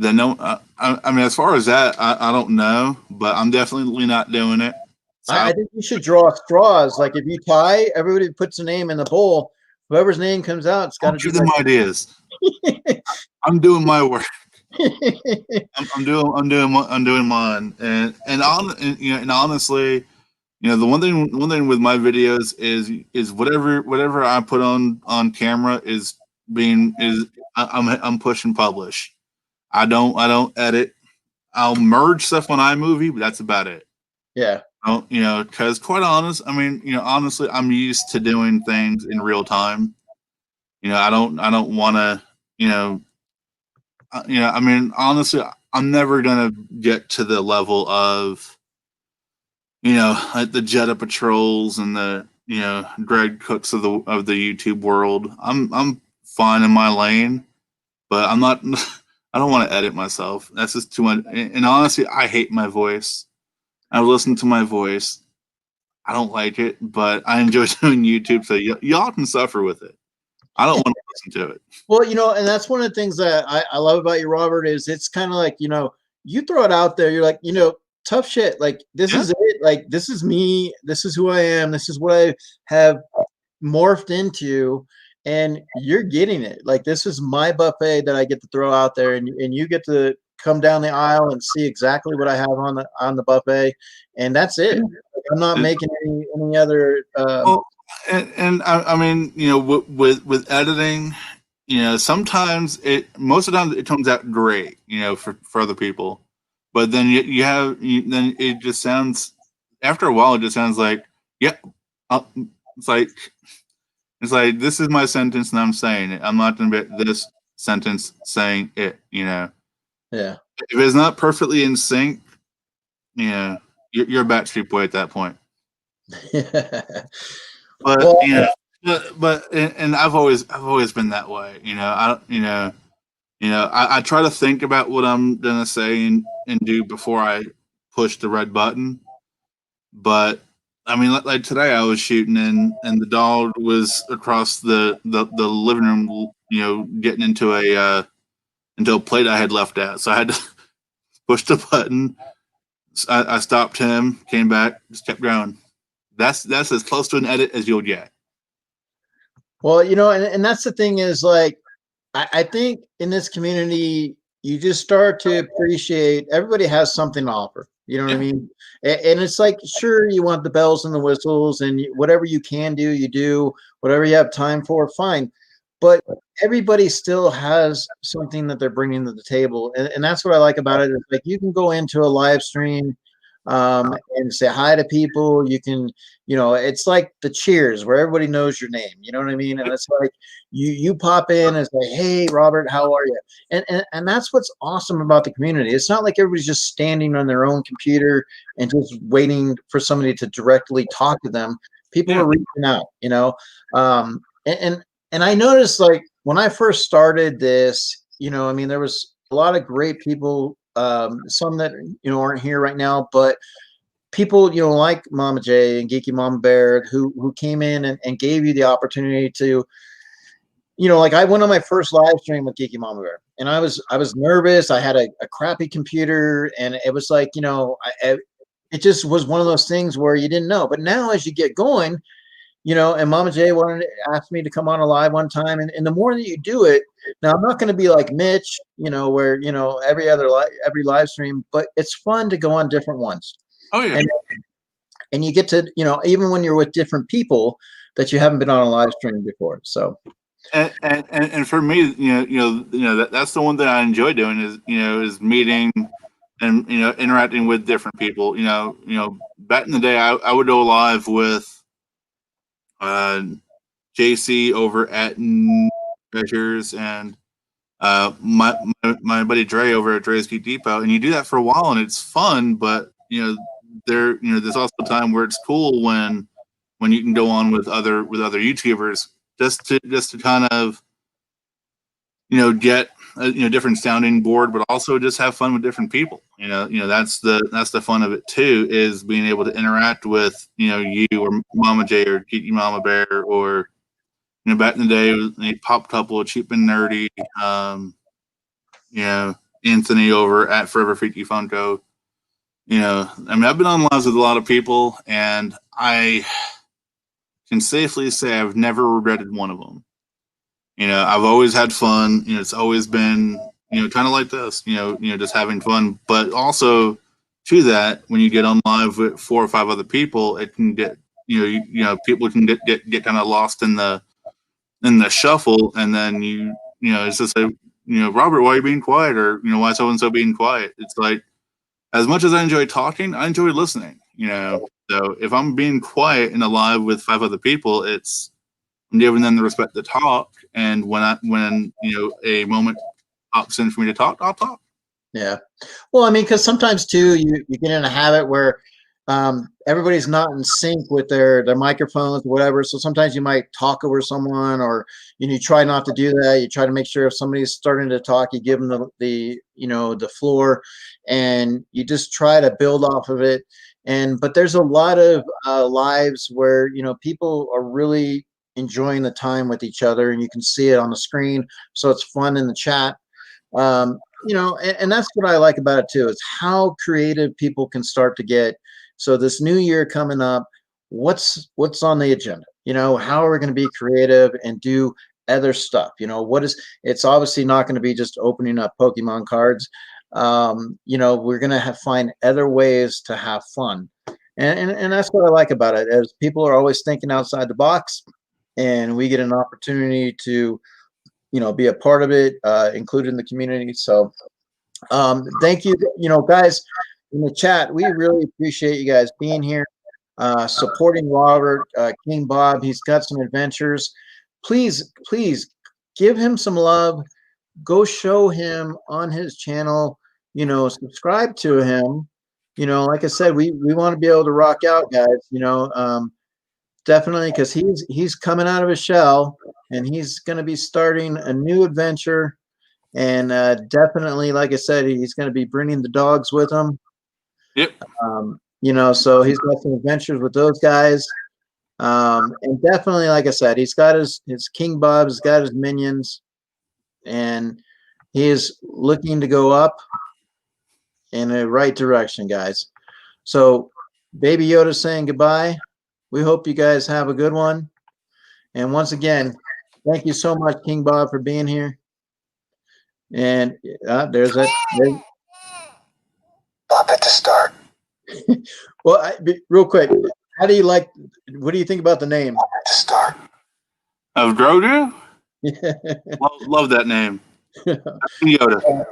Then no, I mean, as far as that, I don't know, but I'm definitely not doing it. So I think you should draw straws. Like if you tie, everybody puts a name in the bowl. Whoever's name comes out, it's got to give them ideas. I'm doing my work. I'm doing mine, and honestly, the one thing with my videos is whatever I put on camera I'm push and publish. I don't edit. I'll merge stuff on iMovie, but that's about it. Yeah. Because quite honest, I mean, honestly, I'm used to doing things in real time. I don't want to, I mean, honestly, I'm never gonna get to the level of, like the Jetta Patrols and the, Greg Cooks of the YouTube world. I'm fine in my lane, but I'm not. I don't want to edit myself. That's just too much. And honestly, I hate my voice. I listen to my voice. I don't like it, but I enjoy doing YouTube, so y'all can suffer with it. I don't want to listen to it. Well, and that's one of the things that I love about you, Robert, is it's kind of like, you throw it out there. You're like, tough shit. Like, this is it. Like, this is me. This is who I am. This is what I have morphed into. And you're getting it. Like, this is my buffet that I get to throw out there, and you get to come down the aisle and see exactly what I have on the buffet, and that's it. Like, I'm not making any other. And I mean, with editing, sometimes most of the time it comes out great, for other people, but then then it just sounds, after a while, it just sounds like, yeah, it's like this is my sentence and I'm saying it. I'm not going to be this sentence saying it. Yeah. If it's not perfectly in sync, you're a Backstreet Boy at that point. But well, and I've always been that way. I try to think about what I'm gonna say and do before I push the red button. But I mean, like today, I was shooting and the dog was across the living room, getting into a plate I had left out, so I had to push the button. I stopped him, came back, just kept going. That's as close to an edit as you'll get. Well, and that's the thing is, like, I think in this community, you just start to appreciate everybody has something to offer. You know what I mean? And it's like, sure, you want the bells and the whistles and whatever you can do, you do. Whatever you have time for, fine. But everybody still has something that they're bringing to the table. And that's what I like about it. Is like you can go into a live stream and say hi to people. You can, it's like the Cheers where everybody knows your name. You know what I mean? And it's like you pop in and say, hey, Robert, how are you? And that's what's awesome about the community. It's not like everybody's just standing on their own computer and just waiting for somebody to directly talk to them. People are reaching out, and I noticed, like, when I first started this, there was a lot of great people, some that, aren't here right now, but people, like Mama J and Geeky Mama Bear who came in and gave you the opportunity to, like I went on my first live stream with Geeky Mama Bear and I was nervous. I had a crappy computer and it was like, it just was one of those things where you didn't know. But now as you get going, and Mama J wanted to ask me to come on a live one time. And the more that you do it, now I'm not going to be like Mitch, where, every live stream, but it's fun to go on different ones. Oh, yeah. And you get to, even when you're with different people that you haven't been on a live stream before. So And for me, that's the one thing I enjoy doing is meeting and interacting with different people. Back in the day, I would go live with uh, JC over at Treasures and my buddy Dre over at Dre's Geek Depot, and you do that for a while, and it's fun. But there's also a time where it's cool when you can go on with other YouTubers just to kind of get a different sounding board, but also just have fun with different people. That's the fun of it too, is being able to interact with you or Mama J or Geeky Mama Bear, or back in the day they Pop Couple, Cheap and Nerdy, Anthony over at Forever Freaky Funko. I've been on lives with a lot of people, and I can safely say I've never regretted one of them. I've always had fun. It's always been, kind of like this, just having fun. But also, to that, when you get on live with 4 or 5 other people, it can get, people can get kind of lost in the shuffle, and then it's just like, Robert, why are you being quiet? Or why is so and so being quiet? It's like, as much as I enjoy talking, I enjoy listening. So if I'm being quiet in a live with 5 other people, it's giving them the respect to talk. And when a moment pops in for me to talk, I'll talk. Yeah. Well, I mean, because sometimes too, you get in a habit where everybody's not in sync with their microphones or whatever. So sometimes you might talk over someone, or you try not to do that. You try to make sure if somebody's starting to talk, you give them the floor, and you just try to build off of it. But there's a lot of lives where people are really enjoying the time with each other, and you can see it on the screen. So it's fun in the chat. And that's what I like about it too, is how creative people can start to get. So this new year coming up, what's on the agenda? How are we going to be creative and do other stuff? It's obviously not going to be just opening up Pokemon cards. We're going to find other ways to have fun. And that's what I like about it, as people are always thinking outside the box, and we get an opportunity to be a part of it, included in the community. So thank you, guys in the chat. We really appreciate you guys being here, supporting Robert, King Bob. He's got some adventures. Please give him some love. Go show him on his channel, subscribe to him. Like I said, we want to be able to rock out, guys, definitely, because he's coming out of his shell, and he's going to be starting a new adventure. And definitely, like I said, he's going to be bringing the dogs with him. Yep. So he's got some adventures with those guys. And definitely, like I said, he's got his King Bob, he's got his minions, and he is looking to go up in the right direction, guys. So Baby Yoda saying goodbye. We hope you guys have a good one. And once again, thank you so much, King Bob, for being here. And there's that. Pop it to start. Well, real quick, what do you think about the name? Pop it to start. Of Grogu? Love that name. Yoda.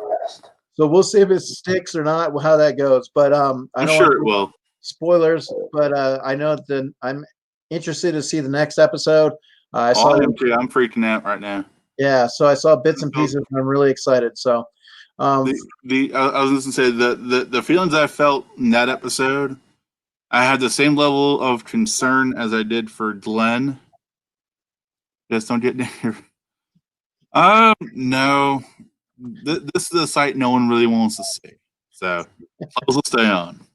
So we'll see if it sticks or not, how that goes. But I'm sure it will. Spoilers, but I know that I'm interested to see the next episode. I saw him too. I'm freaking out right now. Yeah, so I saw bits and pieces, and I'm really excited. So, I was going to say the feelings I felt in that episode, I had the same level of concern as I did for Glenn. Just don't get near. No, this is a site no one really wants to see, so I'll stay on.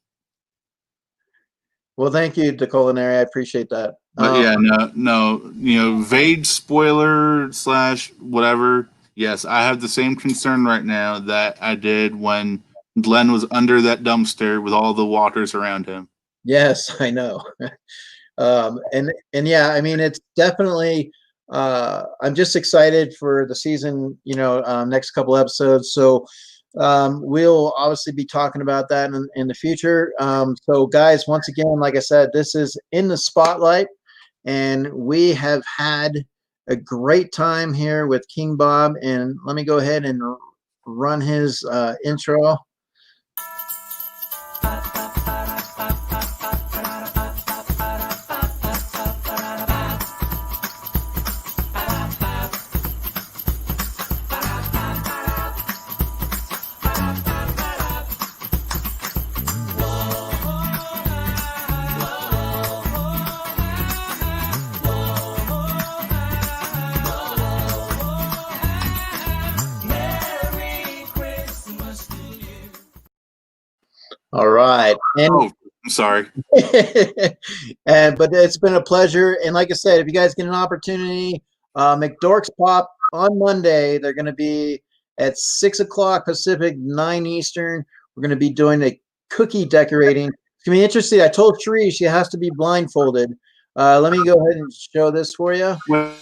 Well, thank you, the Culinary. I appreciate that. But yeah, no, vague spoiler / whatever. Yes, I have the same concern right now that I did when Glenn was under that dumpster with all the walkers around him. Yes, I know. And yeah, I mean, it's definitely. I'm just excited for the season. Next couple episodes. So. We'll obviously be talking about that in the future. So guys, once again, like I said, this is In the Spotlight, and we have had a great time here with King Bob. And let me go ahead and run his intro. All right. And Oh, I'm sorry. but it's been a pleasure. And like I said, if you guys get an opportunity, McDorks Pop on Monday, they're going to be at 6 o'clock Pacific, 9 Eastern. We're going to be doing a cookie decorating. It's going to be interesting. I told Sheree she has to be blindfolded. Let me go ahead and show this for you. Well,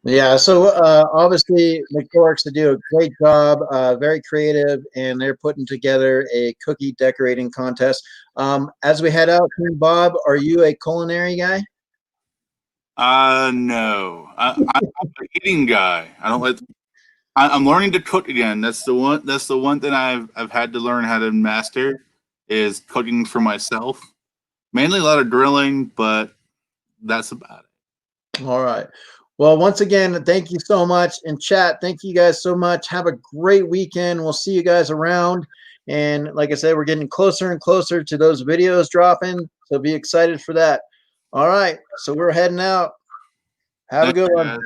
Yeah, so obviously McDorks, they do a great job, very creative, and they're putting together a cookie decorating contest. As we head out, King Bob, are you a culinary guy? no, I'm an eating guy. I don't like. I'm learning to cook again. That's the one. That's the one thing I've had to learn how to master is cooking for myself. Mainly a lot of grilling, but that's about it. All right. Well, once again, thank you so much. And chat, thank you guys so much. Have a great weekend. We'll see you guys around. And like I said, we're getting closer and closer to those videos dropping. So be excited for that. All right. So we're heading out. Have a good one. Guys.